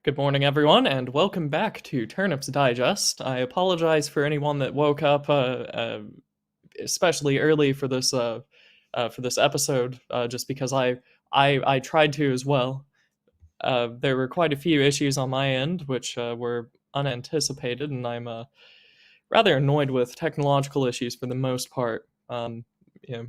Good morning, everyone, and welcome back to Turnip's Digest. I apologize for anyone that woke up, especially early for this episode, just because I tried to as well. There were quite a few issues on my end, which were unanticipated, and I'm rather annoyed with technological issues for the most part.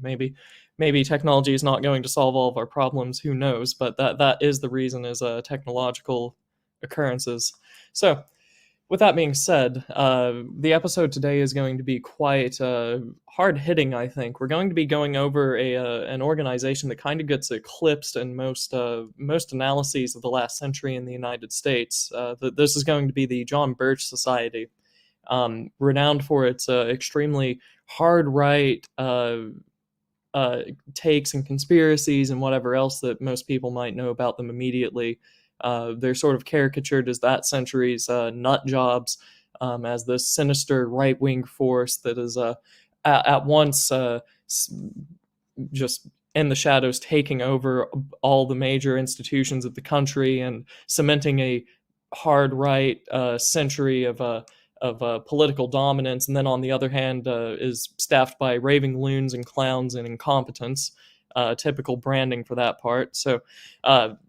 Maybe technology is not going to solve all of our problems. Who knows? But that is the reason is technological occurrences. So, with that being said, the episode today is going to be quite hard hitting. I think we're going to be going over an organization that kind of gets eclipsed in most analyses of the last century in the United States. This is going to be the John Birch Society, renowned for its extremely hard right takes and conspiracies and whatever else that most people might know about them immediately. They're sort of caricatured as that century's nut jobs, as this sinister right wing force that is at once just in the shadows taking over all the major institutions of the country and cementing a hard right century of political dominance, and then on the other hand is staffed by raving loons and clowns and incompetence. Typical branding for that part. So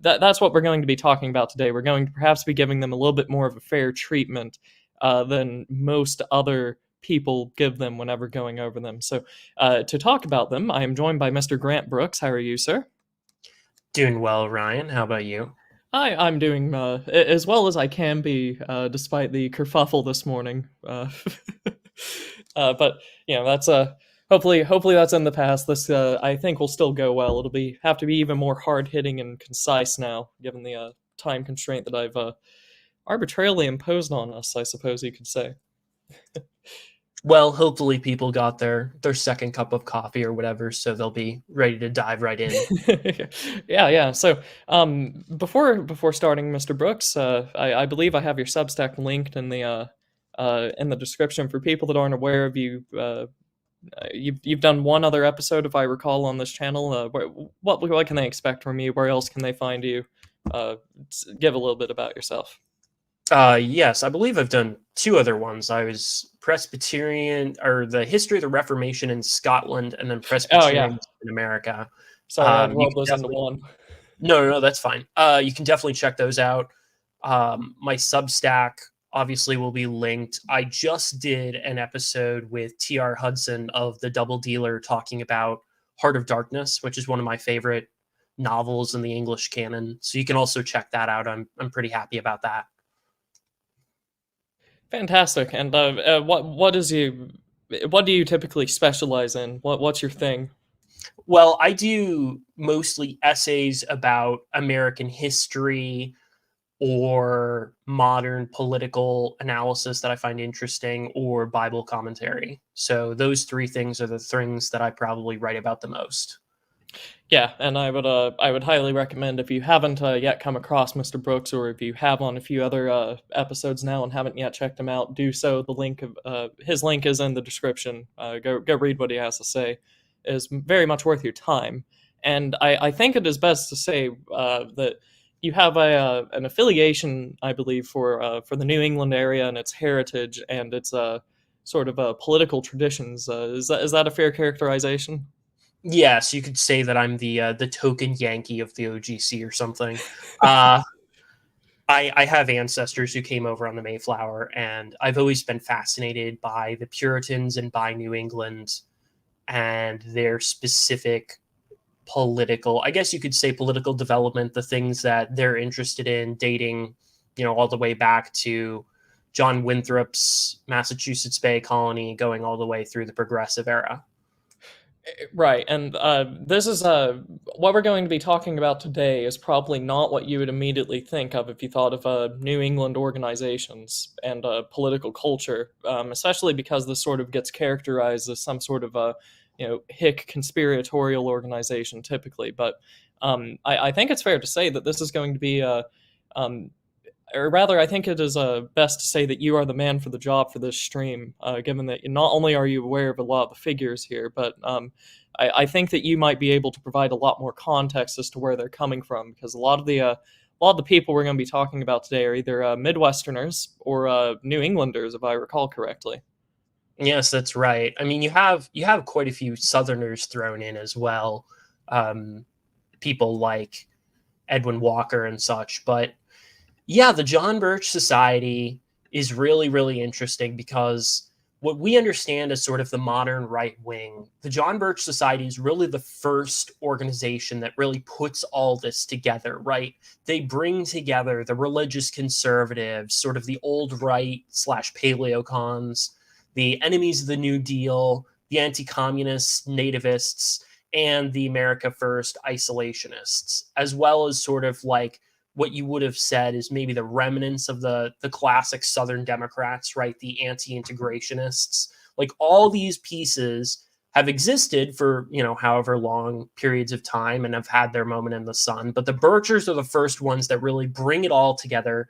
that's what we're going to be talking about today. We're going to perhaps be giving them a little bit more of a fair treatment than most other people give them whenever going over them. So to talk about them, I am joined by Mr. Grant Brooks. How are you, sir? Doing well, Ryan. How about you? I'm doing as well as I can be, despite the kerfuffle this morning. But that's hopefully that's in the past. This I think will still go well. It'll be have to be even more hard hitting and concise now, given the time constraint that I've arbitrarily imposed on us, I suppose you could say. Well, hopefully people got their second cup of coffee or whatever, so they'll be ready to dive right in. Yeah. So, before starting, Mr. Brooks, I believe I have your Substack linked in the description for people that aren't aware of you. You've done one other episode, if I recall, on this channel. What can they expect from you? Where else can they find you? Give a little bit about yourself. Yes, I believe I've done two other ones. I was Presbyterian, or the history of the Reformation in Scotland, and then Oh yeah, Presbyterian in America. sorry, I'd You rolled can those into definitely one. no, that's fine. You can definitely check those out. My Substack obviously will be linked. I just did an episode with T.R. Hudson of The Double Dealer talking about Heart of Darkness, which is one of my favorite novels in the English canon. So you can also check that out. I'm pretty happy about that. Fantastic. And what do you typically specialize in? What's your thing? Well, I do mostly essays about American history or modern political analysis that I find interesting, or Bible commentary. So those three things are the things that I probably write about the most. Yeah, and I would highly recommend, if you haven't yet come across Mr. Brooks, or if you have on a few other episodes now and haven't yet checked him out, do so. The link of his link is in the description. Go read what he has to say. It is very much worth your time. And I think it is best to say that you have an affiliation, I believe, for the New England area and its heritage and its sort of political traditions. Is that a fair characterization? Yes, you could say that I'm the token Yankee of the OGC or something. Uh, I have ancestors who came over on the Mayflower, and I've always been fascinated by the Puritans and by New England and their specific political, I guess you could say, political development, the things that they're interested in, dating, all the way back to John Winthrop's Massachusetts Bay Colony, going all the way through the Progressive era. Right, and this is what we're going to be talking about today is probably not what you would immediately think of if you thought of New England organizations and political culture, especially because this sort of gets characterized as some sort of hick conspiratorial organization typically. But I think it's fair to say that this is going to be um, or rather, I think it is best to say that you are the man for the job for this stream, given that not only are you aware of a lot of the figures here, but I think that you might be able to provide a lot more context as to where they're coming from, because a lot of the a lot of the people we're going to be talking about today are either Midwesterners or New Englanders, if I recall correctly. Yes, that's right. I mean, you have quite a few Southerners thrown in as well, um, people like Edwin Walker and such. But yeah, the John Birch Society is really, really interesting because what we understand as sort of the modern right wing, the John Birch Society is really the first organization that really puts all this together, right? They bring together the religious conservatives, sort of the old right slash paleocons, the enemies of the New Deal, the anti communists, nativists, and the America First isolationists, as well as sort of like what you would have said is maybe the remnants of the classic Southern Democrats, right? The anti-integrationists. Like all these pieces have existed for, however long periods of time and have had their moment in the sun. But the Birchers are the first ones that really bring it all together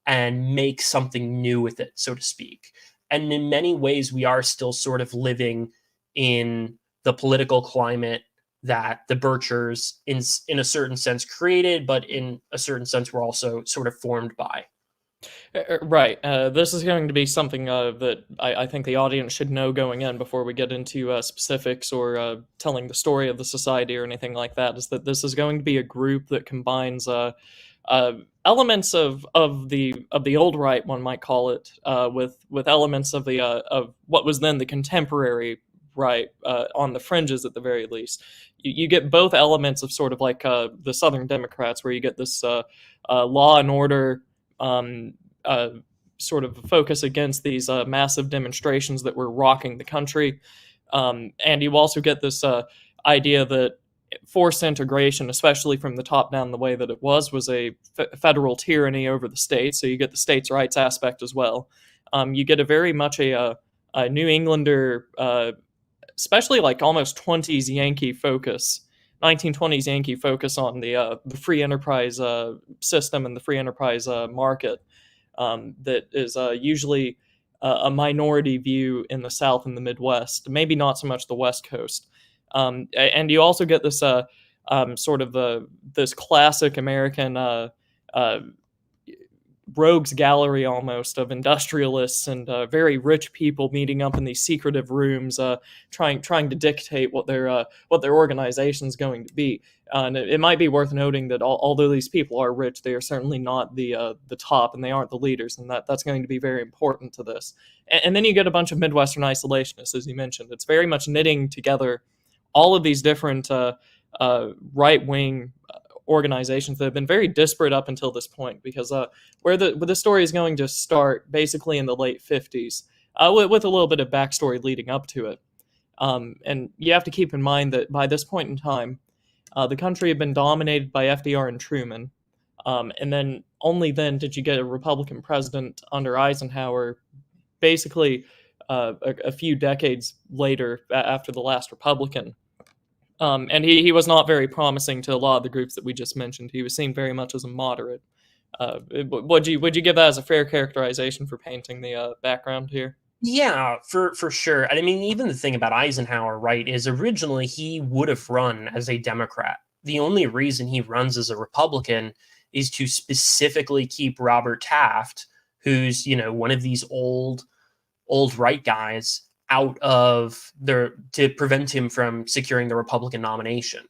and make something new with it, so to speak. And in many ways, we are still sort of living in the political climate that the Birchers, in a certain sense, created, but in a certain sense, were also sort of formed by. Right. This is going to be something that I think the audience should know going in before we get into specifics or telling the story of the society or anything like that. Is that this is going to be a group that combines elements of the old right, one might call it, with elements of what was then the contemporary right, on the fringes at the very least. You get both elements of sort of like the Southern Democrats, where you get this law and order. Uh, Sort of focus against these massive demonstrations that were rocking the country. And you also get this idea that forced integration, especially from the top down, the way that it was a federal tyranny over the states. So you get the states' rights aspect as well. You get a very much a New Englander, especially like almost 20s Yankee focus. 1920s Yankee focus on the free enterprise system and the free enterprise market, that is usually a minority view in the South and the Midwest, maybe not so much the West Coast. And you also get this sort of this classic American rogues gallery almost of industrialists and very rich people meeting up in these secretive rooms, trying to dictate what their organization is going to be. And it might be worth noting that although these people are rich, they are certainly not the top, and they aren't the leaders, and that's going to be very important to this. And then you get a bunch of Midwestern isolationists, as you mentioned. It's very much knitting together all of these different right wing organizations that have been very disparate up until this point, because where the story is going to start basically in the late 50s, with a little bit of backstory leading up to it. And you have to keep in mind that by this point in time, the country had been dominated by FDR and Truman, and then only then did you get a Republican president under Eisenhower, basically a few decades later after the last Republican. And he was not very promising to a lot of the groups that we just mentioned. He was seen very much as a moderate. Would you give that as a fair characterization for painting the background here? Yeah, for sure. And I mean, even the thing about Eisenhower, right, is originally he would have run as a Democrat. The only reason he runs as a Republican is to specifically keep Robert Taft, who's, one of these old right guys, out of to prevent him from securing the Republican nomination.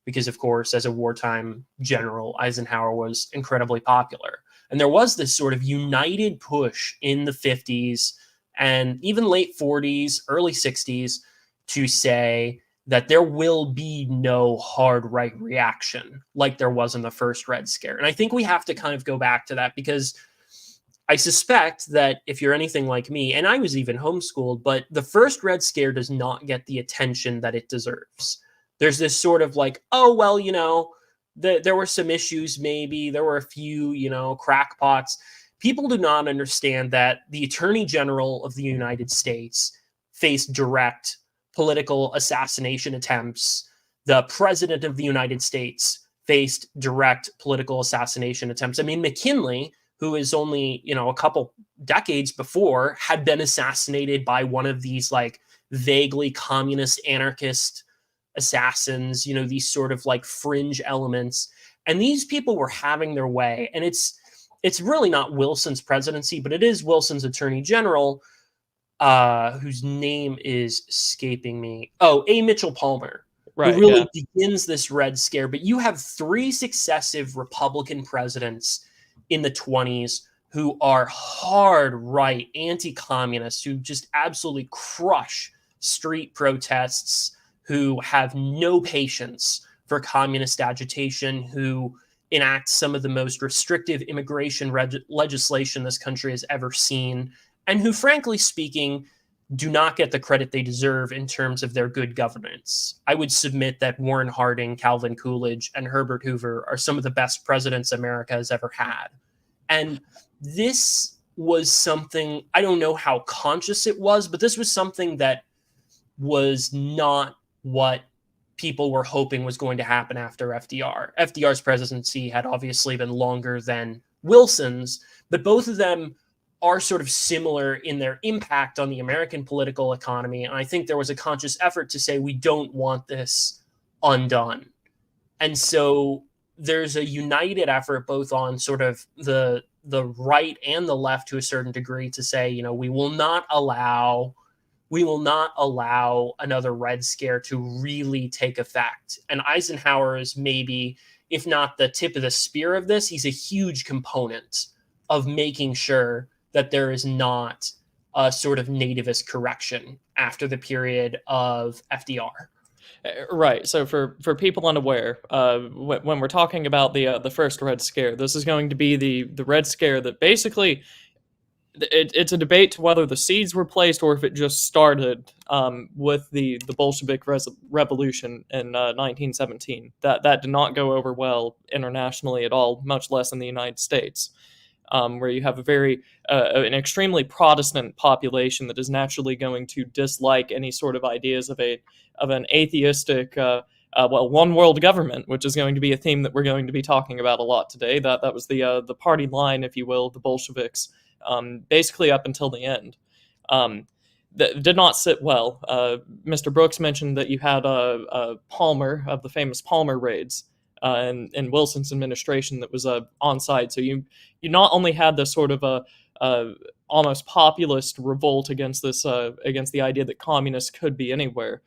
Because, of course, as a wartime general, Eisenhower was incredibly popular. And there was this sort of united push in the 50s and even late 40s, early 60s to say that there will be no hard right reaction like there was in the first Red Scare. And I think we have to kind of go back to that, because I suspect that if you're anything like me, and I was even homeschooled, but the first Red Scare does not get the attention that it deserves. There's this sort of like, oh, well, there were some issues, maybe there were a few, crackpots. People do not understand that the Attorney General of the United States faced direct political assassination attempts. The President of the United States faced direct political assassination attempts. I mean, McKinley, who is only, a couple decades before, had been assassinated by one of these like vaguely communist anarchist assassins, these sort of like fringe elements. And these people were having their way. And it's really not Wilson's presidency, but it is Wilson's attorney general, whose name is escaping me. Oh, A. Mitchell Palmer, who Right. Yeah. really begins this Red Scare. But you have three successive Republican presidents in the 20s who are hard right anti-communists, who just absolutely crush street protests, who have no patience for communist agitation, who enact some of the most restrictive immigration legislation this country has ever seen, and who, frankly speaking, do not get the credit they deserve in terms of their good governance. I would submit that Warren Harding, Calvin Coolidge, and Herbert Hoover are some of the best presidents America has ever had. And this was something, I don't know how conscious it was, but this was something that was not what people were hoping was going to happen after FDR. FDR's presidency had obviously been longer than Wilson's, but both of them are sort of similar in their impact on the American political economy. And I think there was a conscious effort to say, we don't want this undone. And so there's a united effort both on sort of the right and the left to a certain degree to say, you know, we will not allow another Red Scare to really take effect. And Eisenhower is maybe, if not the tip of the spear of this, he's a huge component of making sure that there is not a sort of nativist correction after the period of FDR. Right. So for people unaware, when we're talking about the first Red Scare, this is going to be the Red Scare that basically it's a debate to whether the seeds were placed or if it just started with the Bolshevik Revolution in 1917. That did not go over well internationally at all, much less in the United States. Where you have an extremely Protestant population that is naturally going to dislike any sort of ideas of an atheistic, one world government, which is going to be a theme that we're going to be talking about a lot today. That was the party line, if you will, the Bolsheviks, basically up until the end. That did not sit well. Mr. Brooks mentioned that you had Palmer of the famous Palmer raids. In Wilson's administration that was on site. So you not only had this sort of a almost populist revolt against the idea that communists could be anywhere.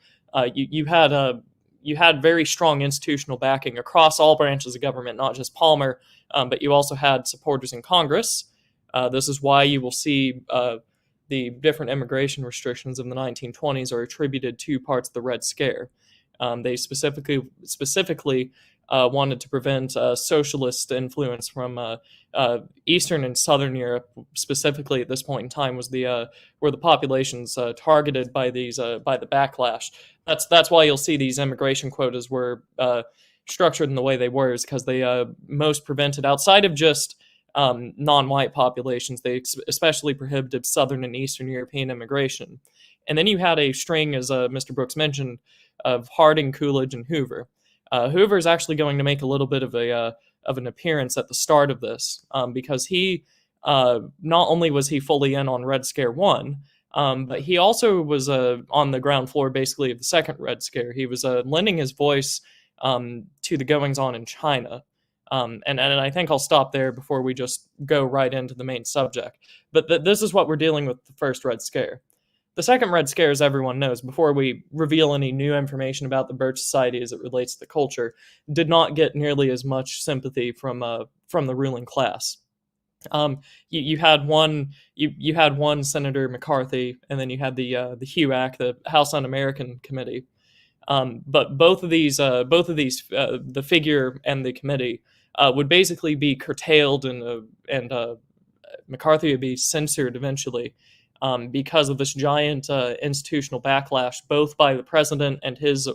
You had very strong institutional backing across all branches of government, not just Palmer, but you also had supporters in Congress. This is why you will see the different immigration restrictions of the 1920s are attributed to parts of the Red Scare. They specifically wanted to prevent socialist influence from Eastern and Southern Europe, specifically at this point in time, was where the populations targeted by by the backlash. That's why you'll see these immigration quotas were structured in the way they were, is because they most prevented, outside of just non-white populations, they especially prohibited Southern and Eastern European immigration. And then you had a string, as Mr. Brooks mentioned, of Harding, Coolidge, and Hoover. Hoover is actually going to make a little bit of an appearance at the start of this, because he not only was he fully in on Red Scare 1, but he also was on the ground floor basically of the second Red Scare. He was lending his voice to the goings-on in China. And I think I'll stop there before we just go right into the main subject. But this is what we're dealing with the first Red Scare. The second Red Scare, as everyone knows, before we reveal any new information about the Birch Society as it relates to the culture, did not get nearly as much sympathy from the ruling class. You had one Senator McCarthy, and then you had the HUAC, the House Un-American Committee. But both of these, the figure and the committee, would basically be curtailed, and McCarthy would be censored eventually. Because of this giant institutional backlash, both by the president and his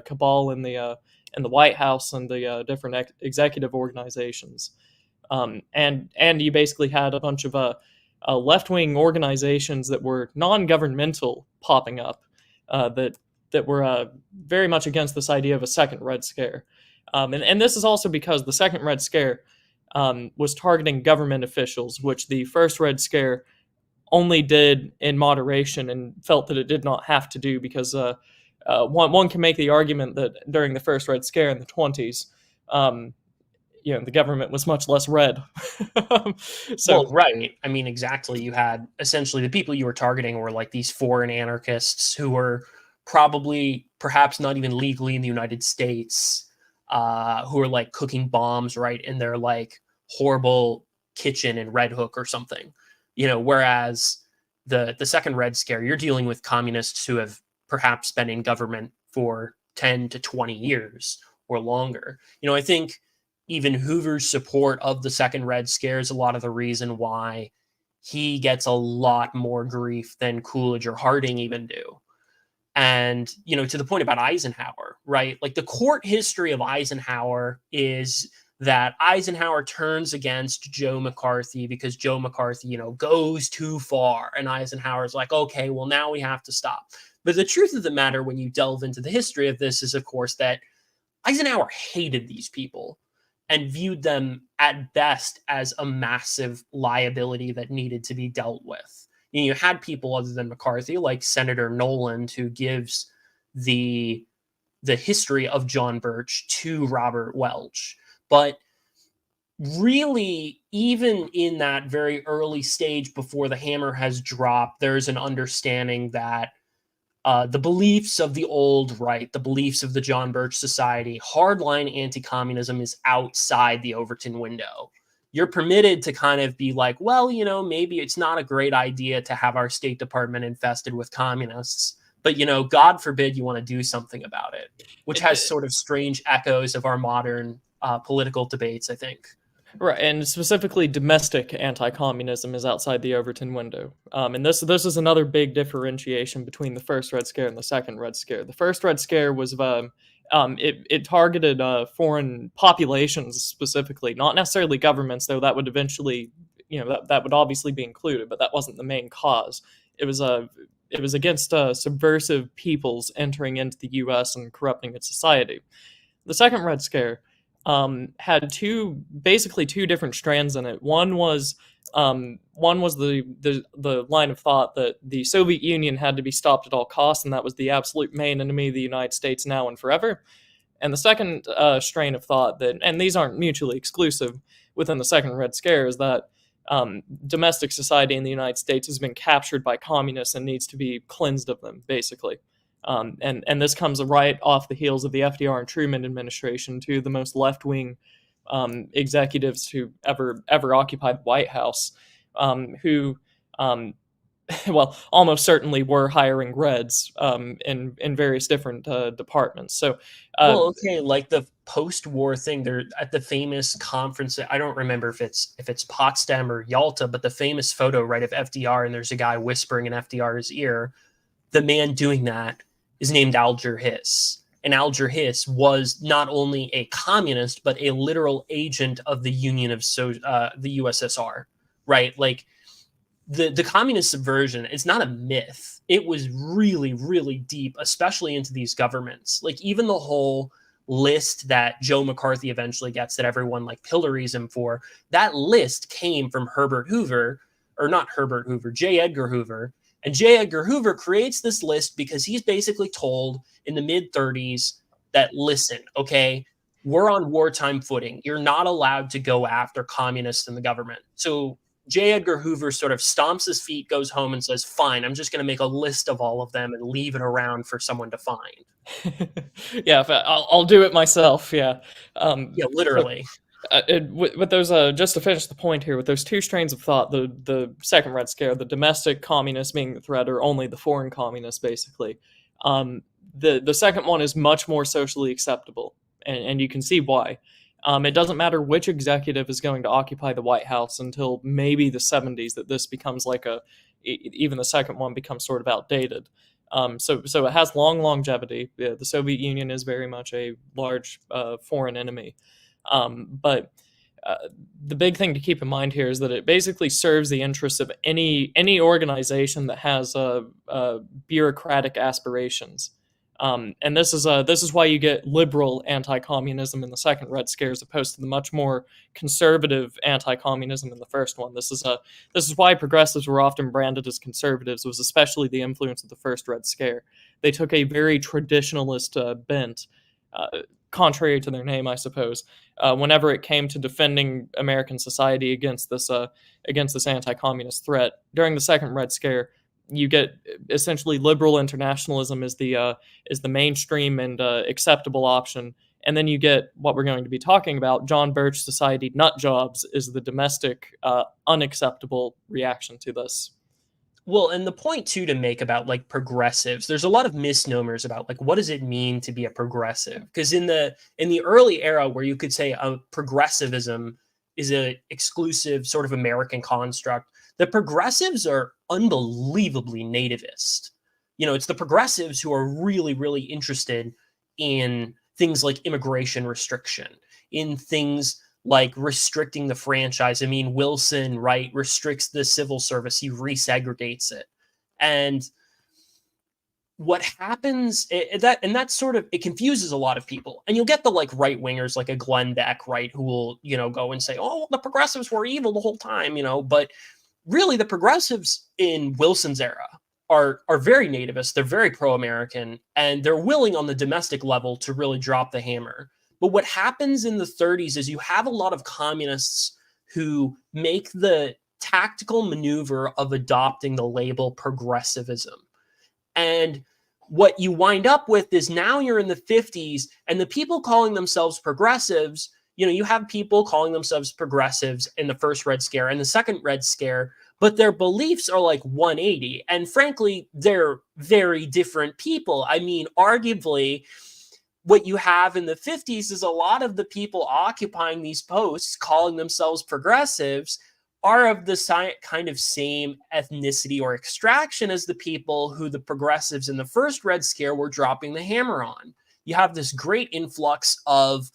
cabal in the White House and the different executive organizations, and you basically had a bunch of left-wing organizations that were non-governmental popping up that were very much against this idea of a second Red Scare, and this is also because the second Red Scare was targeting government officials, which the first Red Scare only did in moderation and felt that it did not have to do, because one can make the argument that during the first Red Scare in the 20s, the government was much less red. Well, So right. I mean, exactly. You had essentially the people you were targeting were like these foreign anarchists who were probably, perhaps not even legally in the United States, who were like cooking bombs right in their like horrible kitchen in Red Hook or something. Whereas the second Red Scare, you're dealing with communists who have perhaps been in government for 10 to 20 years or longer. I think even Hoover's support of the second Red Scare is a lot of the reason why he gets a lot more grief than Coolidge or Harding even do. And, to the point about Eisenhower, right? Like the court history of Eisenhower is that Eisenhower turns against Joe McCarthy because Joe McCarthy, goes too far. And Eisenhower's like, okay, well, now we have to stop. But the truth of the matter, when you delve into the history of this, is, of course, that Eisenhower hated these people and viewed them at best as a massive liability that needed to be dealt with. You had people other than McCarthy, like Senator Noland, who gives the history of John Birch to Robert Welch. But really, even in that very early stage before the hammer has dropped, there's an understanding that the beliefs of the old right, the beliefs of the John Birch Society, hardline anti-communism is outside the Overton window. You're permitted to kind of be like, well, maybe it's not a great idea to have our State Department infested with communists, but, God forbid you want to do something about it, which has sort of strange echoes of our modern political debates, I think. right, and specifically domestic anti-communism is outside the Overton window. And this is another big differentiation between the first Red Scare and the second Red Scare. The first Red Scare was it targeted foreign populations specifically, not necessarily governments, though that would eventually, that would obviously be included, but that wasn't the main cause. It was against subversive peoples entering into the U.S. and corrupting its society. The second Red Scare had basically two different strands in it. One was the line of thought that the Soviet Union had to be stopped at all costs, and that was the absolute main enemy of the United States now and forever. And the second strain of thought and these aren't mutually exclusive within the second Red Scare, is that domestic society in the United States has been captured by communists and needs to be cleansed of them, basically. And this comes right off the heels of the FDR and Truman administration, two of the most left-wing executives to ever occupy the White House, who, well, almost certainly were hiring Reds in various different departments. So, well, okay, like the post-war thing, they're at the famous conference. I don't remember if it's Potsdam or Yalta, but the famous photo, right, of FDR, and there's a guy whispering in FDR's ear. The man doing that is named Alger Hiss. And Alger Hiss was not only a communist, but a literal agent of the Union of the USSR, right? Like the communist subversion, it's not a myth. It was really, really deep, especially into these governments. Like even the whole list that Joe McCarthy eventually gets that everyone like pillories him for, that list came from Herbert Hoover, or not Herbert Hoover, J. Edgar Hoover. And J. Edgar Hoover creates this list because he's basically told in the mid-30s that, listen, okay, we're on wartime footing. You're not allowed to go after communists in the government. So J. Edgar Hoover sort of stomps his feet, goes home and says, fine, I'm just going to make a list of all of them and leave it around for someone to find. Yeah, I'll do it myself. Yeah. Yeah, literally. With those, just to finish the point here, with those two strains of thought, the second Red Scare, the domestic communists being the threat, or only the foreign communists, basically. The second one is much more socially acceptable, and you can see why. It doesn't matter which executive is going to occupy the White House until maybe the 70s that this becomes even the second one becomes sort of outdated. So it has long longevity. The Soviet Union is very much a large foreign enemy. But the big thing to keep in mind here is that it basically serves the interests of any organization that has bureaucratic aspirations. And this is why you get liberal anti-communism in the second Red Scare as opposed to the much more conservative anti-communism in the first one. This is why progressives were often branded as conservatives. Was especially the influence of the first Red Scare. They took a very traditionalist bent. contrary to their name, I suppose, whenever it came to defending American society against this anti-communist threat during the Second Red Scare. You get essentially liberal internationalism is the mainstream and acceptable option, and then you get what we're going to be talking about. John Birch Society nut jobs is the domestic, unacceptable reaction to this. Well, and the point too to make about like progressives, there's a lot of misnomers about like what does it mean to be a progressive? Because in the early era where you could say progressivism is a exclusive sort of American construct, the progressives are unbelievably nativist. You know, it's the progressives who are really, really interested in things like immigration restriction, in things like restricting the franchise. I mean, Wilson, right, restricts the civil service, he resegregates it. And what happens that's sort of, it confuses a lot of people. And you'll get the like right wingers like a Glenn Beck, right, who will, you know, go and say, oh, the progressives were evil the whole time, you know, but really the progressives in Wilson's era are very nativist, they're very pro-American, and they're willing on the domestic level to really drop the hammer. But what happens in the 30s is you have a lot of communists who make the tactical maneuver of adopting the label progressivism. And what you wind up with is now you're in the 50s, and the people calling themselves progressives, you know, you have people calling themselves progressives in the first Red Scare and the second Red Scare, but their beliefs are like 180. And frankly, they're very different people. I mean, arguably, what you have in the 50s is a lot of the people occupying these posts calling themselves progressives are of the kind of same ethnicity or extraction as the people who the progressives in the first Red Scare were dropping the hammer on. You have this great influx of,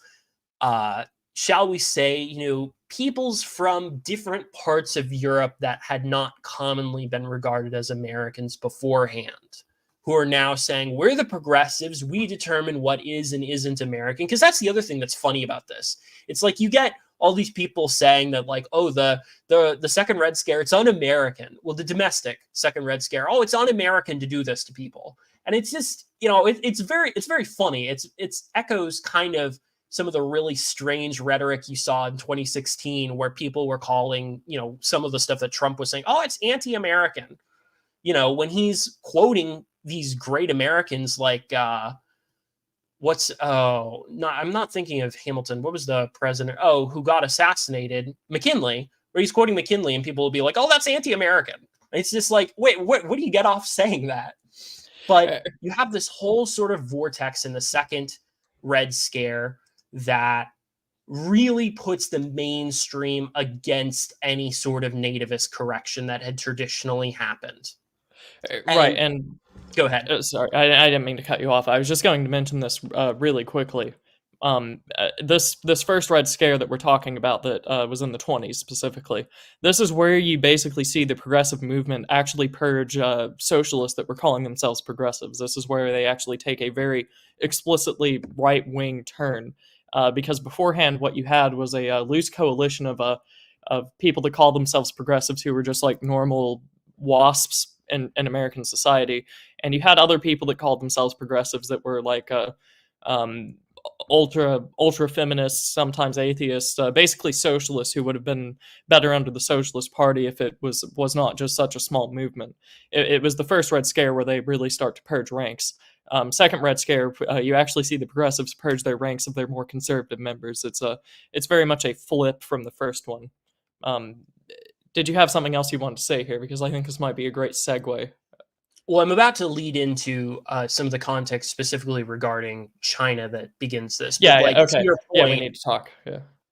shall we say, you know, peoples from different parts of Europe that had not commonly been regarded as Americans beforehand, who are now saying, we're the progressives, we determine what is and isn't American. Because that's the other thing that's funny about this. It's like you get all these people saying that, like, oh, the second Red Scare, it's un-American. Well, the domestic second Red Scare, oh, it's un-American to do this to people. And it's just, you know, it's very funny. It's echoes kind of some of the really strange rhetoric you saw in 2016, where people were calling, you know, some of the stuff that Trump was saying, oh, it's anti-American. You know, when he's quoting these great Americans like I'm not thinking of Hamilton. What was the president? Oh, who got assassinated? McKinley, where he's quoting McKinley, and people will be like, oh, that's anti-American. It's just like, wait, what do you get off saying that? But you have this whole sort of vortex in the second Red Scare that really puts the mainstream against any sort of nativist correction that had traditionally happened. Right, and go ahead. Sorry, I didn't mean to cut you off. I was just going to mention this really quickly. This first Red Scare that we're talking about that was in the 20s specifically, this is where you basically see the progressive movement actually purge socialists that were calling themselves progressives. This is where they actually take a very explicitly right-wing turn, because beforehand what you had was a loose coalition of people that called themselves progressives who were just like normal wasps in American society, and you had other people that called themselves progressives that were like ultra feminists, sometimes atheists, basically socialists who would have been better under the Socialist Party if it was not just such a small movement. It was the first Red Scare where they really start to purge ranks. Second Red Scare, you actually see the progressives purge their ranks of their more conservative members. It's very much a flip from the first one. Did you have something else you wanted to say here? Because I think this might be a great segue. Well, I'm about to lead into some of the context specifically regarding China that begins this. But yeah, okay. To your point, yeah, we need to talk.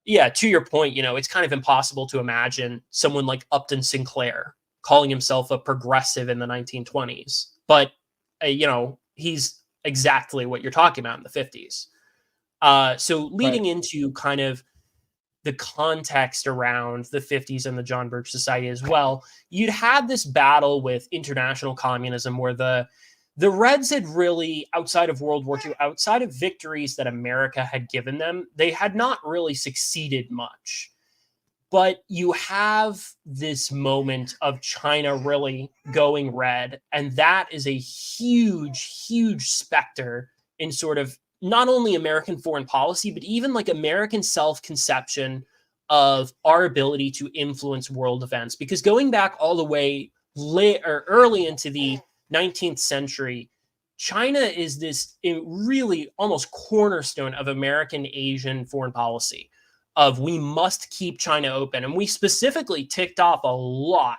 Yeah, to your point, you know, it's kind of impossible to imagine someone like Upton Sinclair calling himself a progressive in the 1920s. But, you know, he's exactly what you're talking about in the 50s. So leading into kind of the context around the 50s and the John Birch Society as well, you'd had this battle with international communism where the Reds had really, outside of World War II, outside of victories that America had given them, they had not really succeeded much. But you have this moment of China really going red, and that is a huge, huge specter in sort of not only American foreign policy, but even like American self-conception of our ability to influence world events. Because going back all the way late or early into the 19th century, China is this really almost cornerstone of American Asian foreign policy of we must keep China open. And we specifically ticked off a lot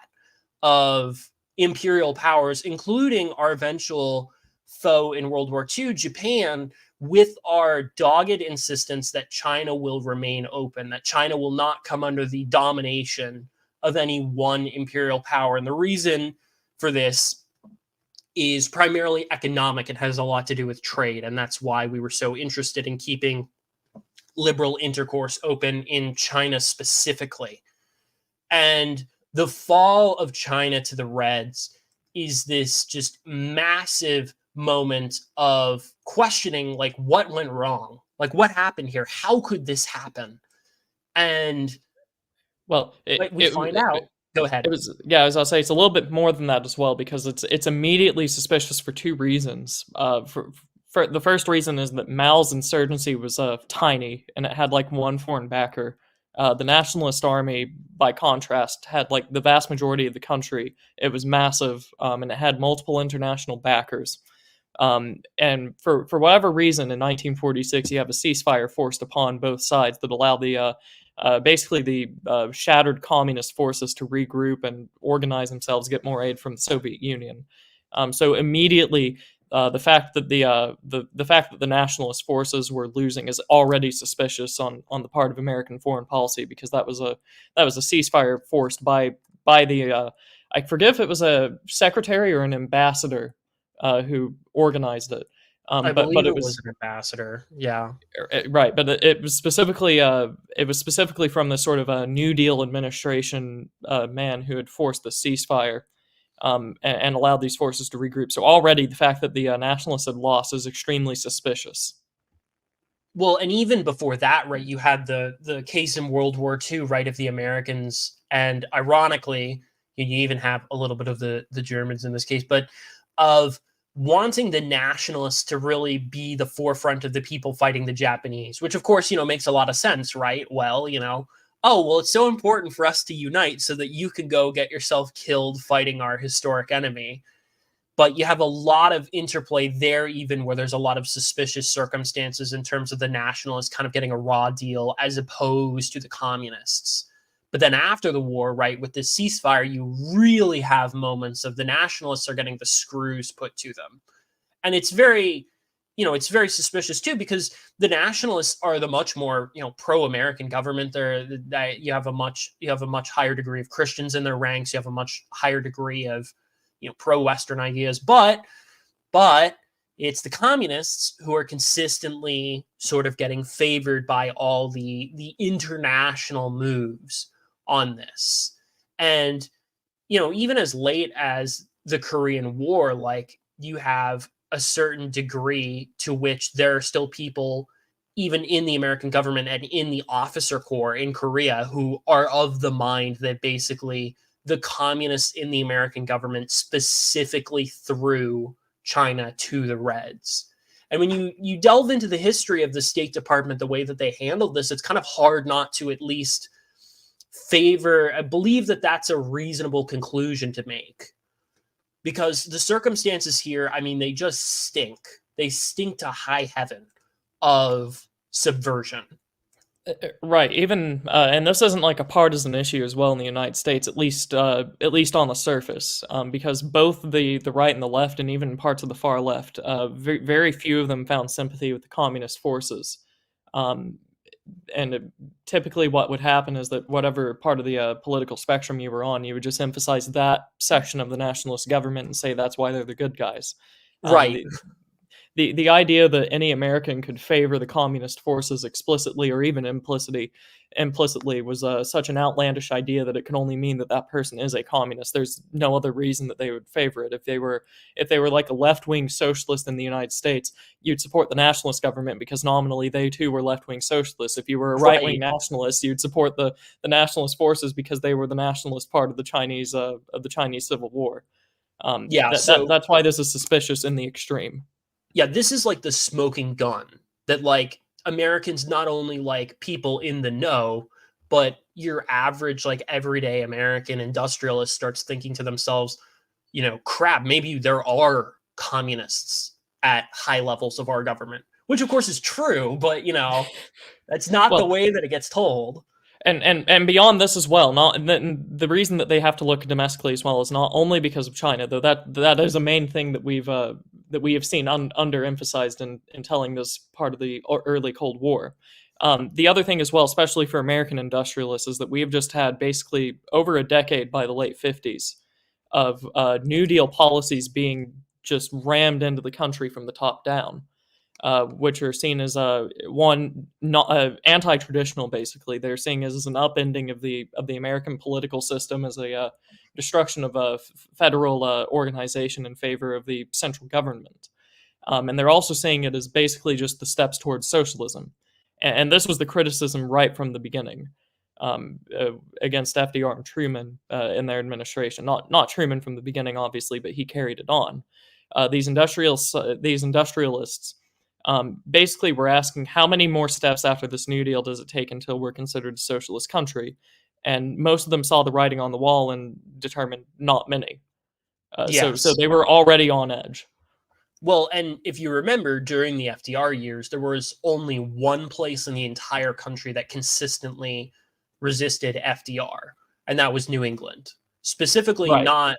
of imperial powers, including our eventual foe in World War II, Japan, with our dogged insistence that China will remain open, that China will not come under the domination of any one imperial power. And the reason for this is primarily economic. It has a lot to do with trade. And that's why we were so interested in keeping liberal intercourse open in China specifically. And the fall of China to the Reds is this just massive moment of questioning, like, what went wrong? Like, what happened here? How could this happen? And Well, we find out. Go ahead. It was, yeah, as I'll say, it's a little bit more than that as well, because it's immediately suspicious for two reasons. For the first reason is that Mao's insurgency was tiny, and it had like one foreign backer. The Nationalist Army, by contrast, had like the vast majority of the country. It was massive, and it had multiple international backers. And for whatever reason, in 1946, you have a ceasefire forced upon both sides that allowed the basically the shattered communist forces to regroup and organize themselves, get more aid from the Soviet Union. So immediately, the fact that the fact that the nationalist forces were losing is already suspicious on the part of American foreign policy, because that was a ceasefire forced by the I forget if it was a secretary or an ambassador who organized it. I believe it was an ambassador. Yeah, right. But it was specifically from the sort of a New Deal administration man who had forced the ceasefire and allowed these forces to regroup. So already the fact that the nationalists had lost is extremely suspicious. Well, and even before that, right, you had the case in World War II, right, of the Americans, and ironically, you even have a little bit of the Germans in this case, but of wanting the nationalists to really be the forefront of the people fighting the Japanese, which of course, makes a lot of sense, right? Well, oh, well, it's so important for us to unite so that you can go get yourself killed fighting our historic enemy. But you have a lot of interplay there, even where there's a lot of suspicious circumstances in terms of the nationalists kind of getting a raw deal as opposed to the communists. But then after the war, right, with this ceasefire, you really have moments of the nationalists are getting the screws put to them. And it's very, it's very suspicious too, because the nationalists are the much more, pro-American government. You have a much higher degree of Christians in their ranks. You have a much higher degree of, pro-Western ideas. But it's the communists who are consistently sort of getting favored by all the international moves on this. And, even as late as the Korean War, like, you have a certain degree to which there are still people, even in the American government and in the officer corps in Korea, who are of the mind that basically the communists in the American government specifically threw China to the Reds. And when you delve into the history of the State Department, the way that they handled this, it's kind of hard not to at least I believe that that's a reasonable conclusion to make, because the circumstances here, I mean, they just stink. They stink to high heaven of subversion. Right. Even and this isn't like a partisan issue as well in the United States, at least on the surface, because both the right and the left, and even parts of the far left, very few of them found sympathy with the communist forces. And typically what would happen is that whatever part of the political spectrum you were on, you would just emphasize that section of the nationalist government and say that's why they're the good guys. Right. The idea that any American could favor the communist forces explicitly or even implicitly was such an outlandish idea that it could only mean that that person is a communist. There's no other reason that they would favor it. If they were like a left-wing socialist in the United States, you'd support the nationalist government because nominally they too were left-wing socialists. If you were a right-wing nationalist, you'd support the nationalist forces because they were the nationalist part of the Chinese Civil War. That's why this is suspicious in the extreme. Yeah, this is like the smoking gun that like Americans, not only like people in the know, but your average like everyday American industrialist starts thinking to themselves, crap, maybe there are communists at high levels of our government, which of course is true, but that's not the Well, way that it gets told. and beyond this as well, not the reason that they have to look domestically as well is not only because of China, though that is a main thing that we have seen underemphasized in telling this part of the early Cold War. The other thing as well, especially for American industrialists, is that we have just had basically over a decade by the late 50s of New Deal policies being just rammed into the country from the top down, which are seen as one not anti-traditional. Basically, they're seeing as an upending of the American political system, as a destruction of a federal organization in favor of the central government, and they're also seeing it as basically just the steps towards socialism. And this was the criticism right from the beginning, against FDR and Truman in their administration. Not Truman from the beginning, obviously, but he carried it on. These industrialists basically were asking, how many more steps after this New Deal does it take until we're considered a socialist country? And most of them saw the writing on the wall and determined not many. So Yes. they were already on edge. Well, and if you remember, during the FDR years, there was only one place in the entire country that consistently resisted FDR, and that was New England. Specifically, Right. not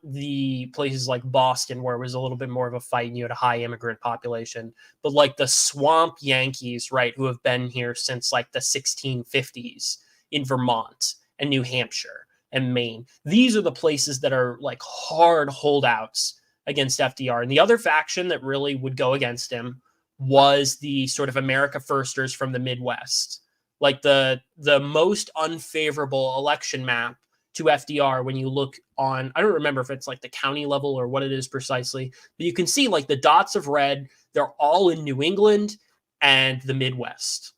the places like Boston, where it was a little bit more of a fight and you had a high immigrant population, but like the swamp Yankees, right, who have been here since like the 1650s in Vermont and New Hampshire and Maine. These are the places that are like hard holdouts against FDR. And the other faction that really would go against him was the sort of America Firsters from the Midwest. Like the most unfavorable election map to FDR when you look on, I don't remember if it's like the county level or what it is precisely, but you can see like the dots of red, they're all in New England and the Midwest.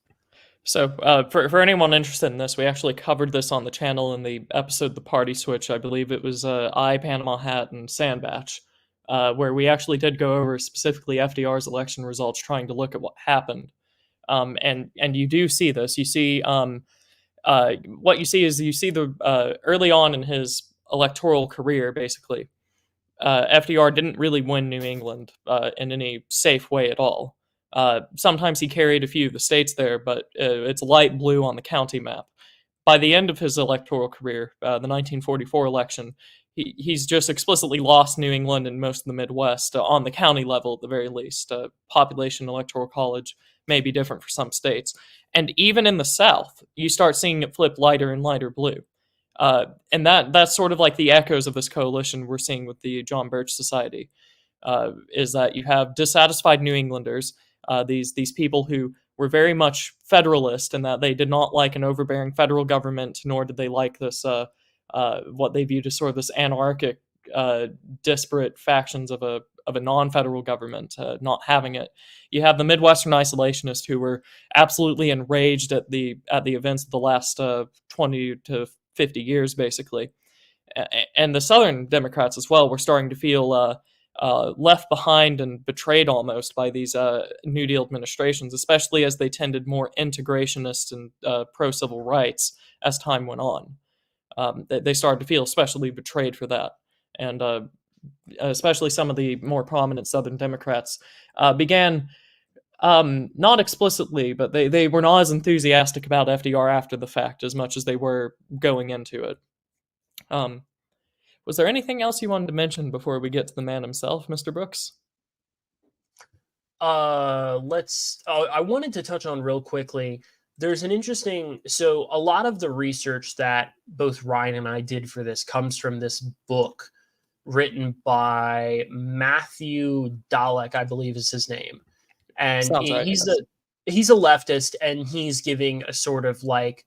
So, for anyone interested in this, we actually covered this on the channel in the episode "The Party Switch." I believe it was I, Panama Hat, and Sandbatch, where we actually did go over specifically FDR's election results, trying to look at what happened. And you do see this. You see what you see is you see the early on in his electoral career, basically, FDR didn't really win New England in any safe way at all. Sometimes he carried a few of the states there, but it's light blue on the county map. By the end of his electoral career, the 1944 election, he's just explicitly lost New England and most of the Midwest on the county level at the very least. Population electoral college may be different for some states. And even in the South, you start seeing it flip lighter and lighter blue. And that's sort of like the echoes of this coalition we're seeing with the John Birch Society, is that you have dissatisfied New Englanders, these people who were very much federalist in that they did not like an overbearing federal government, nor did they like this what they viewed as sort of this anarchic, disparate factions of a non-federal government not having it. You have the Midwestern isolationists who were absolutely enraged at the events of the last 20 to 50 years, basically, and the Southern Democrats as well were starting to feel left behind and betrayed almost by these New Deal administrations, especially as they tended more integrationist and pro-civil rights as time went on. They started to feel especially betrayed for that. And especially some of the more prominent Southern Democrats began, not explicitly, but they were not as enthusiastic about FDR after the fact as much as they were going into it. Was there anything else you wanted to mention before we get to the man himself, Mr. Brooks? I wanted to touch on real quickly. There's an interesting, so a lot of the research that both Ryan and I did for this comes from this book written by Matthew Dalek, I believe is his name. And Sounds right. he's Yes. he's a leftist, and he's giving a sort of like,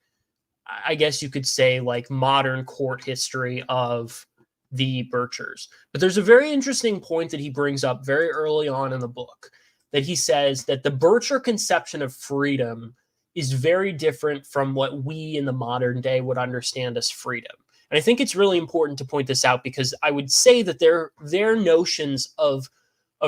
I guess you could say, like modern court history of the Birchers. But there's a very interesting point that he brings up very early on in the book, that he says that the Bircher conception of freedom is very different from what we in the modern day would understand as freedom. And I think it's really important to point this out, because I would say that their notions of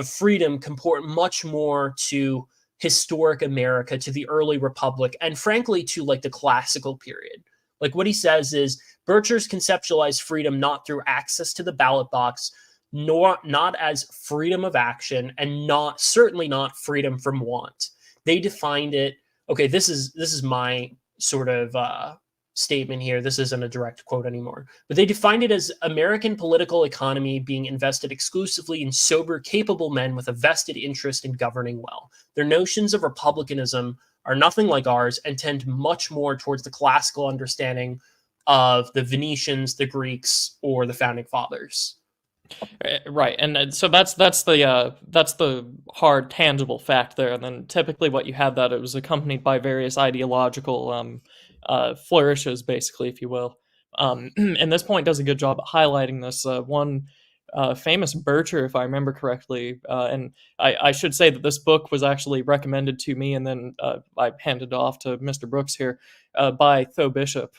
freedom comport much more to historic America to the early republic and frankly to like the classical period. Like what he says is Birchers conceptualized freedom not through access to the ballot box, nor not as freedom of action, and not certainly not freedom from want. They defined it. Okay, this is my sort of statement here. This isn't a direct quote anymore, but they defined it as American political economy being invested exclusively in sober, capable men with a vested interest in governing well. Their notions of republicanism are nothing like ours and tend much more towards the classical understanding of the Venetians, the Greeks, or the founding fathers. Right, and so that's the hard, tangible fact there. And then typically, what you had that it was accompanied by various ideological flourishes, basically, if you will. And this point does a good job at highlighting this. One famous Bircher, if I remember correctly, and I should say that this book was actually recommended to me, and then I handed it off to Mr. Brooks here by Tho Bishop.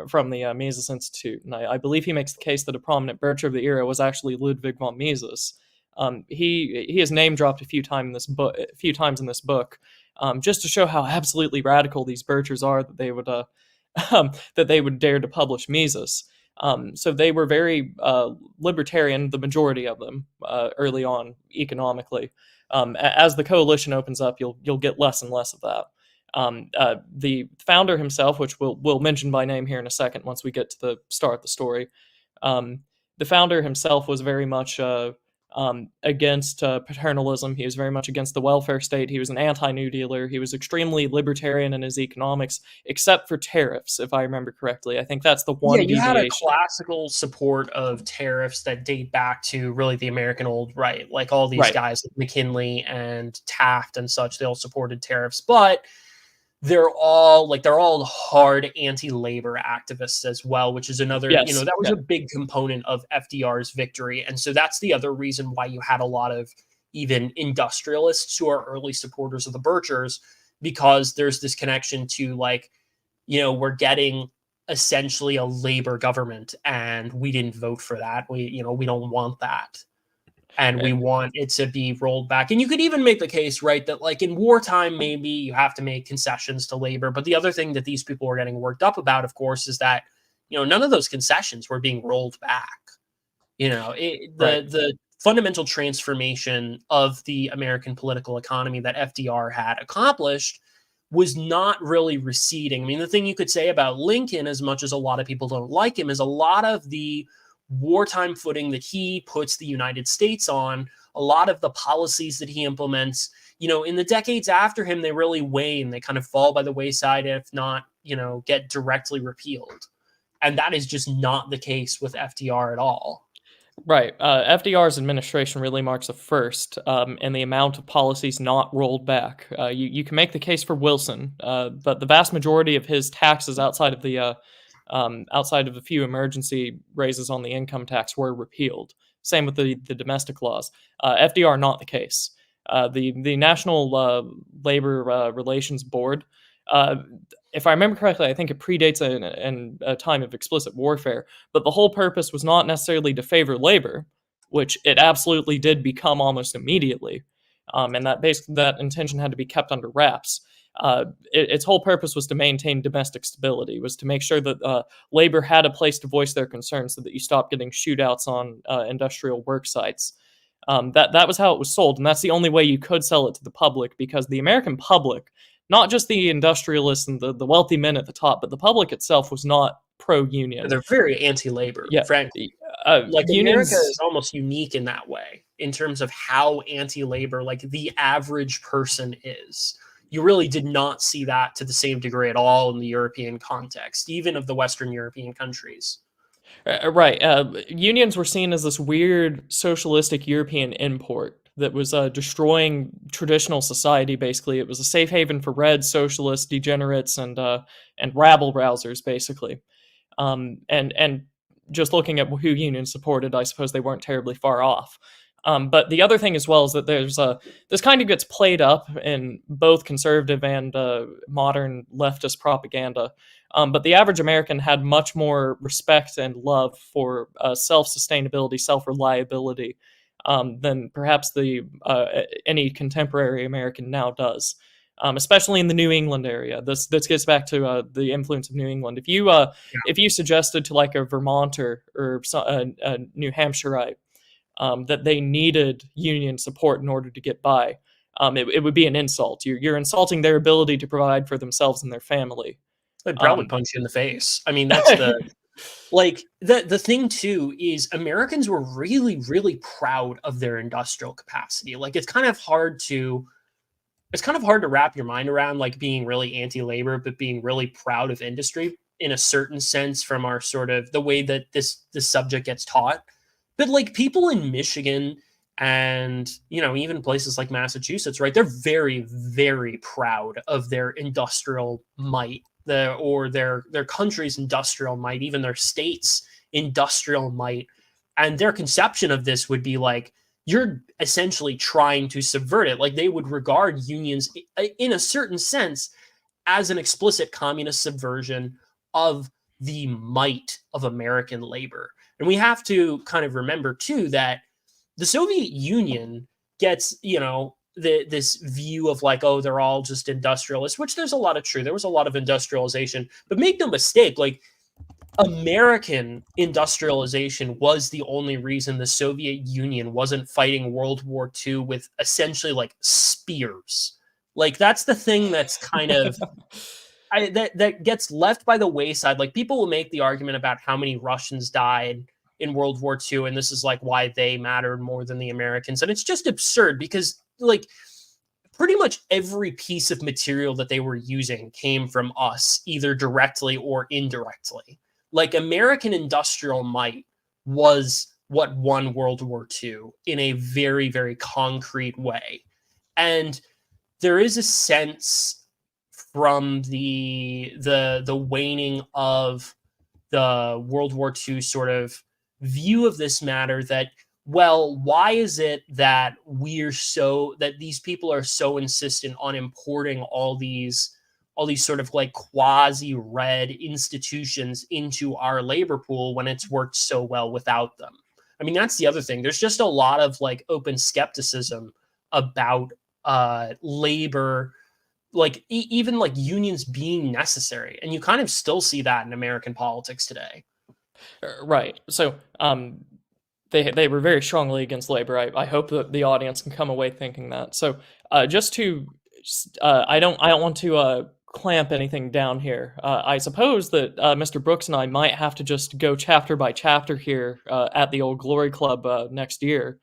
From the Mises Institute, and I believe he makes the case that a prominent Bircher of the era was actually Ludwig von Mises. He is name dropped a few times in this book, just to show how absolutely radical these Birchers are that they would that they would dare to publish Mises. So they were very libertarian, the majority of them, early on economically. As the coalition opens up, you'll get less and less of that. The founder himself, which we'll mention by name here in a second once we get to the start of the story, the founder himself was very much against paternalism. He was very much against the welfare state. He was an anti-New Dealer. He was extremely libertarian in his economics, except for tariffs, if I remember correctly. I think that's the one you deviation. had a classical support of tariffs that date back to really the American old right. Like all these guys like McKinley and Taft and such, they all supported tariffs, but they're all hard anti-labor activists as well, which is another, that was a big component of FDR's victory. And so that's the other reason why you had a lot of even industrialists who are early supporters of the Birchers, because there's this connection to we're getting essentially a labor government and we didn't vote for that. We don't want that. And we want it to be rolled back. And you could even make the case, right, that like in wartime, maybe you have to make concessions to labor. But the other thing that these people are getting worked up about, of course, is that, none of those concessions were being rolled back. The fundamental transformation of the American political economy that FDR had accomplished was not really receding. I mean, the thing you could say about Lincoln, as much as a lot of people don't like him, is a lot of the wartime footing that he puts the United States on, a lot of the policies that he implements, in the decades after him, they really wane. They kind of fall by the wayside, if not, get directly repealed. And that is just not the case with FDR at all. Right. FDR's administration really marks a first in the amount of policies not rolled back. You can make the case for Wilson, but the vast majority of his taxes outside of a few emergency raises on the income tax were repealed. Same with the domestic laws. FDR, not the case. The National Labor Relations Board, if I remember correctly, I think it predates a time of explicit warfare, but the whole purpose was not necessarily to favor labor, which it absolutely did become almost immediately, and that intention had to be kept under wraps. Its whole purpose was to maintain domestic stability, was to make sure that labor had a place to voice their concerns so that you stop getting shootouts on industrial work sites. That was how it was sold, and that's the only way you could sell it to the public, because the American public, not just the industrialists and the wealthy men at the top, but the public itself was not pro-union. They're very anti-labor, frankly. Unions, America is almost unique in that way, in terms of how anti-labor, the average person is. You really did not see that to the same degree at all in the European context, even of the Western European countries. Right. Unions were seen as this weird socialistic European import that was destroying traditional society, basically. It was a safe haven for red socialists, degenerates, and rabble rousers, basically. And just looking at who unions supported, I suppose they weren't terribly far off. But the other thing as well is that this kind of gets played up in both conservative and modern leftist propaganda. But the average American had much more respect and love for self-sustainability, self-reliability. than perhaps any contemporary American now does. Especially in the New England area. This gets back to the influence of New England. If you suggested to like a Vermonter or a New Hampshireite that they needed Union support in order to get by, it would be an insult. You're insulting their ability to provide for themselves and their family. I'd probably punch you in the face. I mean, that's the like the thing too is Americans were really, really proud of their industrial capacity. Like it's kind of hard to wrap your mind around, like being really anti-labor, but being really proud of industry in a certain sense from our sort of the way that this subject gets taught. But like people in Michigan and, you know, even places like Massachusetts, right? They're very, very proud of their industrial might, their country's industrial might, even their state's industrial might. And their conception of this would be like, you're essentially trying to subvert it. Like they would regard unions in a certain sense as an explicit communist subversion of the might of American labor. And we have to kind of remember too that the Soviet Union gets, you know, this view of like, oh, they're all just industrialists, which there's a lot of truth. There was a lot of industrialization, but make no mistake, like American industrialization was the only reason the Soviet Union wasn't fighting World War II with essentially like spears. Like that's the thing that's kind of that gets left by the wayside. Like people will make the argument about how many Russians died in World War II, and this is like why they mattered more than the Americans. And it's just absurd because like pretty much every piece of material that they were using came from us, either directly or indirectly. Like American industrial might was what won World War II in a very, very concrete way. And there is a sense from the waning of the World War II sort of view of this matter that, well, why is it that these people are so insistent on importing all these sort of like quasi-red institutions into our labor pool when it's worked so well without them? I mean, that's the other thing. There's just a lot of like open skepticism about labor, like even like unions being necessary. And you kind of still see that in American politics today. Right. So they were very strongly against labor. I hope that the audience can come away thinking that. So I don't want to clamp anything down here. I suppose that Mr. Brooks and I might have to just go chapter by chapter here at the Old Glory Club next year.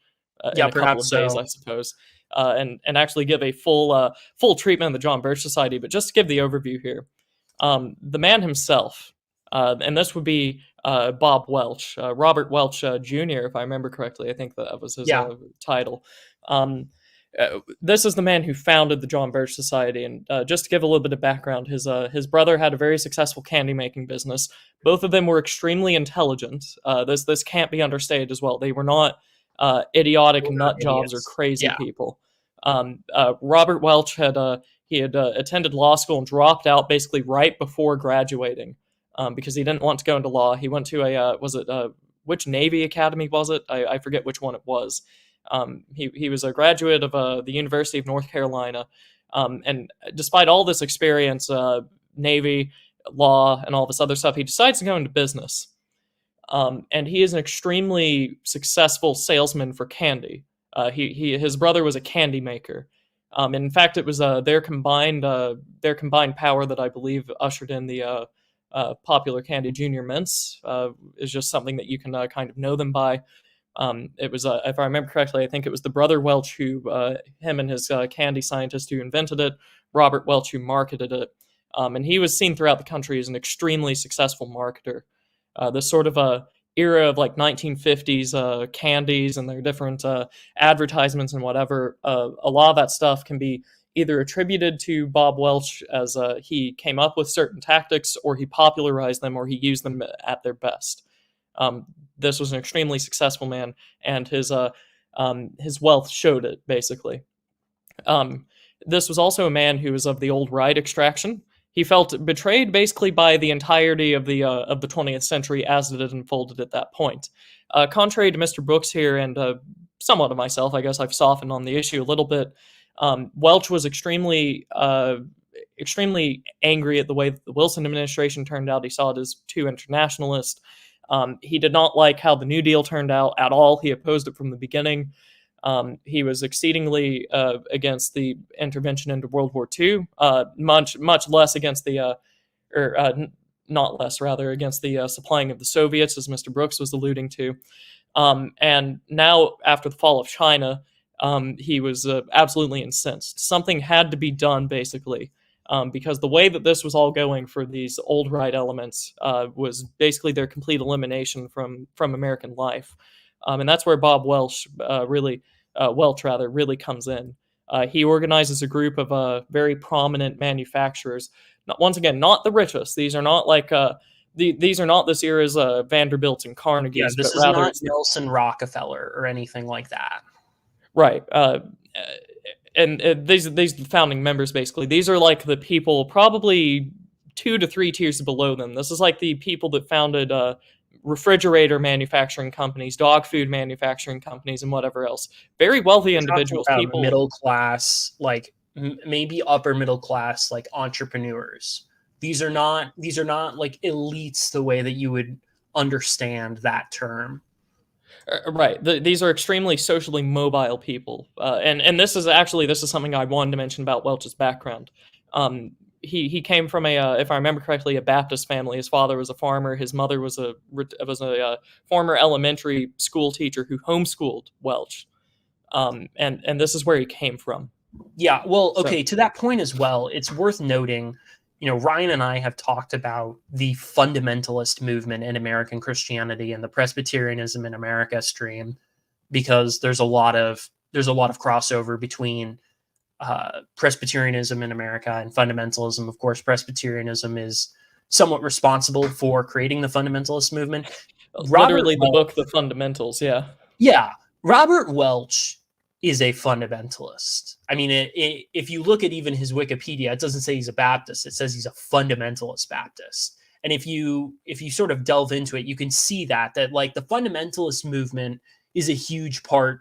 Yeah, in a couple of days, I suppose, and actually give a full treatment of the John Birch Society. But just to give the overview here, the man himself, and this would be Bob Welch, Robert Welch Jr., if I remember correctly. I think that was his title. This is the man who founded the John Birch Society, and just to give a little bit of background, his brother had a very successful candy making business. Both of them were extremely intelligent. This can't be understated as well. They were not idiotic nut jobs or crazy people. Robert Welch had attended law school and dropped out basically right before graduating because he didn't want to go into law. He went to which Navy Academy was it? I forget which one it was. He was a graduate of the University of North Carolina, and despite all this experience, Navy, law, and all this other stuff, he decides to go into business. And he is an extremely successful salesman for candy. His brother was a candy maker. And in fact, it was their combined power that I believe ushered in the popular candy Junior Mints. Is just something that you can kind of know them by. It was, if I remember correctly, I think it was the brother Welch him and his candy scientist who invented it, Robert Welch, who marketed it. And he was seen throughout the country as an extremely successful marketer. This sort of era of like 1950s candies and their different advertisements and whatever, a lot of that stuff can be either attributed to Bob Welch as he came up with certain tactics, or he popularized them, or he used them at their best. This was an extremely successful man, and his wealth showed it, basically. This was also a man who was of the old right extraction. He felt betrayed basically by the entirety of the 20th century as it had unfolded at that point. Contrary to Mr. Brooks here and somewhat of myself. I guess I've softened on the issue a little bit. Welch was extremely angry at the way that the Wilson administration turned out. He saw it as too internationalist. He did not like how the New Deal turned out at all. He opposed it from the beginning. He was exceedingly against the intervention into World War II, much less against the, not less, rather, against the supplying of the Soviets, as Mr. Brooks was alluding to. And now, after the fall of China, he was absolutely incensed. Something had to be done, basically, because the way that this was all going for these old right elements was basically their complete elimination from American life. And that's where Bob Welch really comes in. He organizes a group of very prominent manufacturers. Once again, not the richest. These are not like these are not this era's Vanderbilts and Carnegies. Yeah, this but is rather not Nelson Rockefeller or anything like that. Right. And these founding members, basically, these are like the people probably 2 to 3 tiers below them. This is like the people that founded refrigerator manufacturing companies, dog food manufacturing companies, and whatever else. Very wealthy individuals, people middle class, like maybe upper middle class, like entrepreneurs. These are not like elites the way that you would understand that term. Right. These are extremely socially mobile people, and this is something I wanted to mention about Welch's background. He came from if I remember correctly, a Baptist family. His father was a farmer. His mother was a former elementary school teacher who homeschooled Welch, and this is where he came from. Yeah. Well, okay. To that point as well, it's worth noting. Ryan and I have talked about the fundamentalist movement in American Christianity and the Presbyterianism in America stream, because there's a lot of crossover between Presbyterianism in America and fundamentalism. Of course, Presbyterianism is somewhat responsible for creating the fundamentalist movement. Literally, the book, The Fundamentals. Yeah. Yeah. Robert Welch is a fundamentalist. I mean, if you look at even his Wikipedia, it doesn't say he's a Baptist. It says he's a fundamentalist Baptist. And if you sort of delve into it, you can see that like the fundamentalist movement is a huge part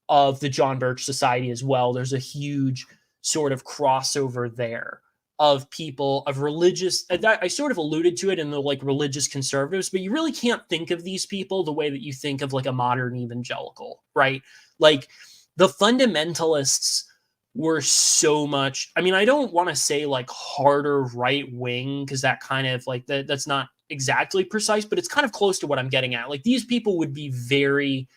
of the John Birch Society as well. There's a huge sort of crossover there of people of religious. I sort of alluded to it in the like religious conservatives, but you really can't think of these people the way that you think of like a modern evangelical, right? Like the fundamentalists were so much, I mean, I don't want to say like harder right wing, because that kind of like that's not exactly precise, but it's kind of close to what I'm getting at. Like these people would be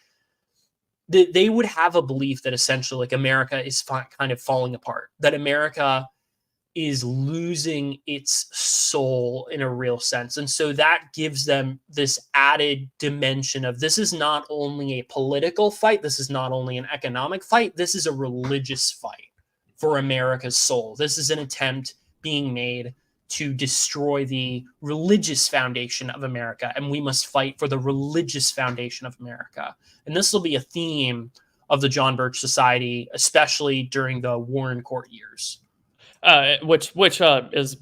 they would have a belief that essentially like America is kind of falling apart, that America is losing its soul in a real sense. And so that gives them this added dimension of this is not only a political fight, this is not only an economic fight, this is a religious fight for America's soul. This is an attempt being made to destroy the religious foundation of America, and we must fight for the religious foundation of America. And this will be a theme of the John Birch Society, especially during the Warren Court years. Which is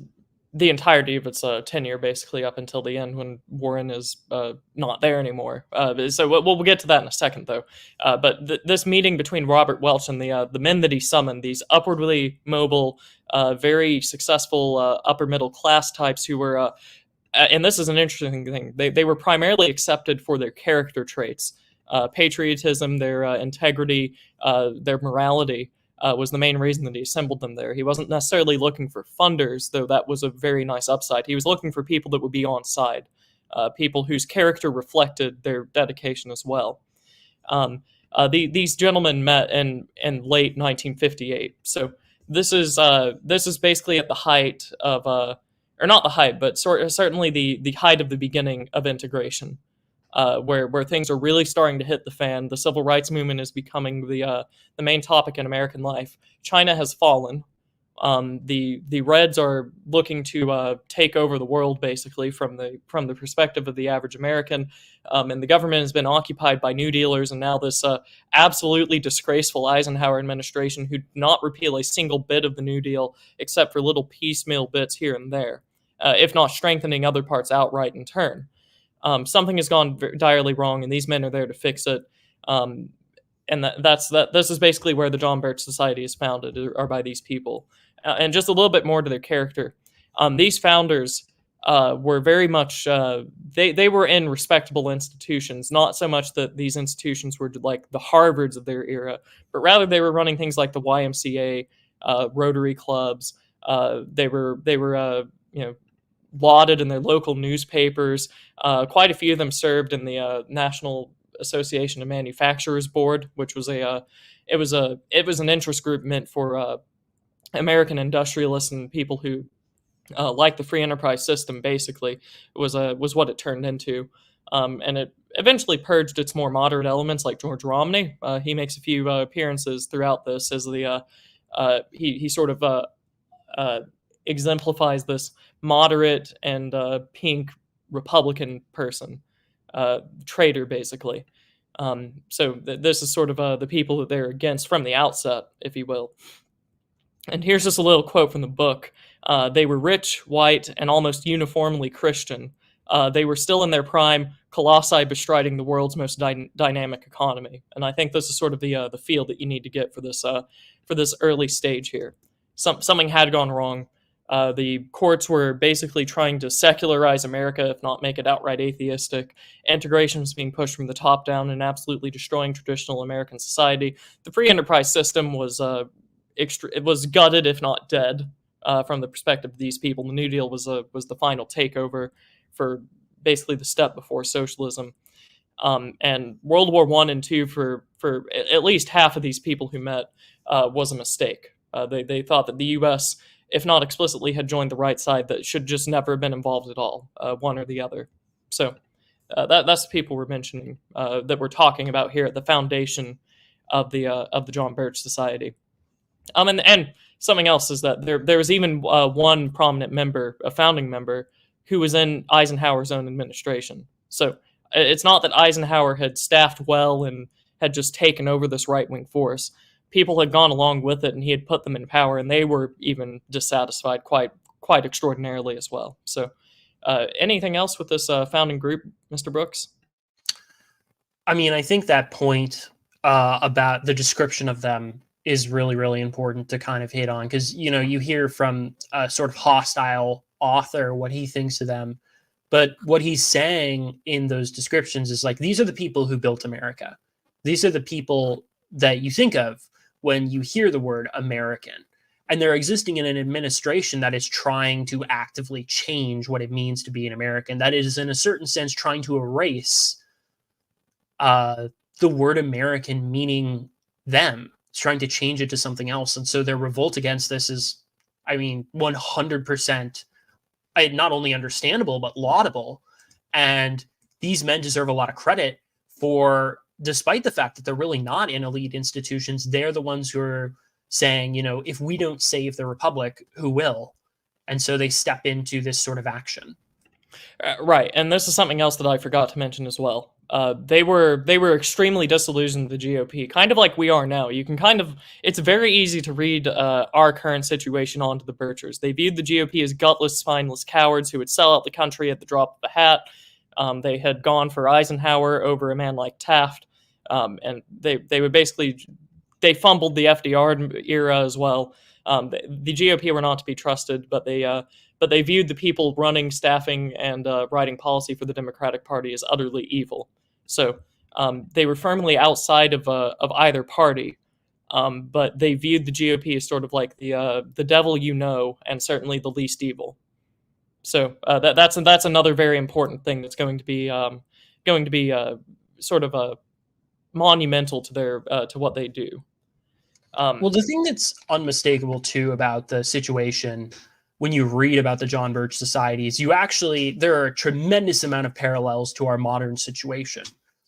the entirety of its tenure, basically up until the end when Warren is not there anymore. So we'll get to that in a second, though. But this meeting between Robert Welch and the men that he summoned, these upwardly mobile, very successful upper middle class types who were, and this is an interesting thing, they were primarily accepted for their character traits, patriotism, their integrity, their morality. Was the main reason that he assembled them there. He wasn't necessarily looking for funders, though that was a very nice upside. He was looking for people that would be on side, people whose character reflected their dedication as well. These gentlemen met in late 1958. So this is basically at the height of, or not the height, but certainly the height of the beginning of integration. Where things are really starting to hit the fan. The civil rights movement is becoming the main topic in American life. China has fallen. The Reds are looking to take over the world, basically from the perspective of the average American, and the government has been occupied by New Dealers, and now this absolutely disgraceful Eisenhower administration who did not repeal a single bit of the New Deal except for little piecemeal bits here and there, if not strengthening other parts outright in turn. Something has gone direly wrong, and these men are there to fix it. and that's that. This is basically where the John Birch Society is founded, are by these people. And just a little bit more to their character. These founders were very much they were in respectable institutions. Not so much that these institutions were like the Harvards of their era, but rather they were running things like the YMCA, Rotary clubs. They were lauded in their local newspapers. Quite a few of them served in the National Association of Manufacturers Board, which was it was an interest group meant for American industrialists and people who like the free enterprise system. Basically, was what it turned into, and it eventually purged its more moderate elements, like George Romney. He makes a few appearances throughout this as he sort of exemplifies this moderate and pink Republican person, traitor, basically. This is sort of the people that they're against from the outset, if you will. And here's just a little quote from the book. They were rich, white, and almost uniformly Christian. They were still in their prime, colossi bestriding the world's most dynamic economy. And I think this is sort of the feel that you need to get for this early stage here. Something had gone wrong. The courts were basically trying to secularize America, if not make it outright atheistic. Integration was being pushed from the top down and absolutely destroying traditional American society. The free enterprise system was it was gutted, if not dead, from the perspective of these people. The New Deal was the final takeover for basically the step before socialism. And World War I and II for at least half of these people who met was a mistake. They thought that the U.S., if not explicitly, had joined the right side, that should just never have been involved at all, one or the other. So that's the people we're mentioning, that we're talking about here at the foundation of the John Birch Society. And something else is that there was even one prominent member, a founding member, who was in Eisenhower's own administration. So it's not that Eisenhower had staffed well and had just taken over this right-wing force. People had gone along with it, and he had put them in power, and they were even dissatisfied quite extraordinarily as well. So anything else with this founding group, Mr. Brooks? I mean, I think that point about the description of them is really, really important to kind of hit on, because, you hear from a sort of hostile author what he thinks of them. But what he's saying in those descriptions is like, these are the people who built America. These are the people that you think of when you hear the word American. And they're existing in an administration that is trying to actively change what it means to be an American. That is, in a certain sense, trying to erase the word American meaning them. It's trying to change it to something else. And so their revolt against this is, 100% not only understandable, but laudable. And these men deserve a lot of credit for, despite the fact that they're really not in elite institutions, they're the ones who are saying, if we don't save the republic, who will? And so they step into this sort of action. Right, and this is something else that I forgot to mention as well. They were extremely disillusioned with the GOP, kind of like we are now. It's very easy to read our current situation onto the Birchers. They viewed the GOP as gutless, spineless cowards who would sell out the country at the drop of a hat. They had gone for Eisenhower over a man like Taft, and they would basically, they fumbled the FDR era as well. The GOP were not to be trusted, but they viewed the people running, staffing, and writing policy for the Democratic Party as utterly evil. So they were firmly outside of either party, but they viewed the GOP as sort of like the devil and certainly the least evil. So that's another very important thing that's going to be sort of monumental to what they do. Well, the thing that's unmistakable too about the situation when you read about the John Birch Society is there are a tremendous amount of parallels to our modern situation.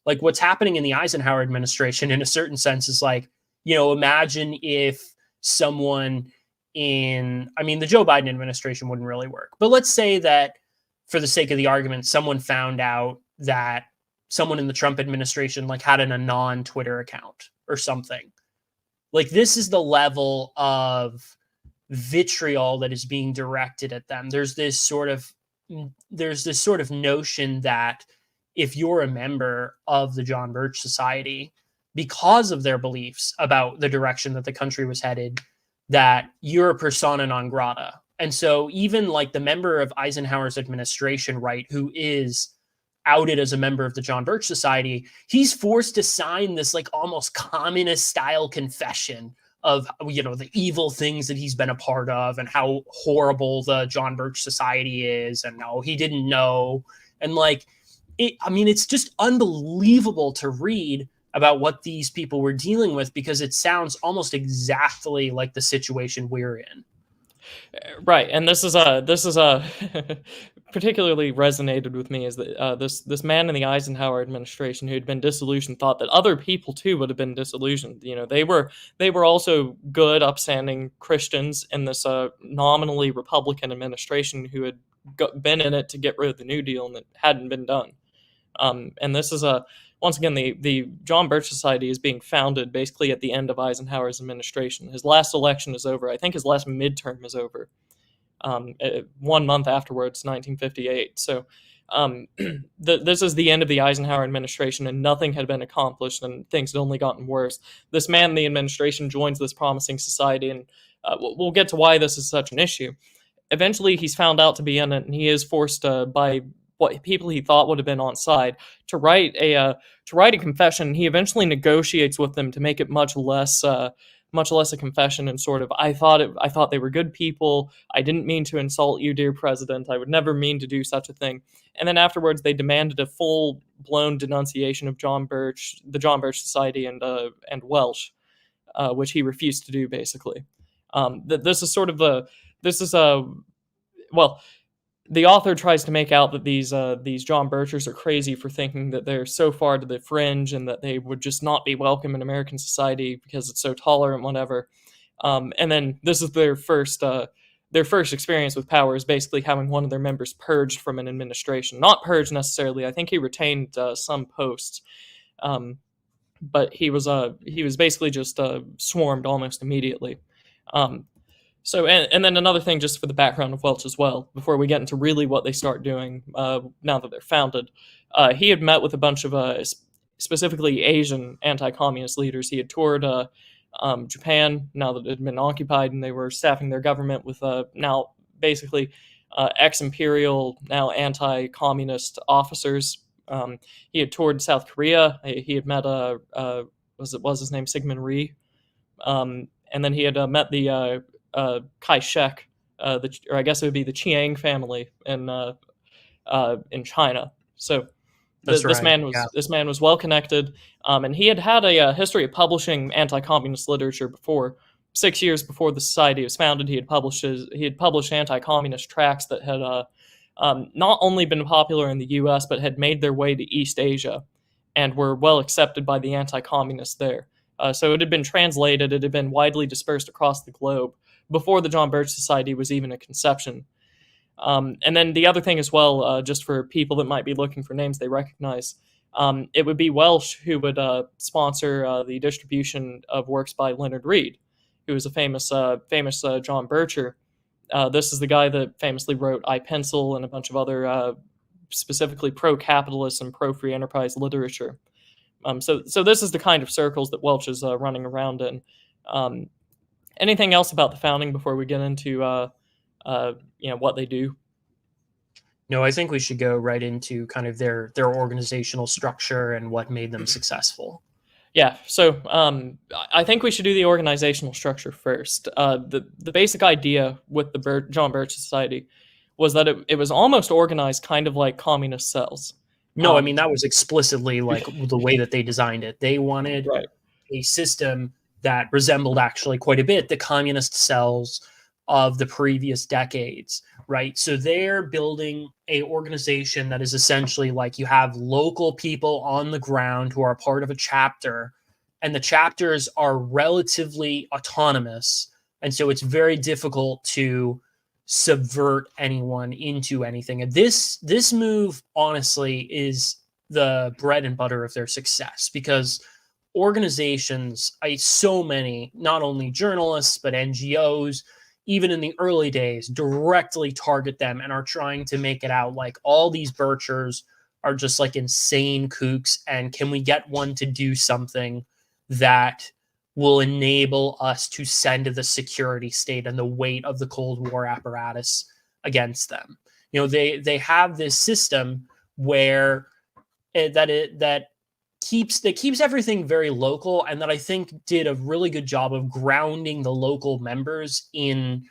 Like what's happening in the Eisenhower administration, in a certain sense, is like, imagine if someone the Joe Biden administration wouldn't really work. But let's say that, for the sake of the argument, someone found out that someone in the Trump administration had an anon Twitter account or something. Like, this is the level of vitriol that is being directed at them. There's this sort of notion that if you're a member of the John Birch Society, because of their beliefs about the direction that the country was headed, that you're a persona non grata. And so even like the member of Eisenhower's administration, right, who is outed as a member of the John Birch Society, he's forced to sign this like almost communist style confession of, you know, the evil things that he's been a part of and how horrible the John Birch Society is and no, he didn't know. And like I mean, it's just unbelievable to read about what these people were dealing with, because it sounds almost exactly like the situation we're in. Right, and this is particularly resonated with me, is that this man in the Eisenhower administration who had been disillusioned thought that other people too would have been disillusioned. You know, they were also good, upstanding Christians in this nominally Republican administration who had been in it to get rid of the New Deal, and it hadn't been done. And this is once again, the John Birch Society is being founded basically at the end of Eisenhower's administration. His last election is over. I think his last midterm is over. 1 month afterwards, 1958. So this is the end of the Eisenhower administration, and nothing had been accomplished, and things had only gotten worse. This man in the administration joins this promising society, and we'll get to why this is such an issue. Eventually, he's found out to be in it, and he is forced by what people he thought would have been on side to write a confession. He eventually negotiates with them to make it much less a confession, and sort of, I thought they were good people. I didn't mean to insult you, dear president. I would never mean to do such a thing. And then afterwards, they demanded a full blown denunciation of John Birch, the John Birch Society, and Welsh, which he refused to do. Basically, this is sort of well, the author tries to make out that these John Birchers are crazy for thinking that they're so far to the fringe and that they would just not be welcome in American society because it's so tolerant, whatever. And then this is their first experience with power, is basically having one of their members purged from an administration. Not purged necessarily. I think he retained some posts, but he was basically just swarmed almost immediately. So, and then another thing, just for the background of Welch as well, before we get into really what they start doing now that they're founded, he had met with a bunch of specifically Asian anti-communist leaders. He had toured Japan, now that it had been occupied, and they were staffing their government with now basically ex-imperial, now anti-communist officers. He had toured South Korea. He had met was his name Syngman Rhee, and then he had met the Kai-shek, or I guess it would be the Chiang family in China. So this man was well connected, and he had a history of publishing anti-communist literature before. 6 years before the society was founded, he had published anti-communist tracts that had not only been popular in the U.S. but had made their way to East Asia and were well accepted by the anti-communists there. So it had been translated, it had been widely dispersed across the globe before the John Birch Society was even a conception. And then the other thing as well, just for people that might be looking for names they recognize, it would be Welsh who would sponsor the distribution of works by Leonard Read, who was a famous John Bircher. This is the guy that famously wrote I, Pencil and a bunch of other specifically pro-capitalist and pro-free enterprise literature. So this is the kind of circles that Welch is running around in. Anything else about the founding before we get into what they do? No, I think we should go right into kind of their organizational structure and what made them successful. Yeah, so I think we should do the organizational structure first. The basic idea with the John Birch Society was that it was almost organized kind of like communist cells. No, I mean, that was explicitly like the way that they designed it. They wanted a system that resembled actually quite a bit the communist cells of the previous decades, right? So they're building a organization that is essentially like you have local people on the ground who are part of a chapter, and the chapters are relatively autonomous. And so it's very difficult to subvert anyone into anything. And this move, honestly, is the bread and butter of their success, because organizations, so many, not only journalists, but NGOs, even in the early days, directly target them and are trying to make it out like all these Birchers are just like insane kooks, and can we get one to do something that will enable us to send the security state and the weight of the Cold War apparatus against them. They have this system where that keeps everything very local, and that I think did a really good job of grounding the local members in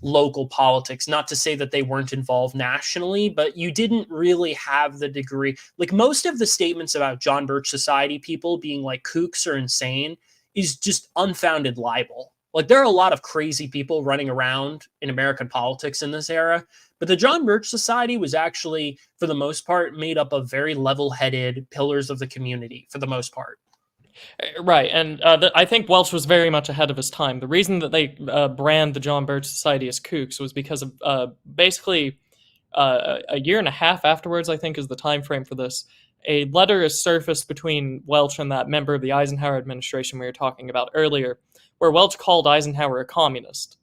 local politics. Not to say that they weren't involved nationally, but you didn't really have the degree. Like, most of the statements about John Birch Society people being like kooks or insane is just unfounded libel. Like, there are a lot of crazy people running around in American politics in this era, but the John Birch Society was actually, for the most part, made up of very level-headed pillars of the community, for the most part. Right, and I think Welch was very much ahead of his time. The reason that they brand the John Birch Society as kooks was because of basically a year and a half afterwards, I think is the time frame for this, a letter is surfaced between Welch and that member of the Eisenhower administration we were talking about earlier, where Welch called Eisenhower a communist.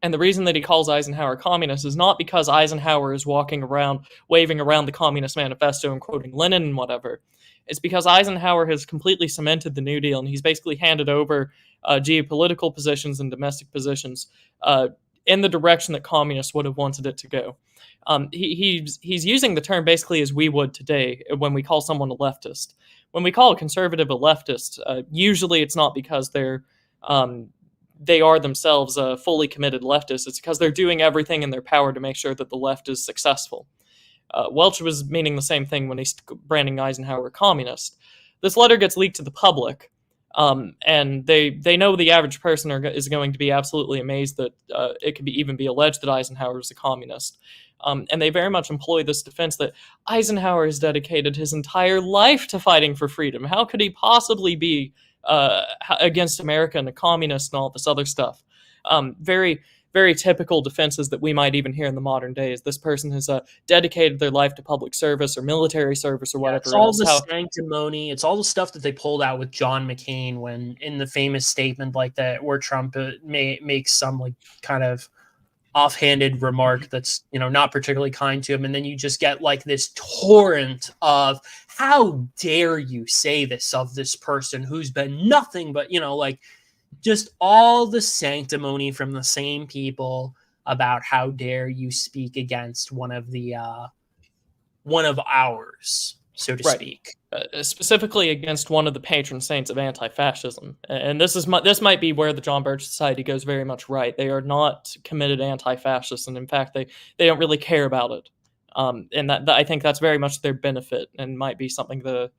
And the reason that he calls Eisenhower a communist is not because Eisenhower is walking around, waving around the Communist Manifesto and quoting Lenin and whatever. It's because Eisenhower has completely cemented the New Deal, and he's basically handed over geopolitical positions and domestic positions in the direction that communists would have wanted it to go. He's using the term basically as we would today when we call someone a leftist. When we call a conservative a leftist, usually it's not because they are themselves fully committed leftists. It's because they're doing everything in their power to make sure that the left is successful. Welch was meaning the same thing when he's branding Eisenhower a communist. This letter gets leaked to the public, and they know the average person is going to be absolutely amazed that it could even be alleged that Eisenhower is a communist. And they very much employ this defense that Eisenhower has dedicated his entire life to fighting for freedom. How could he possibly be against America and a communist and all this other stuff? Very, very typical defenses that we might even hear in the modern days. This person has dedicated their life to public service or military service or whatever. It's all the sanctimony. It's all the stuff that they pulled out with John McCain when, in the famous statement like that, where Trump makes some like kind of offhanded remark that's not particularly kind to him, and then you just get like this torrent of how dare you say this of this person who's been nothing but like just all the sanctimony from the same people about how dare you speak against one of ours, so to speak. Specifically against one of the patron saints of anti-fascism. And this might be where the John Birch Society goes very much right. They are not committed anti-fascists, and in fact, they don't really care about it. And that I think that's very much their benefit, and might be something to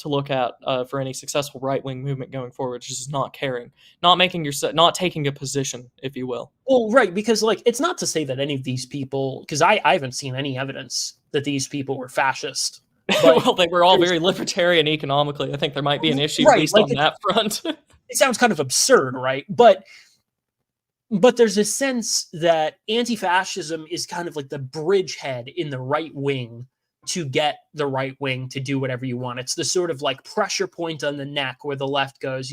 look at for any successful right-wing movement going forward. Just not caring, not taking a position, if you will. Well, right, because like it's not to say that any of these people, because I haven't seen any evidence that these people were fascist. Well, they were all very libertarian economically. I think there might be an issue, at least on that front. It sounds kind of absurd, right? But there's a sense that anti-fascism is kind of like the bridgehead in the right wing to get the right wing to do whatever you want. It's the sort of like pressure point on the neck where the left goes,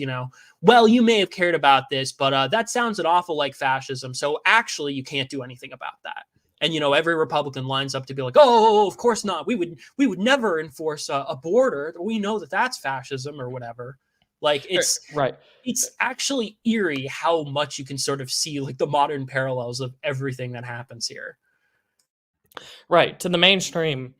well, you may have cared about this, but that sounds an awful like fascism. So actually you can't do anything about that. And, every Republican lines up to be like, oh, of course not. We would never enforce a border. We know that that's fascism or whatever. Like, it's right. It's actually eerie how much you can sort of see like the modern parallels of everything that happens here. Right. To the mainstream,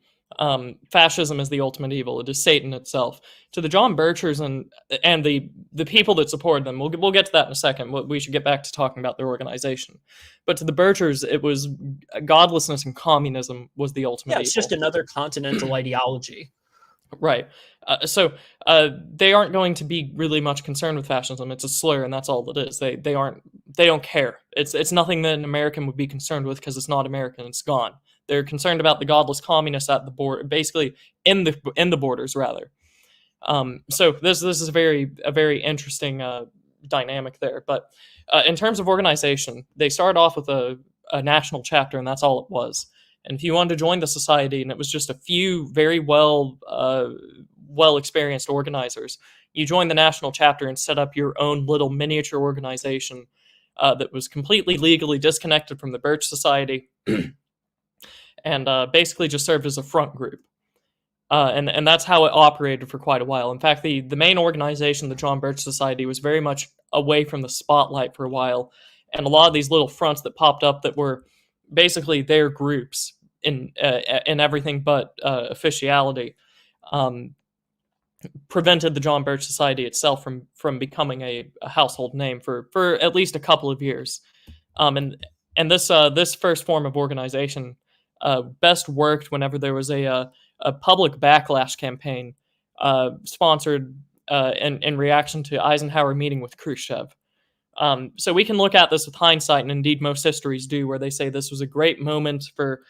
fascism is the ultimate evil. It is Satan itself. To the John Birchers and the people that support them, we'll get to that in a second. We should get back to talking about their organization. But to the Birchers, it was godlessness and communism was the ultimate evil. It's just another continental ideology. Right. So they aren't going to be really much concerned with fascism. It's a slur, and that's all it is. They don't care. It's nothing that an American would be concerned with because it's not American. It's gone. They're concerned about the godless communists at the border, basically in the borders rather. So this is a very interesting dynamic there. But in terms of organization, they started off with a national chapter, and that's all it was. And if you wanted to join the society, and it was just a few very well experienced organizers, you joined the national chapter and set up your own little miniature organization that was completely legally disconnected from the Birch Society, and basically just served as a front group. and that's how it operated for quite a while. In fact, the main organization, the John Birch Society, was very much away from the spotlight for a while, and a lot of these little fronts that popped up that were basically their groups in everything but officiality, um, prevented the John Birch Society itself from becoming a household name for at least a couple of years. And this first form of organization best worked whenever there was a public backlash campaign sponsored in reaction to Eisenhower meeting with Khrushchev. So we can look at this with hindsight, and indeed most histories do, where they say this was a great moment for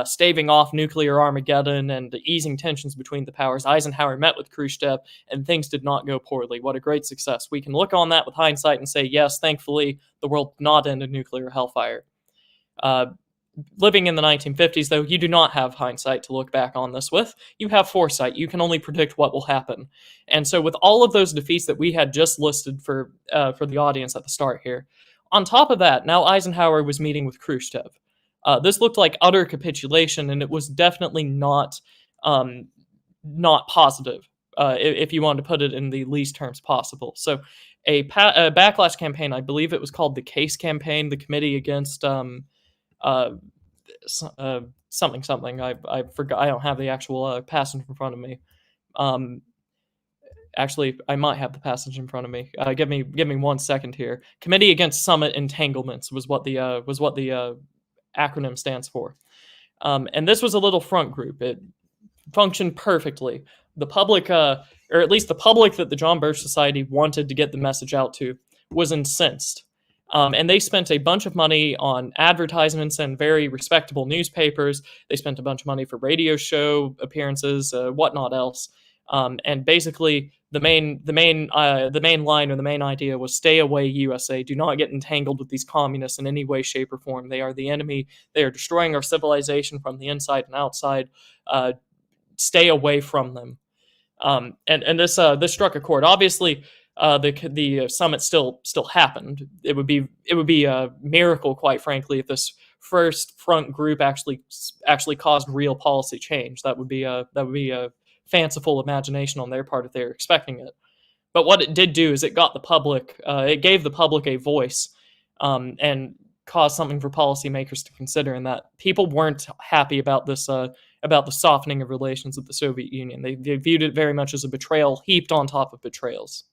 staving off nuclear Armageddon and easing tensions between the powers. Eisenhower met with Khrushchev, and things did not go poorly. What a great success. We can look on that with hindsight and say, yes, thankfully, the world did not end in nuclear hellfire. Living in the 1950s, though, you do not have hindsight to look back on this with. You have foresight. You can only predict what will happen. And so with all of those defeats that we had just listed for the audience at the start here, on top of that, now Eisenhower was meeting with Khrushchev. This looked like utter capitulation, and it was definitely not positive, if you want to put it in the least terms possible. So a backlash campaign, I believe it was called the Case Campaign, the Committee Against something. I forgot. I don't have the actual passage in front of me. Actually, I might have the passage in front of me. Give me 1 second here. Committee Against Summit Entanglements was what the acronym stands for. And this was a little front group. It functioned perfectly. The public, or at least the public that the John Birch Society wanted to get the message out to, was incensed. And they spent a bunch of money on advertisements and very respectable newspapers. They spent a bunch of money for radio show appearances, whatnot else. And basically, the main line or the main idea was stay away, USA. Do not get entangled with these communists in any way, shape, or form. They are the enemy. They are destroying our civilization from the inside and outside. Stay away from them. And this struck a chord. Obviously, the summit still happened. It would be a miracle, quite frankly, if this first front group actually caused real policy change. That would be a fanciful imagination on their part if they were expecting it. But what it did do is it gave the public a voice, and caused something for policymakers to consider, and that people weren't happy about this, about the softening of relations with the Soviet Union. They viewed it very much as a betrayal heaped on top of betrayals.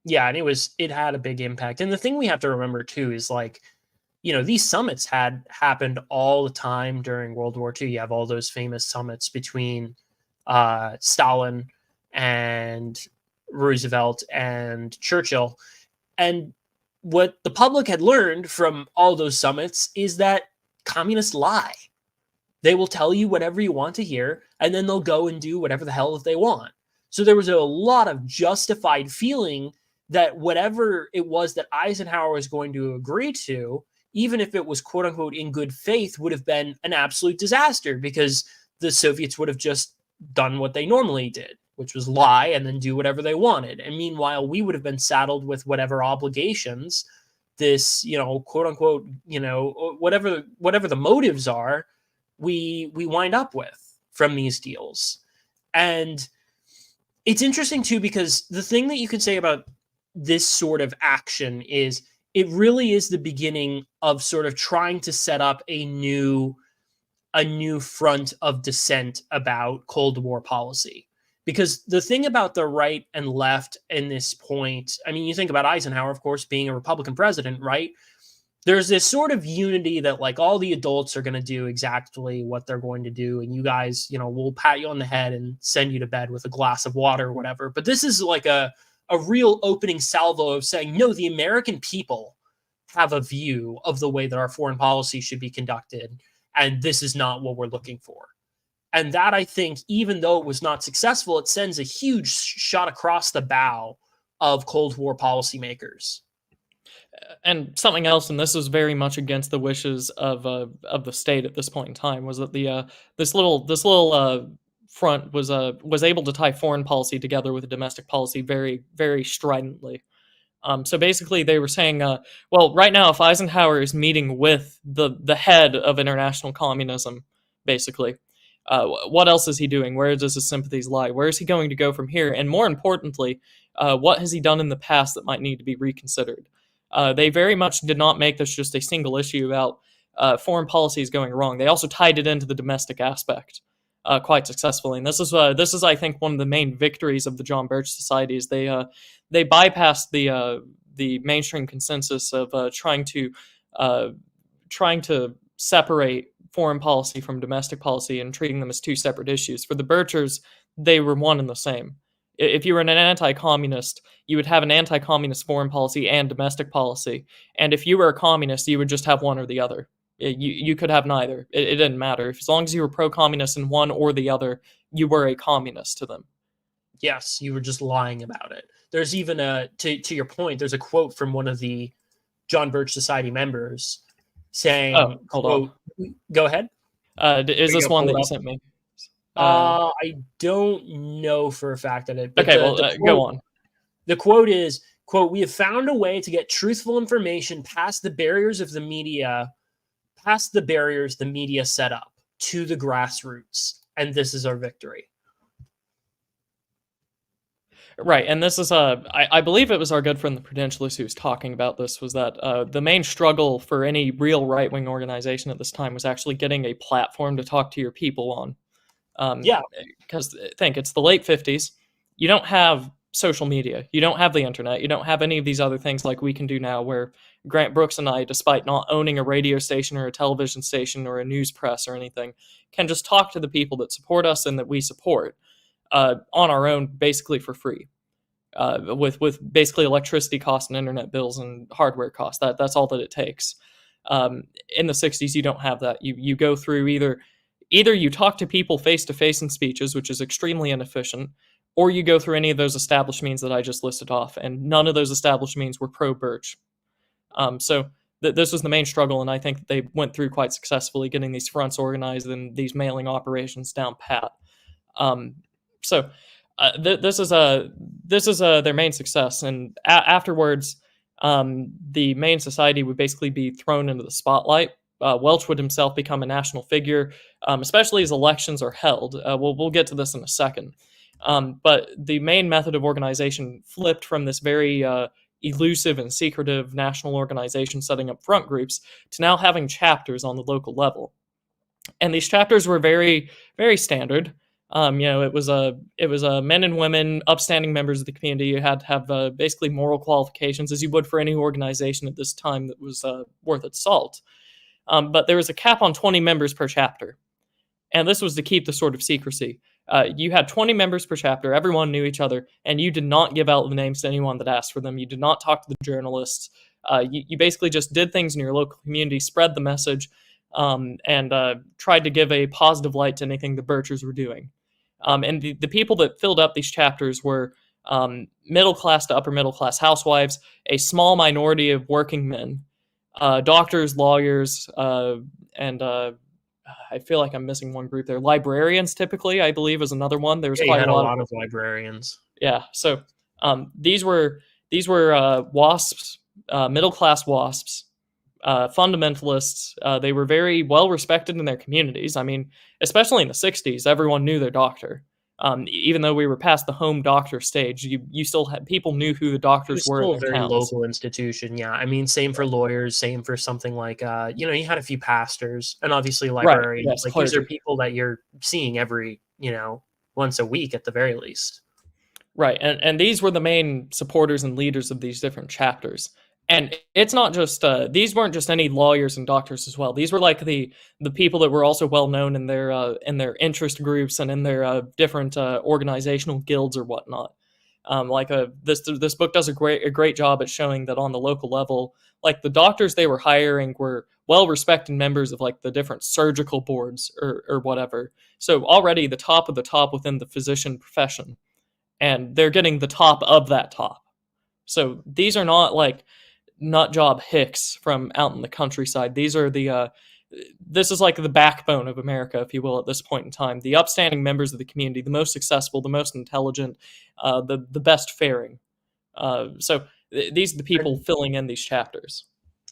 Yeah, and it had a big impact. And the thing we have to remember too is, like, these summits had happened all the time during World War II. You have all those famous summits between Stalin and Roosevelt and Churchill. And what the public had learned from all those summits is that communists lie. They will tell you whatever you want to hear, and then they'll go and do whatever the hell they want. So there was a lot of justified feeling that whatever it was that Eisenhower was going to agree to, even if it was quote unquote in good faith, would have been an absolute disaster, because the Soviets would have just done what they normally did, which was lie and then do whatever they wanted. And meanwhile, we would have been saddled with whatever obligations this, quote unquote, whatever the motives are, we wind up with from these deals. And it's interesting too, because the thing that you could say about this sort of action is it really is the beginning of sort of trying to set up a new front of dissent about Cold War policy. Because the thing about the right and left in this point, I mean, you think about Eisenhower, of course, being a Republican president, right? There's this sort of unity that, like, all the adults are going to do exactly what they're going to do, and you guys, we'll pat you on the head and send you to bed with a glass of water or whatever. But this is like a real opening salvo of saying, no, the American people have a view of the way that our foreign policy should be conducted, and this is not what we're looking for. And that, I think, even though it was not successful, it sends a huge shot across the bow of Cold War policymakers. And something else, and this is very much against the wishes of the state at this point in time, was that this little front was able to tie foreign policy together with domestic policy very, very stridently. So basically, they were saying, well, right now, if Eisenhower is meeting with the head of international communism, basically, What else is he doing? Where does his sympathies lie? Where is he going to go from here? And more importantly, what has he done in the past that might need to be reconsidered? They very much did not make this just a single issue about foreign policies going wrong. They also tied it into the domestic aspect quite successfully. And this is, I think, one of the main victories of the John Birch Society is they bypassed the mainstream consensus of trying to separate foreign policy from domestic policy and treating them as two separate issues. For the Birchers, they were one and the same. If you were an anti-communist, you would have an anti-communist foreign policy and domestic policy. And if you were a communist, you would just have one or the other. You could have neither. It didn't matter. As long as you were pro-communist in one or the other, you were a communist to them. Yes, you were just lying about it. There's even to your point, there's a quote from one of the John Birch Society members saying, hold on. Go ahead. Is this one that you sent me? I don't know for a fact that it. But okay, quote, go on. The quote is, quote, "We have found a way to get truthful information past the barriers of the media, past the barriers the media set up to the grassroots. And this is our victory." Right, and this is I believe it was our good friend the Prudentialist who was talking about this, was that the main struggle for any real right-wing organization at this time was actually getting a platform to talk to your people on. Because think, it's the late 50s. You don't have social media. You don't have the internet. You don't have any of these other things like we can do now, where Grant Brooks and I, despite not owning a radio station or a television station or a news press or anything, can just talk to the people that support us and that we support on our own, basically for free, with basically electricity costs and internet bills and hardware costs. That's all that it takes. In the 60s, you don't have that. You go through either you talk to people face to face in speeches, which is extremely inefficient, or you go through any of those established means that I just listed off, and none of those established means were pro-Birch. So this was the main struggle, and I think that they went through quite successfully getting these fronts organized and these mailing operations down pat. So this is their main success, and afterwards, the main society would basically be thrown into the spotlight. Welch would himself become a national figure, especially as elections are held. We'll get to this in a second. But the main method of organization flipped from this very elusive and secretive national organization setting up front groups to now having chapters on the local level. And these chapters were very, very standard. It was men and women, upstanding members of the community. You had to have basically moral qualifications, as you would for any organization at this time that was worth its salt. But there was a cap on 20 members per chapter. And this was to keep the sort of secrecy. You had 20 members per chapter, everyone knew each other, and you did not give out the names to anyone that asked for them. You did not talk to the journalists. You basically just did things in your local community, spread the message, and tried to give a positive light to anything the Birchers were doing. And the people that filled up these chapters were middle-class to upper-middle-class housewives, a small minority of working men, doctors, lawyers, and I feel like I'm missing one group there. Librarians, typically, I believe, is another one. There was quite a lot of librarians. Yeah, so these were WASPs, middle-class WASPs, fundamentalists. They were very well respected in their communities. I mean, especially in the 60s, everyone knew their doctor. Even though we were past the home doctor stage, you still had people knew who the doctors were. Still a very local institution. Yeah, I mean, same for lawyers, same for something like you had a few pastors and obviously librarians. Right, yes, like these are people that you're seeing every once a week at the very least. Right, and these were the main supporters and leaders of these different chapters. And it's not just these weren't just any lawyers and doctors as well. These were like the people that were also well known in their interest groups and in their different organizational guilds or whatnot. This book does a great job at showing that on the local level, like the doctors they were hiring were well respected members of like the different surgical boards or whatever. So already the top of the top within the physician profession, and they're getting the top of that top. So these are not like nut job hicks from out in the countryside. These are this is like the backbone of America, if you will, at this point in time. The upstanding members of the community, the most successful, the most intelligent, the best faring. So these are the people filling in these chapters.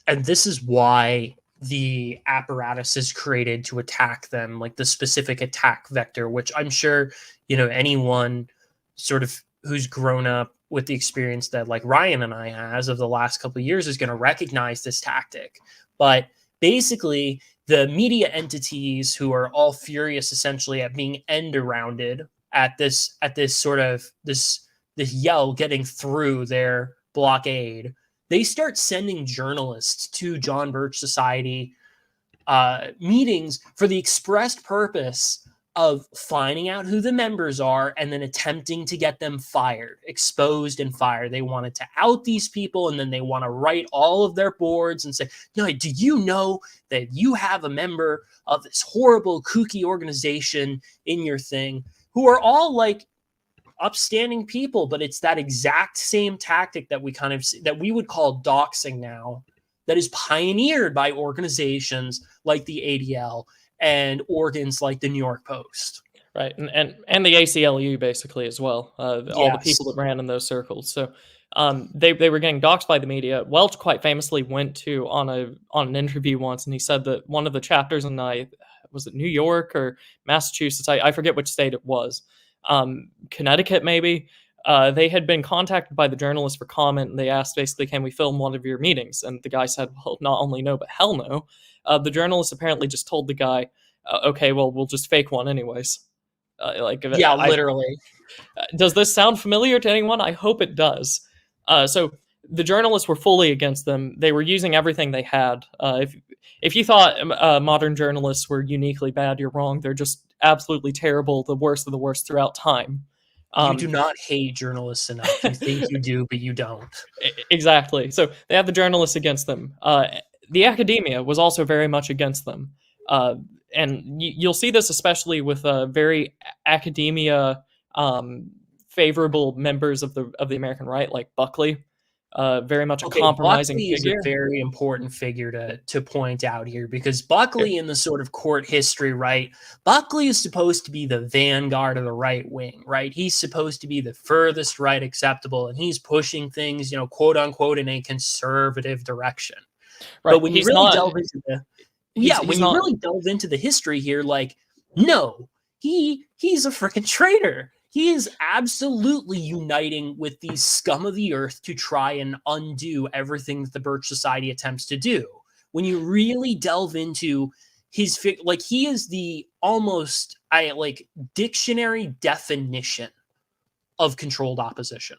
And this is why the apparatus is created to attack them, like the specific attack vector, which I'm sure, anyone sort of who's grown up with the experience that like Ryan and I has of the last couple of years is going to recognize this tactic. But basically, the media entities who are all furious essentially at being end arounded at this sort of this yell getting through their blockade, they start sending journalists to John Birch Society meetings for the expressed purpose of finding out who the members are and then attempting to get them fired, exposed and fired. They wanted to out these people, and then they want to write all of their boards and say, no, do you know that you have a member of this horrible, kooky organization in your thing, who are all like upstanding people, but it's that exact same tactic that we would call doxing now, that is pioneered by organizations like the ADL and organs like the New York Post. Right, and the ACLU basically as well. All the people that ran in those circles. So they were getting doxed by the media. Welch quite famously went to on an interview once, and he said that one of the chapters in was it New York or Massachusetts? I forget which state it was. Connecticut maybe. They had been contacted by the journalist for comment, and they asked basically, can we film one of your meetings? And the guy said, well, not only no, but hell no. The journalist apparently just told the guy, okay, well, we'll just fake one anyways. Literally. Does this sound familiar to anyone? I hope it does. So the journalists were fully against them. They were using everything they had. If you thought modern journalists were uniquely bad, you're wrong. They're just absolutely terrible, the worst of the worst throughout time. You do not hate journalists enough. You think you do, but you don't. Exactly. So they had the journalists against them. The academia was also very much against them. And you'll see this especially with very academia favorable members of the American right, like Buckley. Very much a compromising Buckley figure. is a very important figure to point out here, because Buckley in the sort of court history, right? Buckley is supposed to be the vanguard of the right wing, right? He's supposed to be the furthest right acceptable, and he's pushing things, quote unquote, in a conservative direction. Right. But when you really delve into really delve into the history here, like, no, he's a freaking traitor. He is absolutely uniting with these scum of the earth to try and undo everything that the Birch Society attempts to do. When you really delve into his, he is the almost dictionary definition of controlled opposition.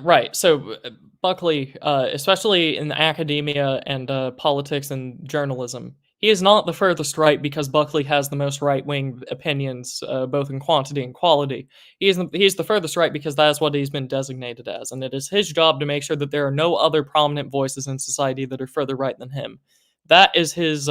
Right. So Buckley, especially in academia and politics and journalism, he is not the furthest right because Buckley has the most right-wing opinions, both in quantity and quality. He is the furthest right because that is what he's been designated as, and it is his job to make sure that there are no other prominent voices in society that are further right than him. That is his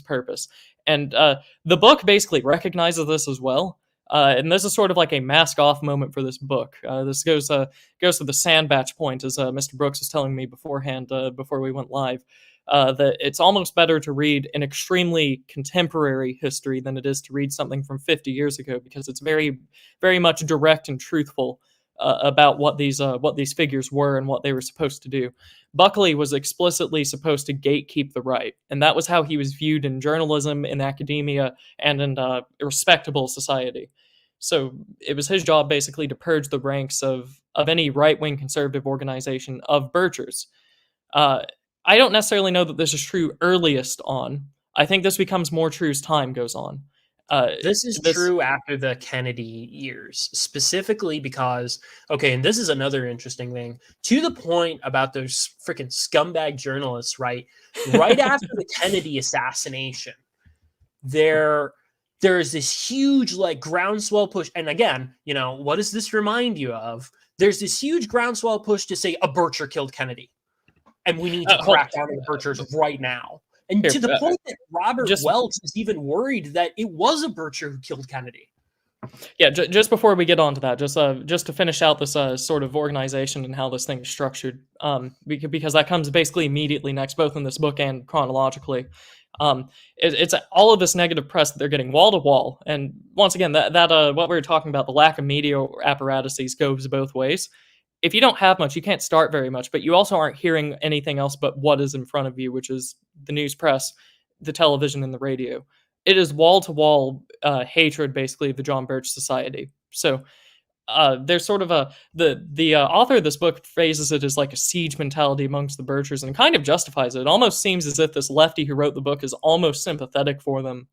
purpose. And the book basically recognizes this as well. And this is sort of like a mask-off moment for this book. This goes to the Sandbach point, as Mr. Brooks was telling me beforehand, before we went live. That it's almost better to read an extremely contemporary history than it is to read something from 50 years ago, because it's very, very much direct and truthful about what these figures were and what they were supposed to do. Buckley was explicitly supposed to gatekeep the right, and that was how he was viewed in journalism, in academia, and in respectable society. So it was his job basically to purge the ranks of any right-wing conservative organization of Birchers. I don't necessarily know that this is true earliest on. I think this becomes more true as time goes on. This is true after the Kennedy years, specifically because, and this is another interesting thing, to the point about those freaking scumbag journalists, right? Right after the Kennedy assassination, there's this huge groundswell push. And again, what does this remind you of? There's this huge groundswell push to say a Bircher killed Kennedy, and we need to crack down on the Birchers right now. And to the point that Robert Welch is even worried that it was a Bircher who killed Kennedy. Yeah, just before we get on to that, just to finish out this sort of organization and how this thing is structured, because that comes basically immediately next, both in this book and chronologically. It's all of this negative press that they're getting wall to wall, and once again, that what we were talking about, the lack of media apparatuses goes both ways. if you don't have much, you can't start very much, but you also aren't hearing anything else but what is in front of you, which is the news press, the television, and the radio. It is wall to wall hatred, basically, of the John Birch Society. So there's sort of the author of this book phrases it as like a siege mentality amongst the Birchers, and kind of justifies it. It almost seems as if this lefty who wrote the book is almost sympathetic for them,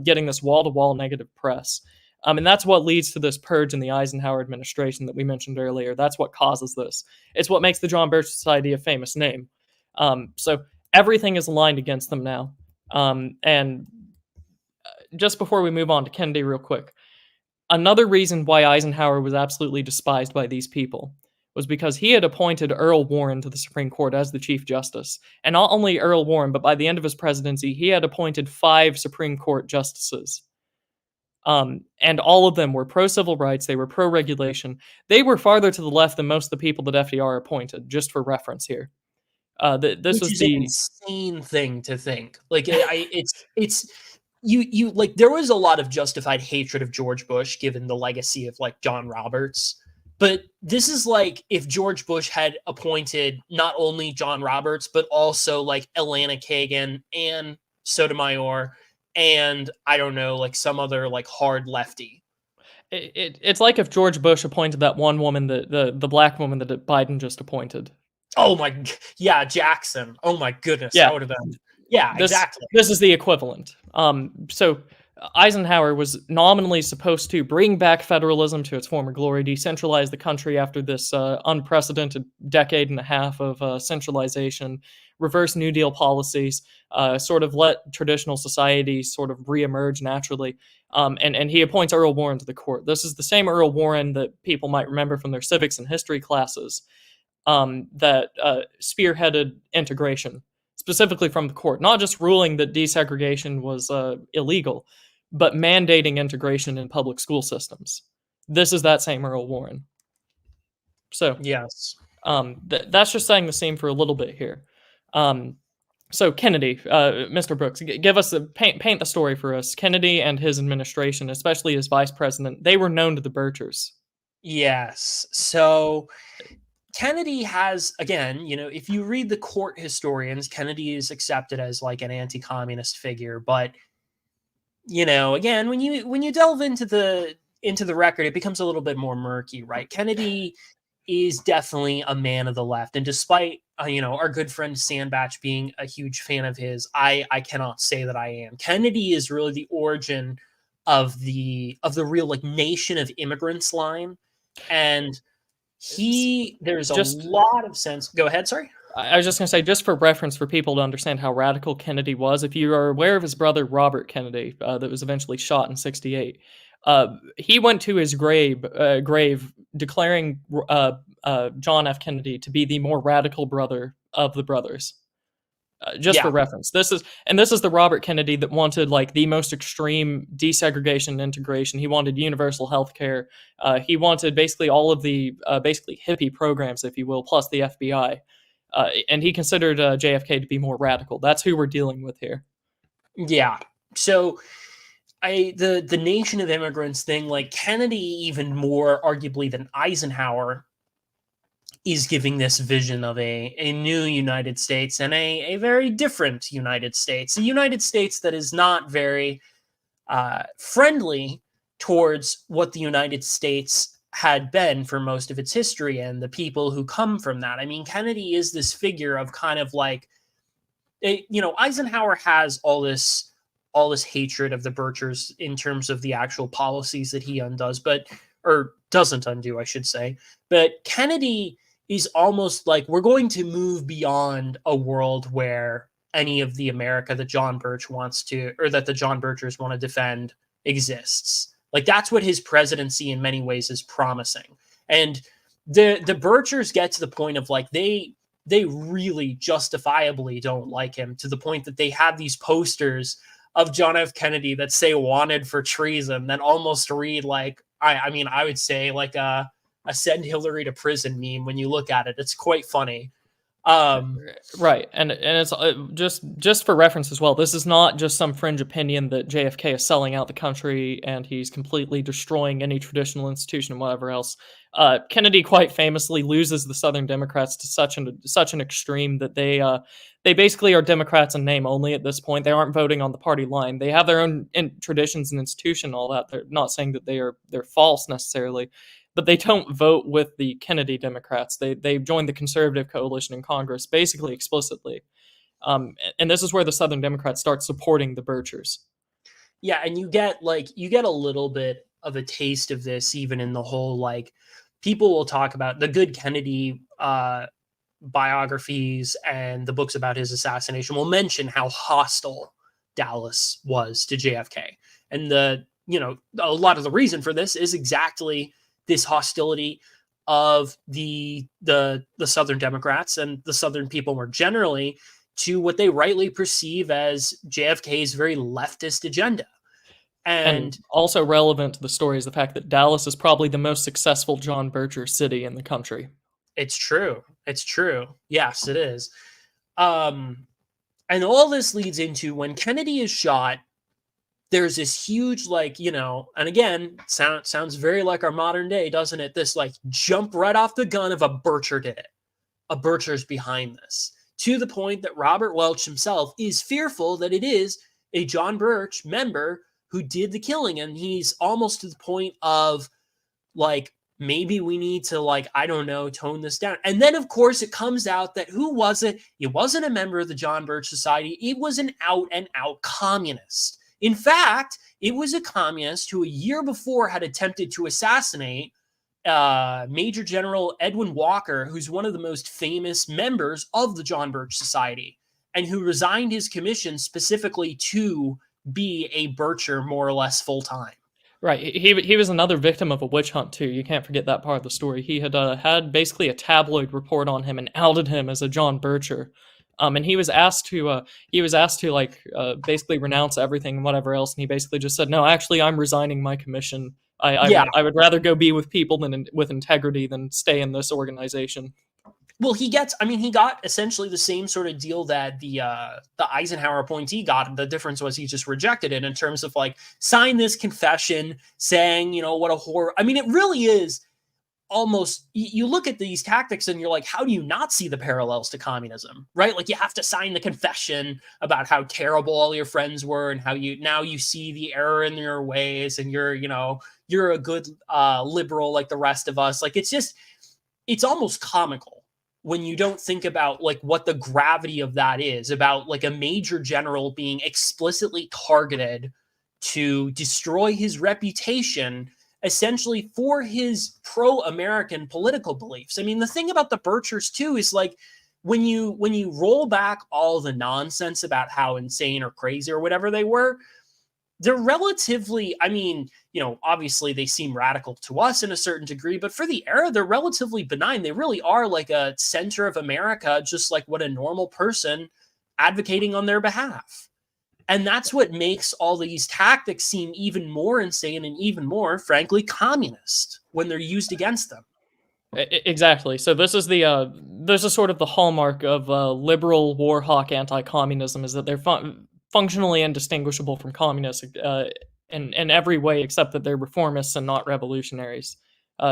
getting this wall to wall negative press. And that's what leads to this purge in the Eisenhower administration that we mentioned earlier. That's what causes this. It's what makes the John Birch Society a famous name. So everything is aligned against them now. And just before we move on to Kennedy, real quick, another reason why Eisenhower was absolutely despised by these people was because he had appointed Earl Warren to the Supreme Court as the Chief Justice. And not only Earl Warren, but by the end of his presidency, he had appointed 5 Supreme Court justices. And all of them were pro-civil rights. They were pro-regulation. They were farther to the left than most of the people that FDR appointed, just for reference here. This Which was is an insane thing to think. Like, it's you like, there was a lot of justified hatred of George Bush given the legacy of like John Roberts. But this is like if George Bush had appointed not only John Roberts, but also like Elena Kagan and Sotomayor and I don't know, like some other like hard lefty. It's like if George Bush appointed that one woman, the black woman that Biden just appointed. Oh my, yeah, Jackson. Oh my goodness, Yeah. that would have been. Yeah, exactly. This is the equivalent. So Eisenhower was nominally supposed to bring back federalism to its former glory, decentralize the country after this unprecedented decade and a half of centralization, reverse New Deal policies, sort of let traditional societies sort of reemerge naturally. And he appoints Earl Warren to the court. This is the same Earl Warren that people might remember from their civics and history classes, that spearheaded integration, specifically from the court, not just ruling that desegregation was illegal, but mandating integration in public school systems. This is that same Earl Warren. So yes, that's just setting the scene for a little bit here. So Kennedy, Mr. Brooks, give us paint the story for us. Kennedy and his administration, especially as vice president, they were known to the Birchers. Yes. So Kennedy has, again, if you read the court historians, Kennedy is accepted as like an anti-communist figure, but again, when you delve into the record, it becomes a little bit more murky, right? Kennedy is definitely a man of the left, and despite our good friend Sandbach being a huge fan of his, I cannot say that I am. Kennedy is really the origin of the real like nation of immigrants line, and there's a lot of sense. Go ahead, sorry. I was just going to say, just for reference for people to understand how radical Kennedy was, if you are aware of his brother Robert Kennedy, that was eventually shot in '68, he went to his grave declaring John F. Kennedy to be the more radical brother of the brothers. For reference, this is the Robert Kennedy that wanted like the most extreme desegregation and integration. He wanted universal health care. He wanted basically all of the basically hippie programs, if you will, plus the FBI. And he considered JFK to be more radical. That's who we're dealing with here. Yeah. So the nation of immigrants thing, like Kennedy, even more arguably than Eisenhower, is giving this vision of a new United States and a very different United States, a United States that is not very friendly towards what the United States had been for most of its history and the people who come from that. I mean, Kennedy is this figure of kind of like, Eisenhower has all this hatred of the Birchers in terms of the actual policies that he undoes, or doesn't undo, I should say. But Kennedy is almost like, we're going to move beyond a world where any of the America that John Birch wants to, or that the John Birchers want to defend, exists. Like, that's what his presidency in many ways is promising. And the Birchers get to the point of like, they really justifiably don't like him, to the point that they have these posters of John F. Kennedy that say "wanted for treason," that almost read like, I would say like a send Hillary to prison meme when you look at it. It's quite funny. Um, Right, and it's just for reference as well. This is not just some fringe opinion that JFK is selling out the country and he's completely destroying any traditional institution and whatever else. Kennedy quite famously loses the Southern Democrats to such an extreme that they basically are Democrats in name only at this point. They aren't voting on the party line. They have their own traditions and institution, and all that. They're not saying that they're false necessarily, but they don't vote with the Kennedy Democrats. They've joined the conservative coalition in Congress basically explicitly, and this is where the Southern Democrats start supporting the Birchers. yeah, and you get a little bit of a taste of this even in the whole like people will talk about the good Kennedy biographies and the books about his assassination will mention how hostile Dallas was to JFK. And a lot of the reason for this is exactly this hostility of the Southern Democrats and the Southern people more generally to what they rightly perceive as JFK's very leftist agenda. And And also relevant to the story is the fact that Dallas is probably the most successful John Bircher city in the country. it's true. It's true. Yes, it is. Um, and all this leads into when Kennedy is shot, there's this huge, and again, sounds very like our modern day, doesn't it? This like jump right off the gun of a Bircher did it. A Bircher's behind this, to the point that Robert Welch himself is fearful that it is a John Birch member who did the killing. And he's almost to the point of like, maybe we need to I don't know, tone this down. And then of course it comes out that who was it? It wasn't a member of the John Birch Society. It was an out and out communist. In fact, it was a communist who a year before had attempted to assassinate Major General Edwin Walker, who's one of the most famous members of the John Birch Society, and who resigned his commission specifically to be a Bircher more or less full time. Right. He was another victim of a witch hunt too. You can't forget that part of the story. He had basically a tabloid report on him and outed him as a John Bircher. And he was asked to basically renounce everything and whatever else, and he basically just said, "No, actually, I'm resigning my commission. Yeah. I would rather go be with people than with integrity than stay in this organization." Well, he got essentially the same sort of deal that the Eisenhower appointee got. The difference was he just rejected it in terms of sign this confession saying, what a horror. I mean, it really is almost, you look at these tactics and you're like, how do you not see the parallels to communism, right? Like you have to sign the confession about how terrible all your friends were and how you see the error in your ways and you're a good liberal like the rest of us. Like it's almost comical when you don't think about what the gravity of that is, about a major general being explicitly targeted to destroy his reputation essentially for his pro-American political beliefs. I mean, the thing about the Birchers too is when you roll back all the nonsense about how insane or crazy or whatever they were, they're relatively, obviously they seem radical to us in a certain degree, but for the era, they're relatively benign. They really are like a center of America, just like what a normal person advocating on their behalf. And that's what makes all these tactics seem even more insane and even more, frankly, communist when they're used against them. Exactly. So this is sort of the hallmark of liberal war hawk anti-communism, is that they're functionally indistinguishable from communists in every way except that they're reformists and not revolutionaries.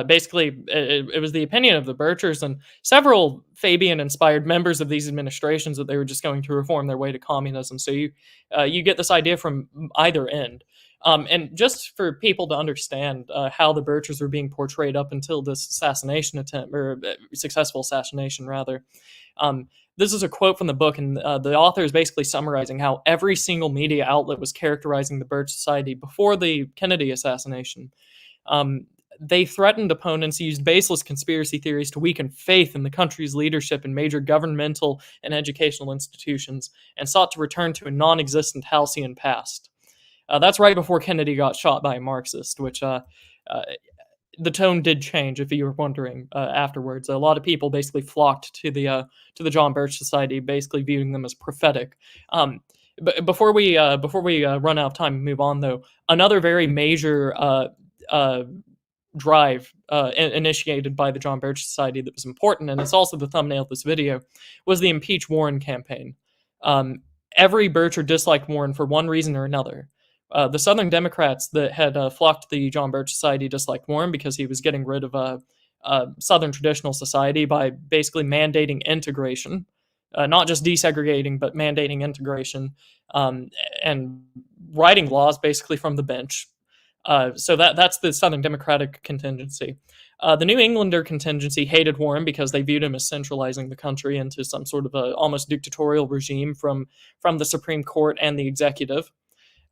Basically, it was the opinion of the Birchers and several Fabian-inspired members of these administrations that they were just going to reform their way to communism. So you get this idea from either end. And just for people to understand how the Birchers were being portrayed up until this assassination attempt, or successful assassination, rather. This is a quote from the book, and the author is basically summarizing how every single media outlet was characterizing the Birch Society before the Kennedy assassination. They threatened opponents, used baseless conspiracy theories to weaken faith in the country's leadership and major governmental and educational institutions, and sought to return to a non-existent halcyon past. That's right before Kennedy got shot by a Marxist, which the tone did change, if you were wondering, afterwards. A lot of people basically flocked to the John Birch Society, basically viewing them as prophetic. But before we run out of time and move on, though, another very major drive initiated by the John Birch Society that was important, and it's also the thumbnail of this video, was the Impeach Warren campaign. Every Bircher disliked Warren for one reason or another. The Southern Democrats that had flocked to the John Birch Society disliked Warren because he was getting rid of Southern traditional society by basically mandating integration, not just desegregating, but mandating integration, and writing laws basically from the bench. So that's the Southern Democratic contingency. The New Englander contingency hated Warren because they viewed him as centralizing the country into some sort of a almost dictatorial regime from the Supreme Court and the executive.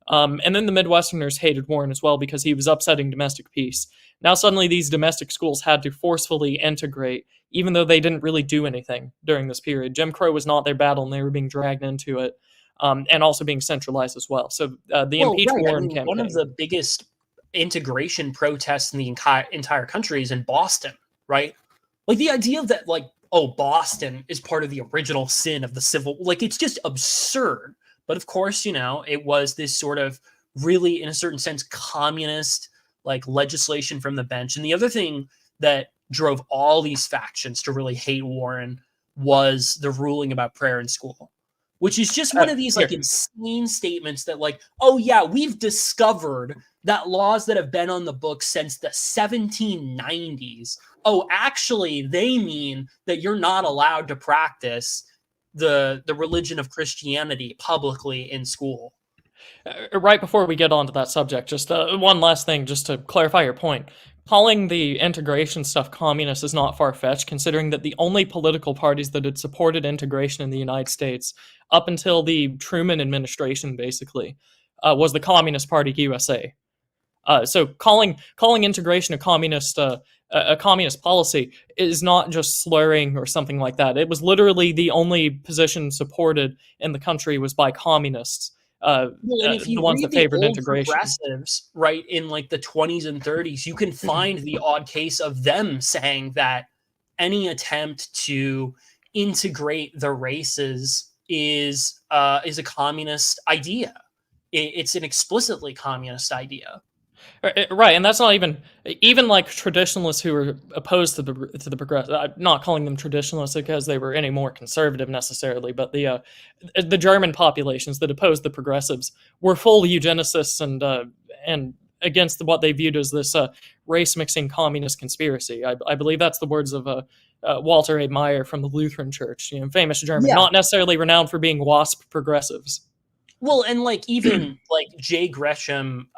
And then the Midwesterners hated Warren as well because he was upsetting domestic peace. Now suddenly these domestic schools had to forcefully integrate, even though they didn't really do anything during this period. Jim Crow was not their battle, and they were being dragged into it, and also being centralized as well. So the Impeach Warren campaign. One of the biggest integration protests in the entire country is in Boston, right? Like the idea that like, oh, Boston is part of the original sin of the civil, like it's just absurd. But of course, you know, it was this sort of really, in a certain sense, communist like legislation from the bench. And the other thing that drove all these factions to really hate Warren was the ruling about prayer in school, which is just one of these like insane statements that like, oh yeah, we've discovered that laws that have been on the books since the 1790s, oh, actually they mean that you're not allowed to practice the religion of Christianity publicly in school. Right before we get on to that subject, just one last thing, just to clarify your point. Calling the integration stuff communist is not far-fetched, considering that the only political parties that had supported integration in the United States up until the Truman administration, basically, was the Communist Party USA. So calling integration a communist policy is not just slurring or something like that. It was literally the only position supported in the country was by communists. Well, and if you the ones read that favored the old integration, progressives, right, in like the 20s and 30s, you can find the odd case of them saying that any attempt to integrate the races is a communist idea. It's an explicitly communist idea. Right, and that's not even like traditionalists who were opposed to the progressive. I'm not calling them traditionalists because they were any more conservative necessarily, but the German populations that opposed the progressives were full eugenicists and against what they viewed as this race mixing communist conspiracy. I believe that's the words of Walter A. Meyer from the Lutheran Church, famous German, not necessarily renowned for being WASP progressives. Well, and like even like J. Gresham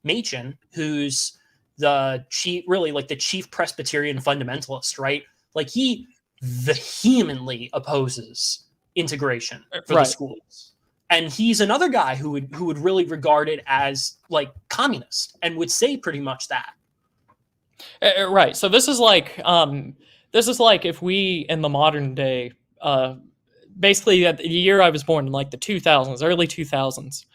Machen, who's the chief Presbyterian fundamentalist, right? Like he vehemently opposes integration for the schools. And he's another guy who would really regard it as like communist and would say pretty much that. Right. So this is like if we in the modern day basically at the year I was born in like the 2000s, early 2000s,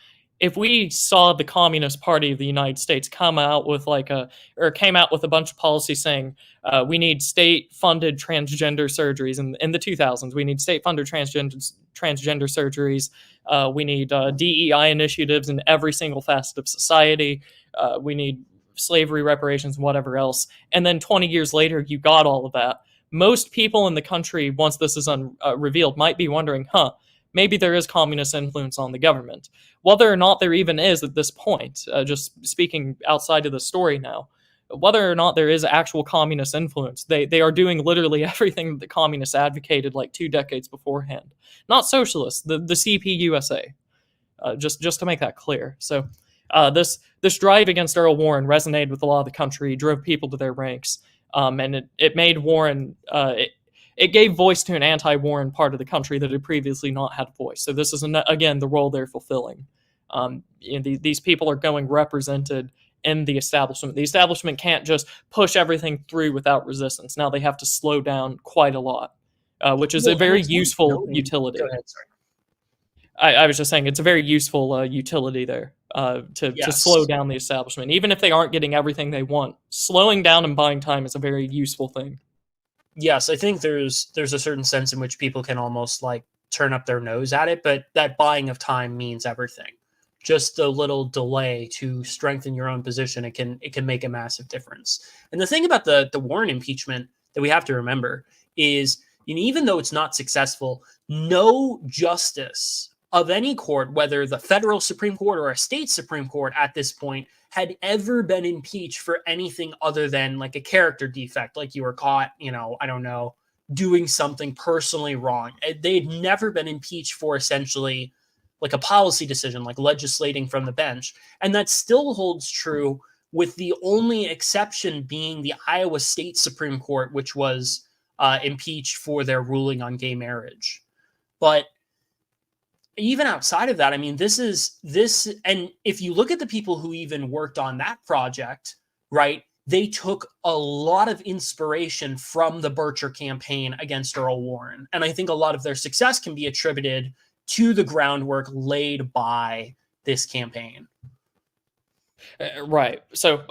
if we saw the Communist Party of the United States came out with a bunch of policies saying we need state-funded transgender surgeries in the 2000s, we need state-funded transgender surgeries, we need DEI initiatives in every single facet of society, we need slavery reparations and whatever else, and then 20 years later you got all of that. Most people in the country, once this is revealed, might be wondering, maybe there is communist influence on the government. Whether or not there even is at this point, just speaking outside of the story now, whether or not there is actual communist influence, they are doing literally everything that the communists advocated like 2 decades beforehand. Not socialists, the CPUSA, just to make that clear. So this drive against Earl Warren resonated with a lot of the country, drove people to their ranks. And it made Warren, it gave voice to an anti-Warren part of the country that had previously not had voice. So this is, again, the role they're fulfilling. These people are going represented in the establishment. The establishment can't just push everything through without resistance. Now they have to slow down quite a lot, which is a very useful utility. Go ahead, sorry. I was just saying it's a very useful utility there to slow down the establishment. Even if they aren't getting everything they want, slowing down and buying time is a very useful thing. Yes, I think there's a certain sense in which people can almost like turn up their nose at it, but that buying of time means everything. just a little delay to strengthen your own position, it can make a massive difference. And the thing about the Warren impeachment that we have to remember is, even though it's not successful, no justice of any court, whether the federal Supreme Court or a state Supreme Court at this point, had ever been impeached for anything other than like a character defect, like you were caught, I don't know, doing something personally wrong. They'd never been impeached for essentially like a policy decision, like legislating from the bench. And that still holds true, with the only exception being the Iowa State Supreme Court, which was impeached for their ruling on gay marriage. But even outside of that, I mean, this, and if you look at the people who even worked on that project, right, they took a lot of inspiration from the Bircher campaign against Earl Warren. And I think a lot of their success can be attributed to the groundwork laid by this campaign. Right. So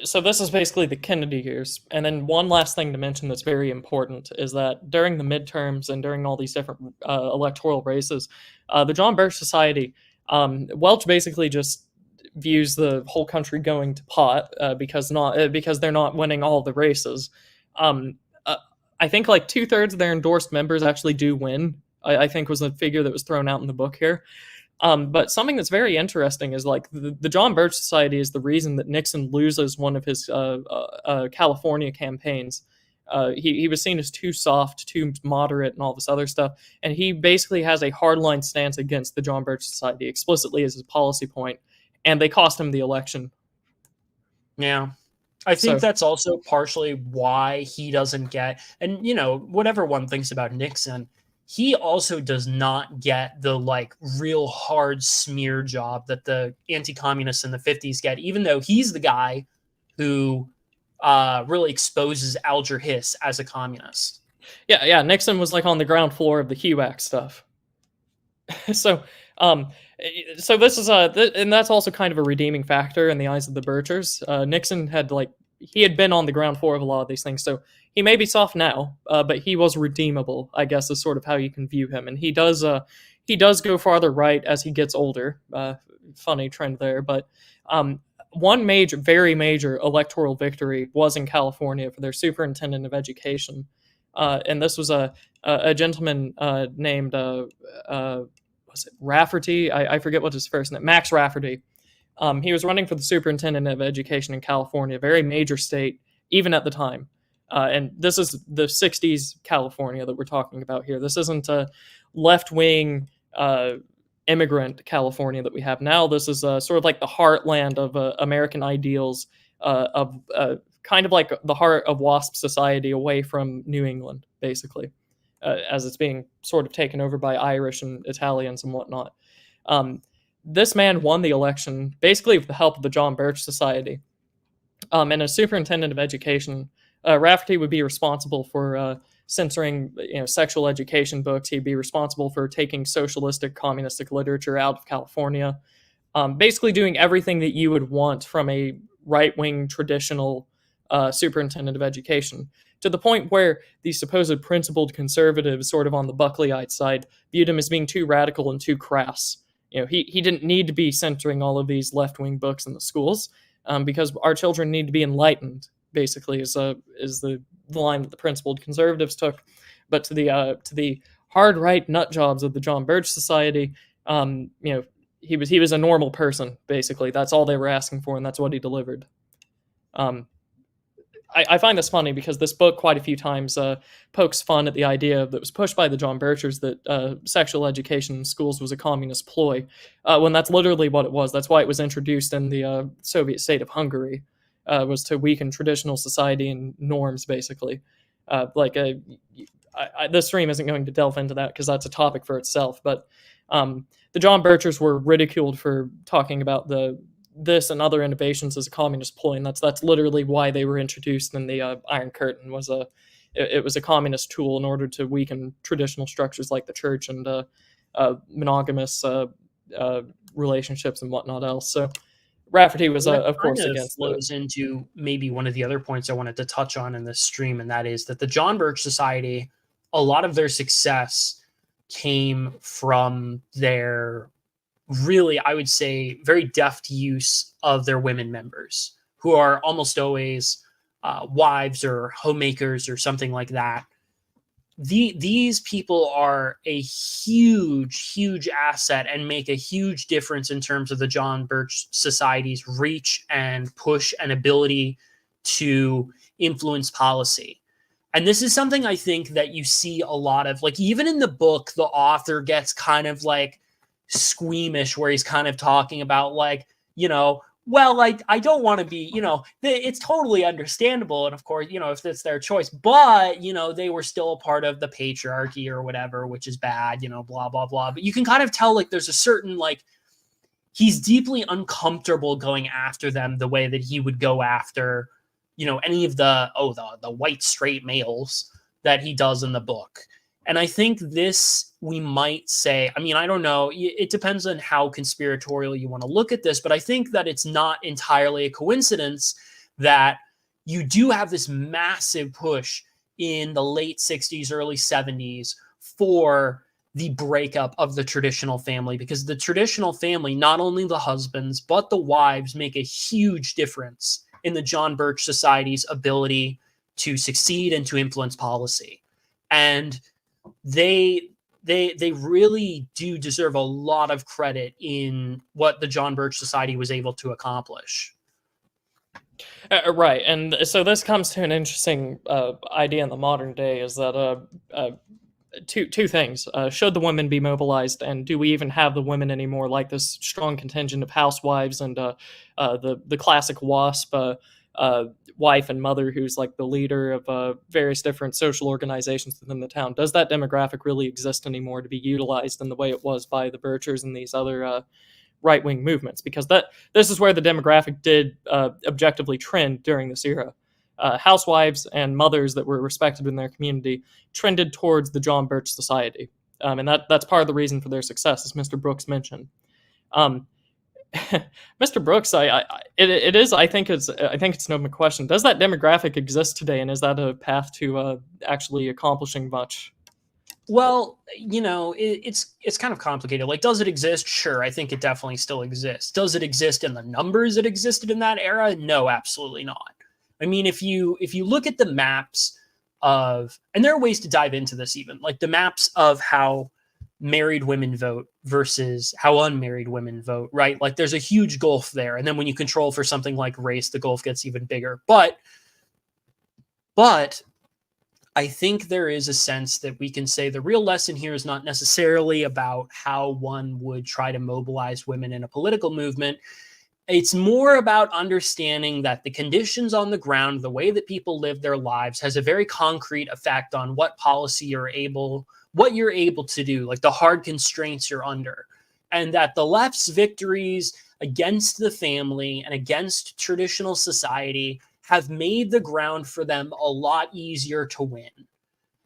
so this is basically the Kennedy years. And then one last thing to mention that's very important is that during the midterms and during all these different electoral races, the John Birch Society, Welch basically just views the whole country going to pot because they're not winning all the races. I think like 2/3 of their endorsed members actually do win. I think was a figure that was thrown out in the book here. But something that's very interesting is like the John Birch Society is the reason that Nixon loses one of his California campaigns. He was seen as too soft, too moderate, and all this other stuff. And he basically has a hardline stance against the John Birch Society explicitly as his policy point. And they cost him the election. Yeah. I think that's also partially why he doesn't get, and whatever one thinks about Nixon, he also does not get the like real hard smear job that the anti-communists in the 50s get, even though he's the guy who really exposes Alger Hiss as a communist. Yeah. Nixon was like on the ground floor of the HUAC stuff. So this is and that's also kind of a redeeming factor in the eyes of the Birchers. Nixon had been on the ground floor of a lot of these things, so he may be soft now, but he was redeemable, I guess, is sort of how you can view him. And he does go farther right as he gets older. Funny trend there, but one very major electoral victory was in California for their superintendent of education, and this was a gentleman named was it Rafferty? I forget what his first name. Max Rafferty. He was running for the superintendent of education in California, a very major state, even at the time. And this is the 60s California that we're talking about here. This isn't a left-wing immigrant California that we have now. This is sort of like the heartland of American ideals, of kind of like the heart of WASP society away from New England, basically, as it's being sort of taken over by Irish and Italians and whatnot. This man won the election basically with the help of the John Birch Society. And as superintendent of education, Rafferty would be responsible for censoring sexual education books. He'd be responsible for taking socialistic, communistic literature out of California, basically doing everything that you would want from a right-wing traditional superintendent of education, to the point where the supposed principled conservatives sort of on the Buckleyite side viewed him as being too radical and too crass. He didn't need to be censoring all of these left-wing books in the schools because our children need to be enlightened, basically, is the line that the principled conservatives took. But to the hard right nut jobs of the John Birch Society, he was a normal person, basically. That's all they were asking for, and that's what he delivered. I find this funny because this book quite a few times pokes fun at the idea that was pushed by the John Birchers that sexual education in schools was a communist ploy, when that's literally what it was. That's why it was introduced in the Soviet state of Hungary, was to weaken traditional society and norms, basically. This stream isn't going to delve into that because that's a topic for itself, but the John Birchers were ridiculed for talking about this and other innovations as a communist ploy, and that's literally why they were introduced in the Iron Curtain. It was a communist tool in order to weaken traditional structures like the church and monogamous relationships and whatnot else. So Rafferty was, of course, against that. Flows into maybe one of the other points I wanted to touch on in this stream, and that is that the John Birch Society, a lot of their success came from their really, I would say, very deft use of their women members, who are almost always wives or homemakers or something like that. These people are a huge asset and make a huge difference in terms of the John Birch Society's reach and push and ability to influence policy. And this is something I think that you see a lot of, like, even in the book, the author gets kind of like squeamish, where he's kind of talking about, like, well, I don't want to be, it's totally understandable. And of course, if it's their choice, but, they were still a part of the patriarchy or whatever, which is bad, blah, blah, blah. But you can kind of tell, like, there's a certain, like, he's deeply uncomfortable going after them the way that he would go after, any of the white straight males that he does in the book. And I think this, we might say, I mean, I don't know, it depends on how conspiratorial you want to look at this, but I think that it's not entirely a coincidence that you do have this massive push in the late 60s, early 70s for the breakup of the traditional family, because the traditional family, not only the husbands, but the wives, make a huge difference in the John Birch Society's ability to succeed and to influence policy. And they really do deserve a lot of credit in what the John Birch Society was able to accomplish. Right, and so this comes to an interesting idea in the modern day, is that two things. Should the women be mobilized, and do we even have the women anymore, like this strong contingent of housewives and the classic WASP wife and mother who's like the leader of various different social organizations within the town? Does that demographic really exist anymore to be utilized in the way it was by the Birchers and these other right-wing movements? Because this is where the demographic did objectively trend during this era. Housewives and mothers that were respected in their community trended towards the John Birch Society, and that's part of the reason for their success, as Mr. Brooks mentioned. Mr. Brooks, it is. I think it's no question. Does that demographic exist today, and is that a path to actually accomplishing much? Well, it's kind of complicated. Like, does it exist? Sure, I think it definitely still exists. Does it exist in the numbers that existed in that era? No, absolutely not. I mean, if you look at the maps of, and there are ways to dive into this, even like the maps of how married women vote versus how unmarried women vote, right? Like, there's a huge gulf there. And then when you control for something like race, the gulf gets even bigger. But I think there is a sense that we can say the real lesson here is not necessarily about how one would try to mobilize women in a political movement. It's more about understanding that the conditions on the ground, the way that people live their lives, has a very concrete effect on what policy what you're able to do, like the hard constraints you're under. And that the left's victories against the family and against traditional society have made the ground for them a lot easier to win.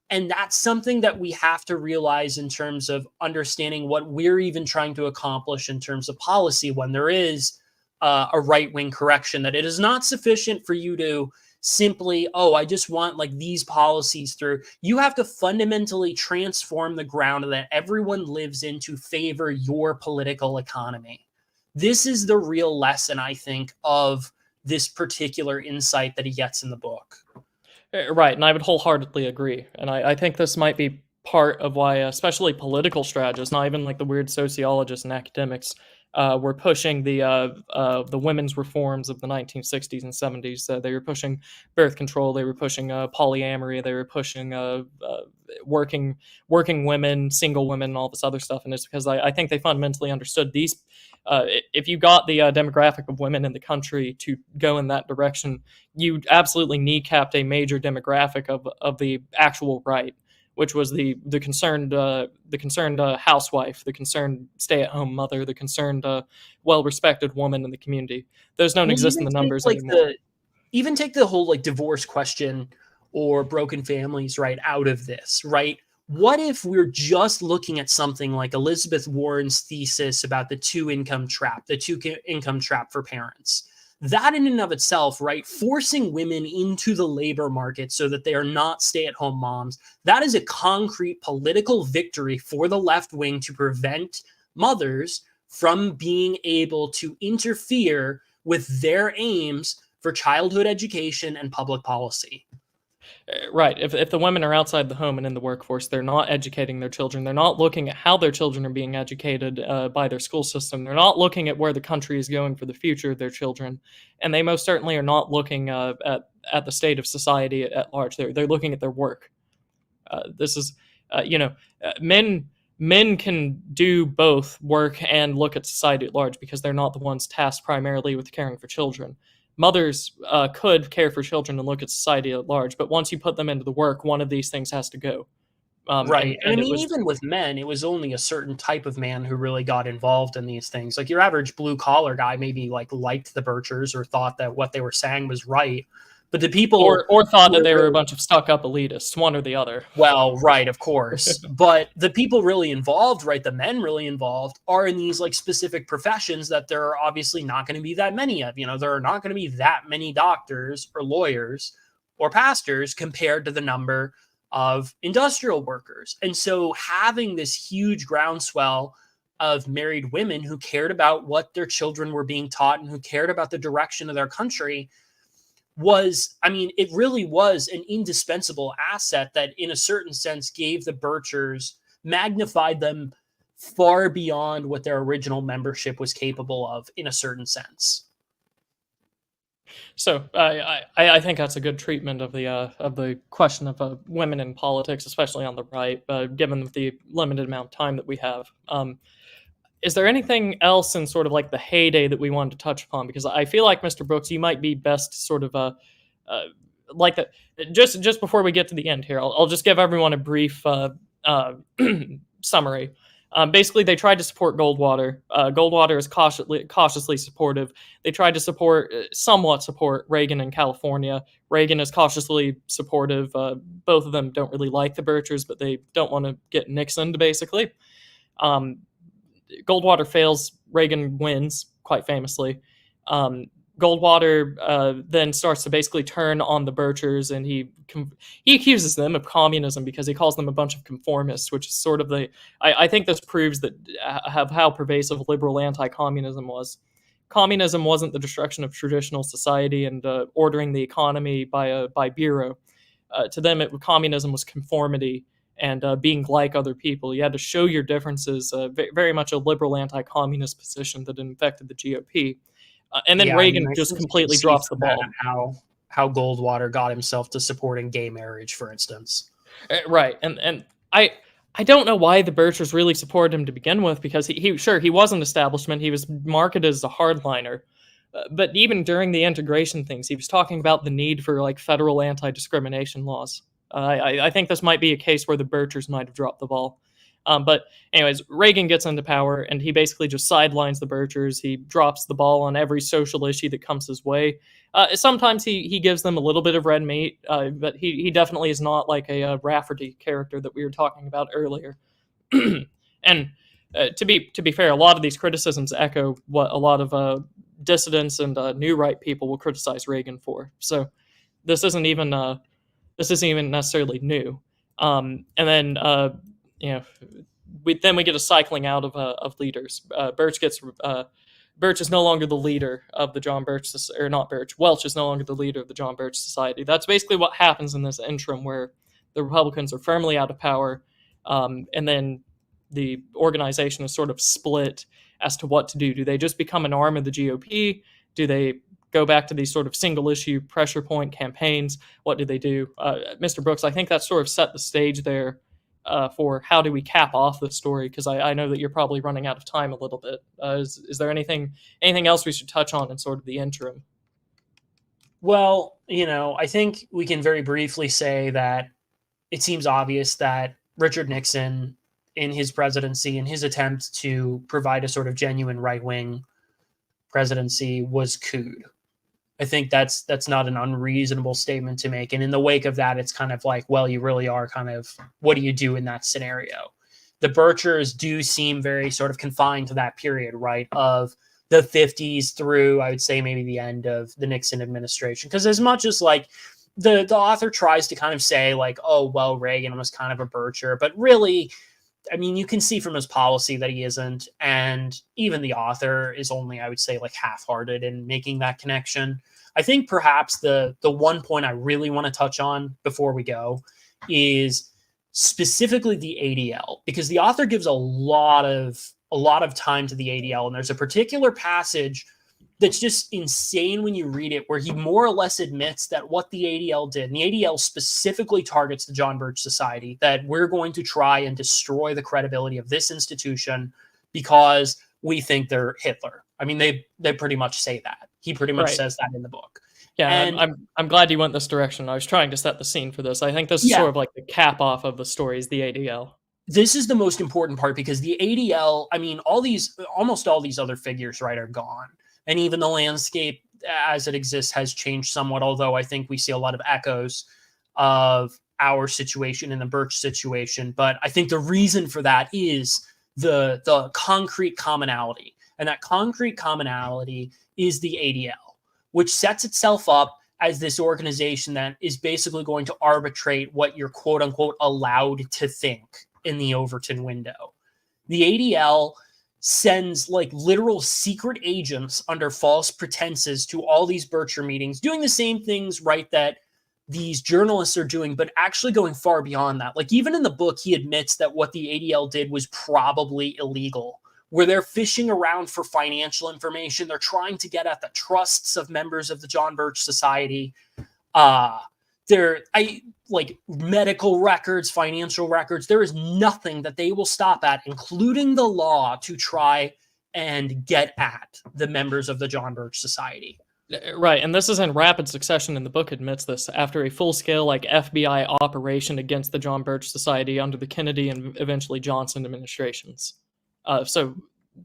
And that's something that we have to realize in terms of understanding what we're even trying to accomplish in terms of policy, when there is a right-wing correction, that it is not sufficient for you to simply, I just want like these policies through. You have to fundamentally transform the ground that everyone lives in to favor your political economy. This is the real lesson, I think, of this particular insight that he gets in the book. Right, and I would wholeheartedly agree. And I think this might be part of why, especially political strategists, not even like the weird sociologists and academics, were pushing the women's reforms of the 1960s and 70s. They were pushing birth control. They were pushing polyamory. They were pushing working women, single women, and all this other stuff. And it's because I think they fundamentally understood these. If you got the demographic of women in the country to go in that direction, you absolutely kneecapped a major demographic of the actual right, which was the concerned housewife, the concerned stay-at-home mother, the concerned well-respected woman in the community. Those don't exist in the numbers anymore. Even take the whole like divorce question or broken families right out of this, right? What if we're just looking at something like Elizabeth Warren's thesis about the two-income trap for parents? That in and of itself, right, forcing women into the labor market so that they are not stay-at-home moms, that is a concrete political victory for the left wing to prevent mothers from being able to interfere with their aims for childhood education and public policy. Right. If the women are outside the home and in the workforce, they're not educating their children. They're not looking at how their children are being educated by their school system. They're not looking at where the country is going for the future of their children, and they most certainly are not looking at the state of society at large. They're looking at their work. This is, men can do both work and look at society at large because they're not the ones tasked primarily with caring for children. Mothers could care for children and look at society at large, but once you put them into the work, one of these things has to go. Right. And I and it mean, was even with men, it was only a certain type of man who really got involved in these things. Like your average blue collar guy maybe like liked the Birchers or thought that what they were saying was right. But the people or thought who that were they were a really, bunch of stuck up elitists, one or the other. well, right, of course. But the people really involved, right, the men really involved are in these like specific professions that there are obviously not going to be that many of. You know, there are not going to be that many doctors or lawyers or pastors compared to the number of industrial workers. And so having this huge groundswell of married women who cared about what their children were being taught and who cared about the direction of their country was, I mean, it really was an indispensable asset that in a certain sense gave the Birchers, magnified them far beyond what their original membership was capable of in a certain sense. So I think that's a good treatment of the question of women in politics, especially on the right, given the limited amount of time that we have. Is there anything else in sort of like the heyday that we wanted to touch upon? Because I feel like, Mr. Brooks, you might be best sort of like that. Just before we get to the end here, I'll just give everyone a brief summary. Basically, they tried to support Goldwater. Goldwater is cautiously supportive. They tried to somewhat support Reagan in California. Reagan is cautiously supportive. Both of them don't really like the Birchers, but they don't want to get Nixon, basically. Goldwater fails. Reagan wins, quite famously. Goldwater then starts to basically turn on the Birchers, and he accuses them of communism because he calls them a bunch of conformists, which is sort of I think this proves that how pervasive liberal anti-communism was. Communism wasn't the destruction of traditional society and ordering the economy by bureau. To them, communism was conformity and being like other people. You had to show your differences, very much a liberal anti-communist position that infected the GOP. And then Yeah, I Reagan mean, I just think you can completely see drops the from that ball. how Goldwater got himself to supporting gay marriage, for instance. Right, and I don't know why the Birchers really supported him to begin with, because he was an establishment. He was marketed as a hardliner, but even during the integration things, he was talking about the need for like federal anti-discrimination laws. I think this might be a case where the Birchers might have dropped the ball. But anyways, Reagan gets into power, and he basically just sidelines the Birchers. He drops the ball on every social issue that comes his way. Sometimes he gives them a little bit of red meat, but he definitely is not like a Rafferty character that we were talking about earlier. And to be fair, a lot of these criticisms echo what a lot of dissidents and new right people will criticize Reagan for. So this isn't even necessarily new. And then you know, we get a cycling out of leaders. Birch is no longer the leader of the John Birch, or not Birch. Welch is no longer the leader of the John Birch Society. That's basically what happens in this interim, where the Republicans are firmly out of power, and then the organization is sort of split as to what to do. Do they just become an arm of the GOP? Do they go back to these sort of single issue pressure point campaigns? What do they do? Mr. Brooks, I think that sort of set the stage there for how do we cap off the story, because I know that you're probably running out of time a little bit. Is there anything else we should touch on in sort of the interim? Well, I think we can very briefly say that it seems obvious that Richard Nixon, in his presidency, in his attempt to provide a sort of genuine right-wing presidency, was cooed. I think that's not an unreasonable statement to make. And in the wake of that, it's kind of like, well, you really are kind of, what do you do in that scenario? The Birchers do seem very sort of confined to that period, right, of the 50s through, I would say, maybe the end of the Nixon administration. Because as much as like the author tries to kind of say like, oh, well, Reagan was kind of a Bircher, but really I mean, you can see from his policy that he isn't, and even the author is only, I would say, like half-hearted in making that connection. I think perhaps the one point I really want to touch on before we go is specifically the ADL, because the author gives a lot of time to the ADL, and there's a particular passage that's just insane when you read it, where he more or less admits that what the ADL did, and the ADL specifically targets the John Birch Society, that we're going to try and destroy the credibility of this institution because we think they're Hitler. I mean, they pretty much say that. He pretty much says that in the book. Yeah, and I'm glad you went this direction. I was trying to set the scene for this. I think this is sort of like the cap off of the story is the ADL. This is the most important part, because the ADL, I mean, almost all these other figures, right, are gone. And even the landscape as it exists has changed somewhat, although I think we see a lot of echoes of our situation and the Birch situation. But I think the reason for that is the concrete commonality. And that concrete commonality is the ADL, which sets itself up as this organization that is basically going to arbitrate what you're quote unquote allowed to think in the Overton window. The ADL sends like literal secret agents under false pretenses to all these Bircher meetings, doing the same things, right, that these journalists are doing, but actually going far beyond that. Like, even in the book, he admits that what the ADL did was probably illegal, where they're fishing around for financial information. They're trying to get at the trusts of members of the John Birch Society. Like medical records, financial records. There is nothing that they will stop at, including the law, to try and get at the members of the John Birch Society. Right, and this is in rapid succession, and the book admits this, after a full-scale like FBI operation against the John Birch Society under the Kennedy and eventually Johnson administrations. So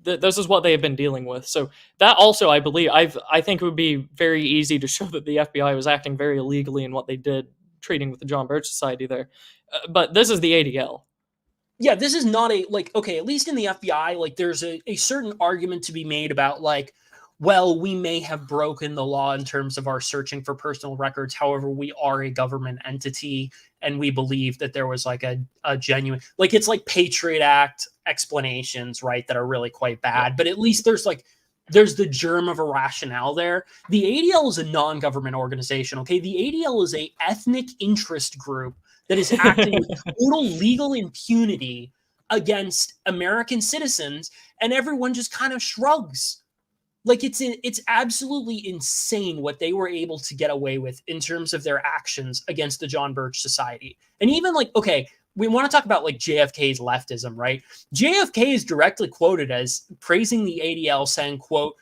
this is what they have been dealing with. So that also, I believe, I think it would be very easy to show that the FBI was acting very illegally in what they did, treating with the John Birch Society there. But this is the ADL. Yeah, this is not okay, at least in the FBI, like, there's a certain argument to be made about, like, well, we may have broken the law in terms of our searching for personal records. However, we are a government entity, and we believe that there was like a genuine, like, it's like Patriot Act explanations, right, that are really quite bad. But at least there's the germ of a rationale there. The ADL is a non-government organization, okay? The ADL is a ethnic interest group that is acting with total legal impunity against American citizens, and everyone just kind of shrugs. Like, it's absolutely insane what they were able to get away with in terms of their actions against the John Birch Society. And even, like, okay, we want to talk about, like, JFK's leftism, right? JFK is directly quoted as praising the ADL, saying, quote,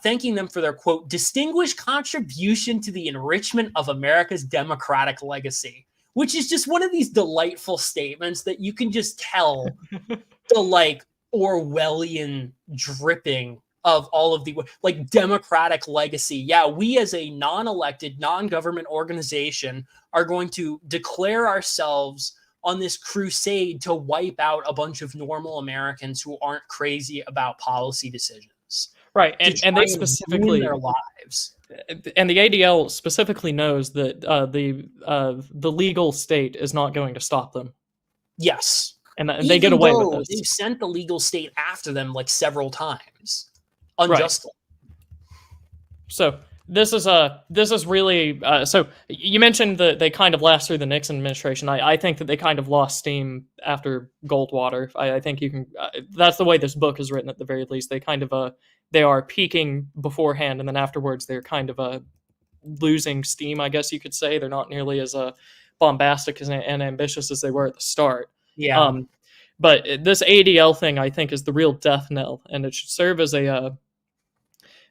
thanking them for their, quote, distinguished contribution to the enrichment of America's democratic legacy, which is just one of these delightful statements that you can just tell the, like, Orwellian dripping of all of the, like, democratic legacy. Yeah, we as a non-elected, non-government organization are going to declare ourselves on this crusade to wipe out a bunch of normal Americans who aren't crazy about policy decisions. Right, and they specifically their lives. And the ADL specifically knows that the legal state is not going to stop them. Yes, and they get away with this. They've sent the legal state after them like several times, unjustly. Right. So this is really so you mentioned that they kind of last through the Nixon administration. I think that they kind of lost steam after Goldwater. I think you can that's the way this book is written, at the very least. They kind of they are peaking beforehand, and then afterwards they're kind of losing steam, I guess you could say. They're not nearly as bombastic and ambitious as they were at the start. Yeah. But this ADL thing, I think, is the real death knell, and it should serve as a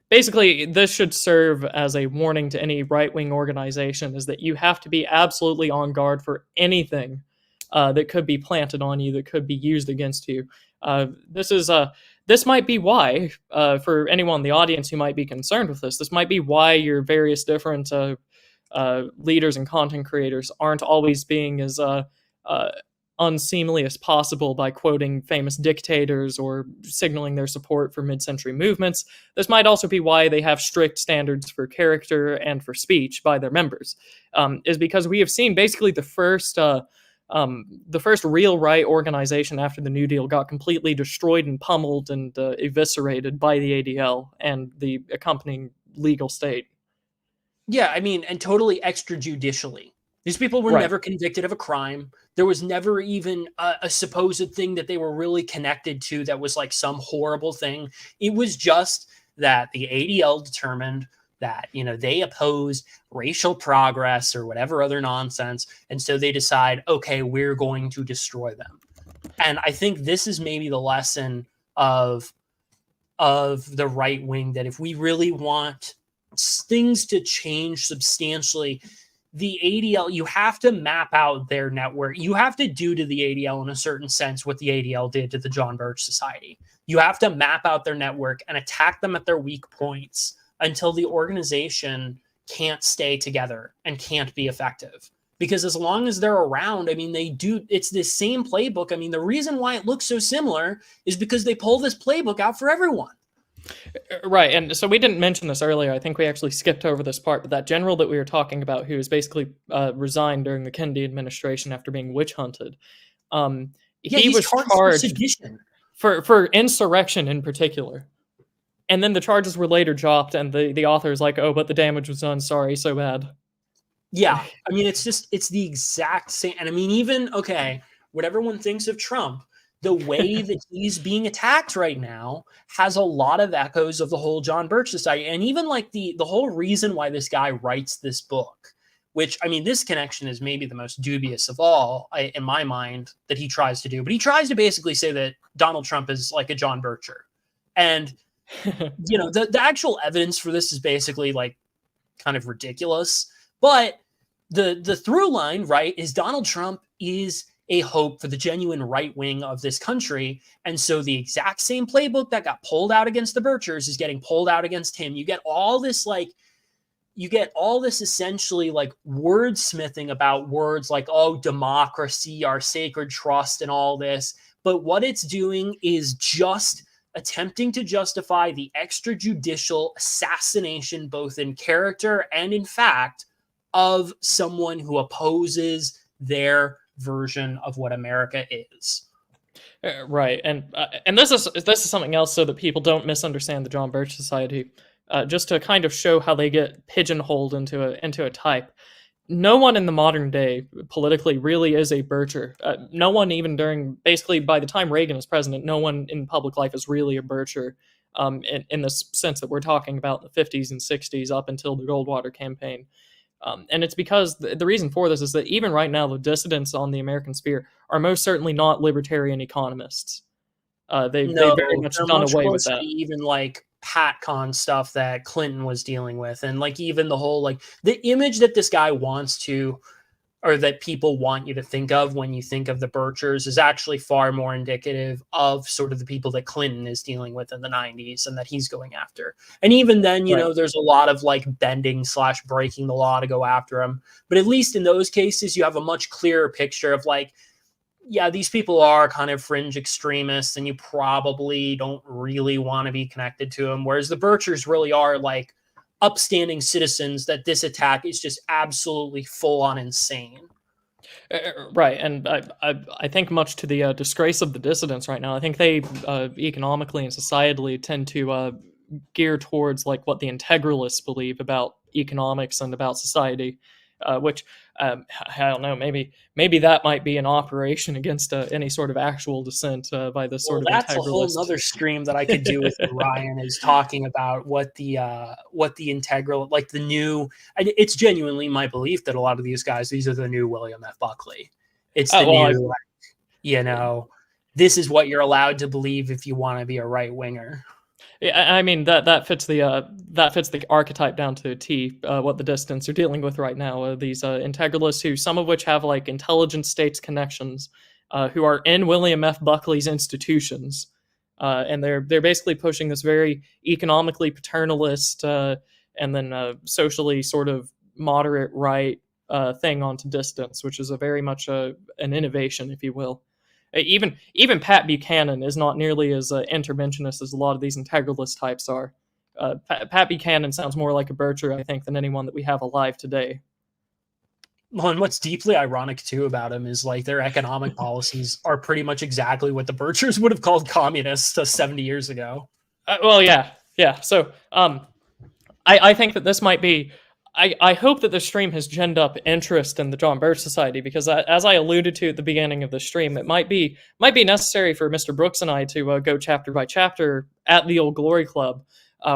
basically, this should serve as a warning to any right-wing organization, is that you have to be absolutely on guard for anything that could be planted on you, that could be used against you. This might be why, for anyone in the audience who might be concerned with this might be why your various different leaders and content creators aren't always being as unseemly as possible by quoting famous dictators or signaling their support for mid-century movements. This might also be why they have strict standards for character and for speech by their members, is because we have seen basically the first The first real right organization after the New Deal got completely destroyed and pummeled and eviscerated by the ADL and the accompanying legal state. Yeah, I mean, and totally extrajudicially. These people were Right. never convicted of a crime. There was never even a supposed thing that they were really connected to that was like some horrible thing. It was just that the ADL determined that, they oppose racial progress or whatever other nonsense. And so they decide, okay, we're going to destroy them. And I think this is maybe the lesson of the right wing, that if we really want things to change substantially, the ADL, you have to map out their network. You have to do to the ADL, in a certain sense, what the ADL did to the John Birch Society. You have to map out their network and attack them at their weak points until the organization can't stay together and can't be effective. Because as long as they're around, I mean, it's the same playbook. I mean, the reason why it looks so similar is because they pull this playbook out for everyone. Right, and so we didn't mention this earlier. I think we actually skipped over this part, but that general that we were talking about, who was basically resigned during the Kennedy administration after being witch hunted, Yeah, he he's was charged for charged sedition. for insurrection in particular. And then the charges were later dropped, and the author's like, oh, but the damage was done. Sorry, so bad. Yeah, I mean, it's the exact same. And I mean, even, okay, what everyone thinks of Trump, the way that he's being attacked right now has a lot of echoes of the whole John Birch Society. And even like the whole reason why this guy writes this book, which, I mean, this connection is maybe the most dubious of all, in my mind, that he tries to do. But he tries to basically say that Donald Trump is like a John Bircher. And, the actual evidence for this is basically like kind of ridiculous. But the through line, right, is Donald Trump is a hope for the genuine right wing of this country. And so the exact same playbook that got pulled out against the Birchers is getting pulled out against him. You get all this essentially like wordsmithing about words like, oh, democracy, our sacred trust, and all this. But what it's doing is just attempting to justify the extrajudicial assassination, both in character and in fact, of someone who opposes their version of what America is. Right, and this is something else, so that people don't misunderstand the John Birch Society. Just to kind of show how they get pigeonholed into a type. No one in the modern day politically really is a Bircher. No one, even basically by the time Reagan is president, no one in public life is really a Bircher. In the sense that we're talking about the 50s and 60s up until the Goldwater campaign. And it's because the reason for this is that even right now, the dissidents on the American sphere are most certainly not libertarian economists. They very much they're done much away with closer that. to even like PatCon stuff that Clinton was dealing with. And like even the whole, like the image that this guy wants to, or that people want you to think of when you think of the Birchers, is actually far more indicative of sort of the people that Clinton is dealing with in the 90s and that he's going after. And even then, Right. there's a lot of like bending / breaking the law to go after him. But at least in those cases, you have a much clearer picture of like, yeah, these people are kind of fringe extremists and you probably don't really want to be connected to them. Whereas the Birchers really are like upstanding citizens that this attack is just absolutely full on insane. Right, and I think much to the disgrace of the dissidents right now, I think they economically and societally tend to gear towards like what the integralists believe about economics and about society, which I don't know, maybe that might be an operation against any sort of actual dissent by this sort of That's a whole integralist. nother stream that I could do with Ryan, is talking about what the integral, like the new. It's genuinely my belief that a lot of these guys, these are the new William F. Buckley. It's the new, this is what you're allowed to believe if you want to be a right winger. Yeah, I mean that fits the archetype down to a T. What the dissidents are dealing with right now, these integralists, who some of which have like intelligence states connections, who are in William F. Buckley's institutions, and they're basically pushing this very economically paternalist and then socially sort of moderate right thing onto dissidents, which is a very much an innovation, if you will. Even Pat Buchanan is not nearly as interventionist as a lot of these integralist types are. Pat Buchanan sounds more like a Bircher, I think, than anyone that we have alive today. Well, and what's deeply ironic too about him is like their economic policies are pretty much exactly what the Birchers would have called communist 70 years ago. Well, yeah, yeah. So, I think that this might be. I hope that this stream has ginned up interest in the John Birch Society because, as I alluded to at the beginning of the stream, it might be necessary for Mr. Brooks and I to go chapter by chapter at the Old Glory Club,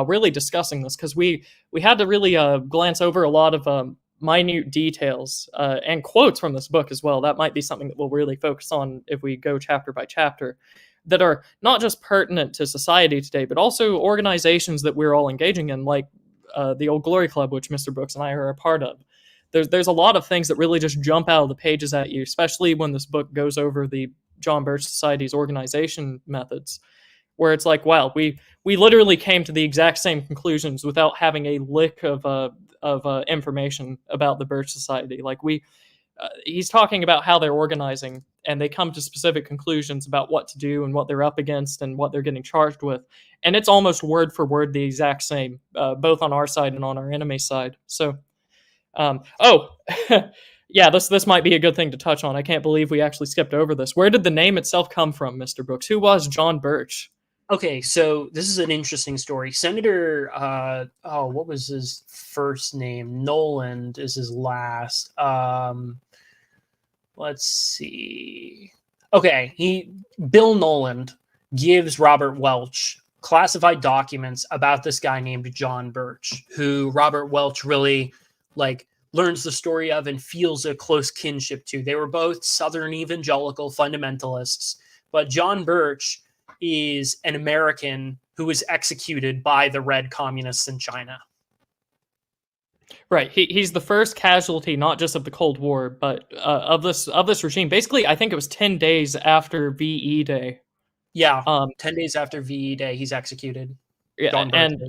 really discussing this because we had to really glance over a lot of minute details and quotes from this book as well. That might be something that we'll really focus on if we go chapter by chapter, that are not just pertinent to society today, but also organizations that we're all engaging in, like the Old Glory Club, which Mr. Brooks and I are a part of. There's a lot of things that really just jump out of the pages at you, especially when this book goes over the John Birch Society's organization methods, where it's like, wow, we literally came to the exact same conclusions without having a lick of information about the Birch Society. Like he's talking about how they're organizing, and they come to specific conclusions about what to do and what they're up against and what they're getting charged with, and it's almost word for word the exact same, both on our side and on our enemy side. So, oh, yeah, this might be a good thing to touch on. I can't believe we actually skipped over this. Where did the name itself come from, Mr. Brooks? Who was John Birch? Okay, so this is an interesting story. Senator, what was his first name? Noland is his last. Let's see. Okay, Bill Noland gives Robert Welch classified documents about this guy named John Birch, who Robert Welch really like learns the story of and feels a close kinship to. They were both Southern evangelical fundamentalists, but John Birch is an American who was executed by the Red Communists in China. Right, he's the first casualty, not just of the Cold War, but of this regime. Basically, I think it was 10 days after VE Day. Yeah, 10 days after VE Day, he's executed. Yeah, and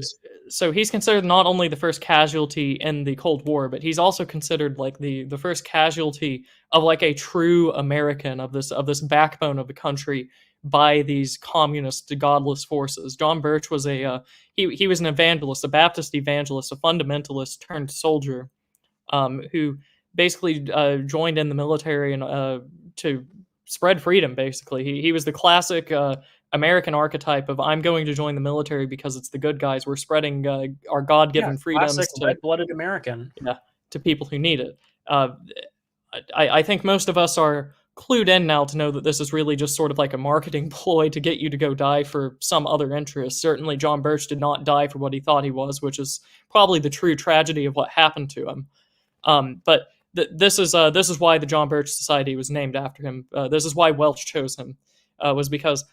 so he's considered not only the first casualty in the Cold War, but he's also considered like the first casualty of like a true American, of this backbone of the country, by these communist, godless forces. John Birch was he was an evangelist, a Baptist evangelist, a fundamentalist turned soldier, who basically joined in the military and to spread freedom. Basically, he was the classic American archetype of I'm going to join the military because it's the good guys. We're spreading our God-given freedoms to red-blooded American. Yeah, to people who need it. I think most of us are clued in now to know that this is really just sort of like a marketing ploy to get you to go die for some other interest. Certainly, John Birch did not die for what he thought he was, which is probably the true tragedy of what happened to him. But this is why the John Birch Society was named after him. This is why Welch chose him, was because,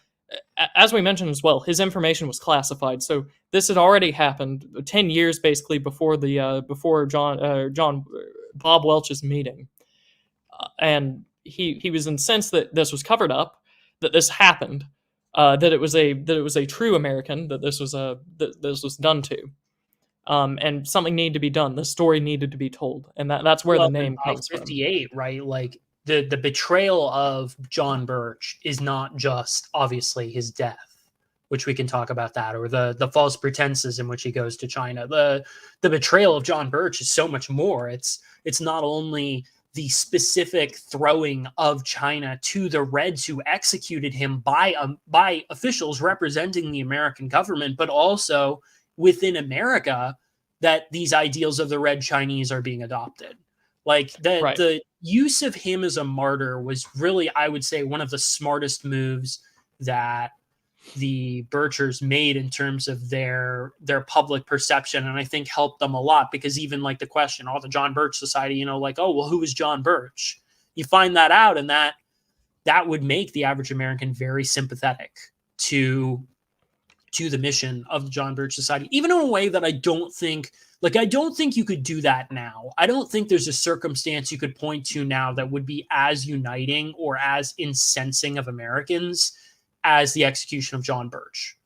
as we mentioned as well, his information was classified. So this had already happened 10 years basically before before Bob Welch's meeting, and he was incensed that this was covered up, that this happened, that it was a true American that this was done to, and something needed to be done. The story needed to be told, and that's where the name comes from. 58, right? Like the betrayal of John Birch is not just obviously his death, which we can talk about that, or the false pretenses in which he goes to China. The betrayal of John Birch is so much more. It's not only the specific throwing of China to the Reds who executed him by officials representing the American government, but also within America that these ideals of the Red Chinese are being adopted. Like the use of him as a martyr was really, I would say, one of the smartest moves that the Birchers made in terms of their public perception, and I think helped them a lot, because even like the question, the John Birch Society, like, oh, well, who is John Birch? You find that out, and that would make the average American very sympathetic to the mission of the John Birch Society, even in a way that I don't think you could do that now. I don't think there's a circumstance you could point to now that would be as uniting or as incensing of Americans as the execution of John Birch.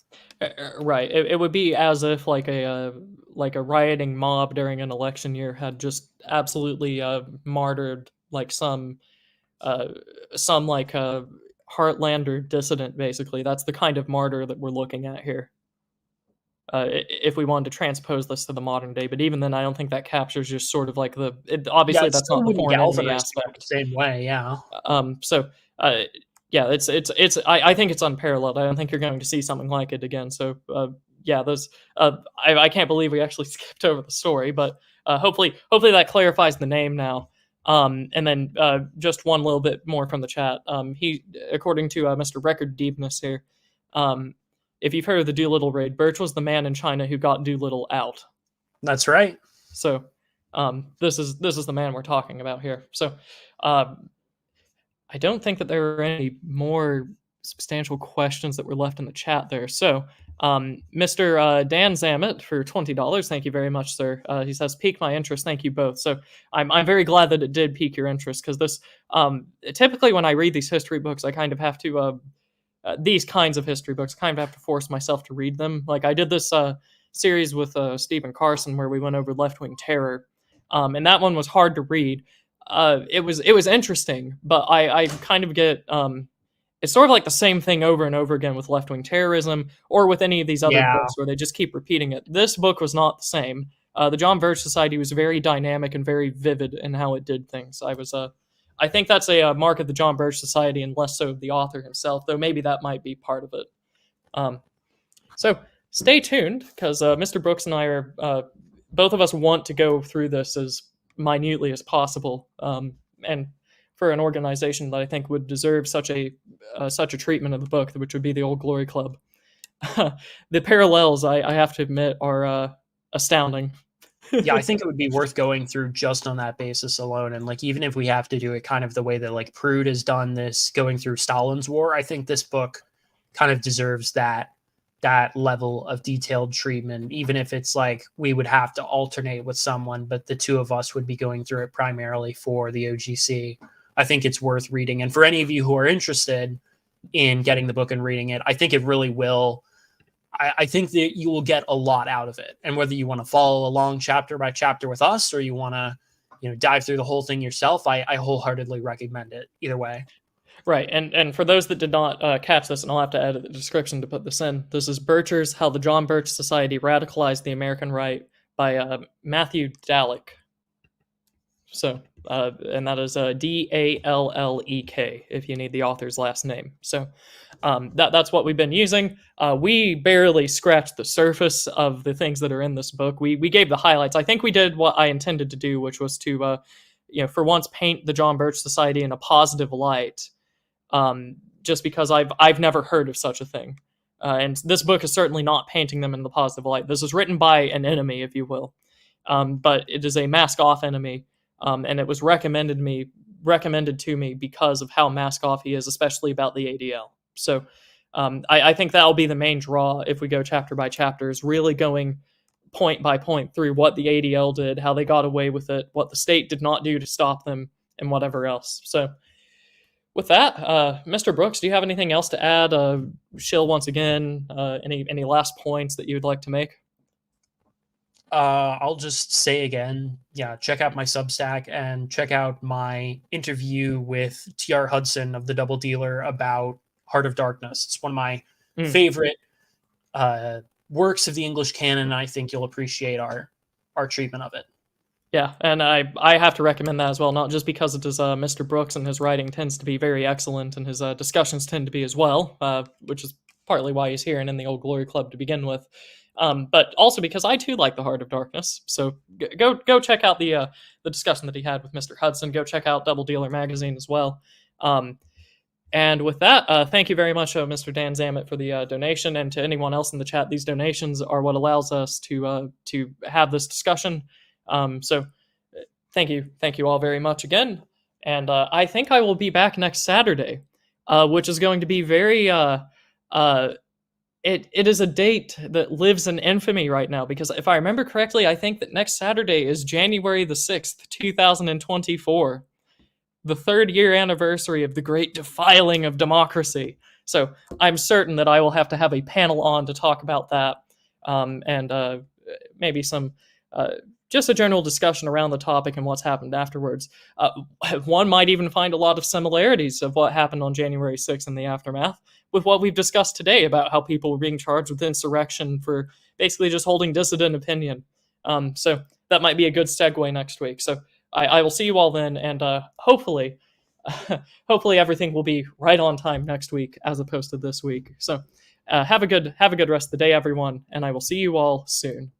Right. It would be as if like a rioting mob during an election year had just absolutely martyred like some Heartlander dissident. Basically, that's the kind of martyr that we're looking at here. if we wanted to transpose this to the modern day. But even then, I don't think that captures just sort of like Yeah, obviously it that's still not the wouldn't foreign enemy galvanize people the aspect. same way. Yeah. So yeah, I think it's unparalleled. I don't think you're going to see something like it again. So yeah, those I can't believe we actually skipped over the story, but hopefully that clarifies the name now. And then just one little bit more from the chat. He, according to Mr. Record Deepness here, if you've heard of the Doolittle raid, Birch was the man in China who got Doolittle out. That's right. So this is the man we're talking about here. So I don't think that there are any more substantial questions that were left in the chat there. So, Mr. Dan Zammit for $20, thank you very much, sir. He says, piqued my interest. Thank you both. So, I'm very glad that it did pique your interest because this, typically when I read these history books, I kind of have to, these kinds of history books, kind of have to force myself to read them. Like I did this series with Stephen Carson where we went over left wing terror, and that one was hard to read. It was interesting, but I kind of get it's sort of like the same thing over and over again with left wing terrorism or with any of these other Yeah. books where they just keep repeating it. This book was not the same. The John Birch Society was very dynamic and very vivid in how it did things. I think that's a mark of the John Birch Society and less so of the author himself, though maybe that might be part of it. So stay tuned because Mr. Brooks and I are both of us want to go through this as minutely as possible, and for an organization that I think would deserve such a treatment of the book, which would be the Old Glory Club. The parallels, I have to admit, are astounding. Yeah, I think it would be worth going through just on that basis alone. And like, even if we have to do it kind of the way that like Prude has done this, going through Stalin's War, I think this book kind of deserves that level of detailed treatment, even if it's like we would have to alternate with someone, but the two of us would be going through it primarily for the OGC. I think it's worth reading. And for any of you who are interested in getting the book and reading it, I think it really will. I think that you will get a lot out of it. And whether you want to follow along chapter by chapter with us, or you want to, dive through the whole thing yourself, I wholeheartedly recommend it either way. Right, and for those that did not catch this, and I'll have to add the description to put this in, this is Birchers, How the John Birch Society Radicalized the American Right by Matthew Dalek. So, and that is Dallek, if you need the author's last name. So that's what we've been using. We barely scratched the surface of the things that are in this book. We gave the highlights. I think we did what I intended to do, which was to, for once, paint the John Birch Society in a positive light. Just because I've never heard of such a thing. And this book is certainly not painting them in the positive light. This is written by an enemy, if you will. But it is a mask-off enemy, and it was recommended to me because of how mask-off he is, especially about the ADL. So I think that'll be the main draw if we go chapter by chapter, is really going point by point through what the ADL did, how they got away with it, what the state did not do to stop them, and whatever else. So with that, Mr. Brooks, do you have anything else to add? Shill, once again, any last points that you would like to make? I'll just say again, check out my Substack and check out my interview with T.R. Hudson of the Double Dealer about Heart of Darkness. It's one of my favorite works of the English canon, and I think you'll appreciate our treatment of it. Yeah, and I have to recommend that as well, not just because it is Mr. Brooks and his writing tends to be very excellent, and his discussions tend to be as well, which is partly why he's here and in the Old Glory Club to begin with. But also because I too like the Heart of Darkness. So go check out the discussion that he had with Mr. Hudson. Go check out Double Dealer magazine as well. And with that, thank you very much, Mr. Dan Zammit, for the donation, and to anyone else in the chat. These donations are what allows us to have this discussion. So thank you all very much again. And I think I will be back next Saturday, which is going to be very It is a date that lives in infamy right now, because if I remember correctly, I think that next Saturday is January the 6th, 2024, the 3rd year anniversary of the great defiling of democracy. So I'm certain that I will have to have a panel on to talk about that, and maybe some just a general discussion around the topic and what's happened afterwards. One might even find a lot of similarities of what happened on January 6th and the aftermath, with what we've discussed today about how people were being charged with insurrection for basically just holding dissident opinion. So that might be a good segue next week. So I will see you all then, and hopefully, hopefully everything will be right on time next week as opposed to this week. So have a good rest of the day, everyone, and I will see you all soon.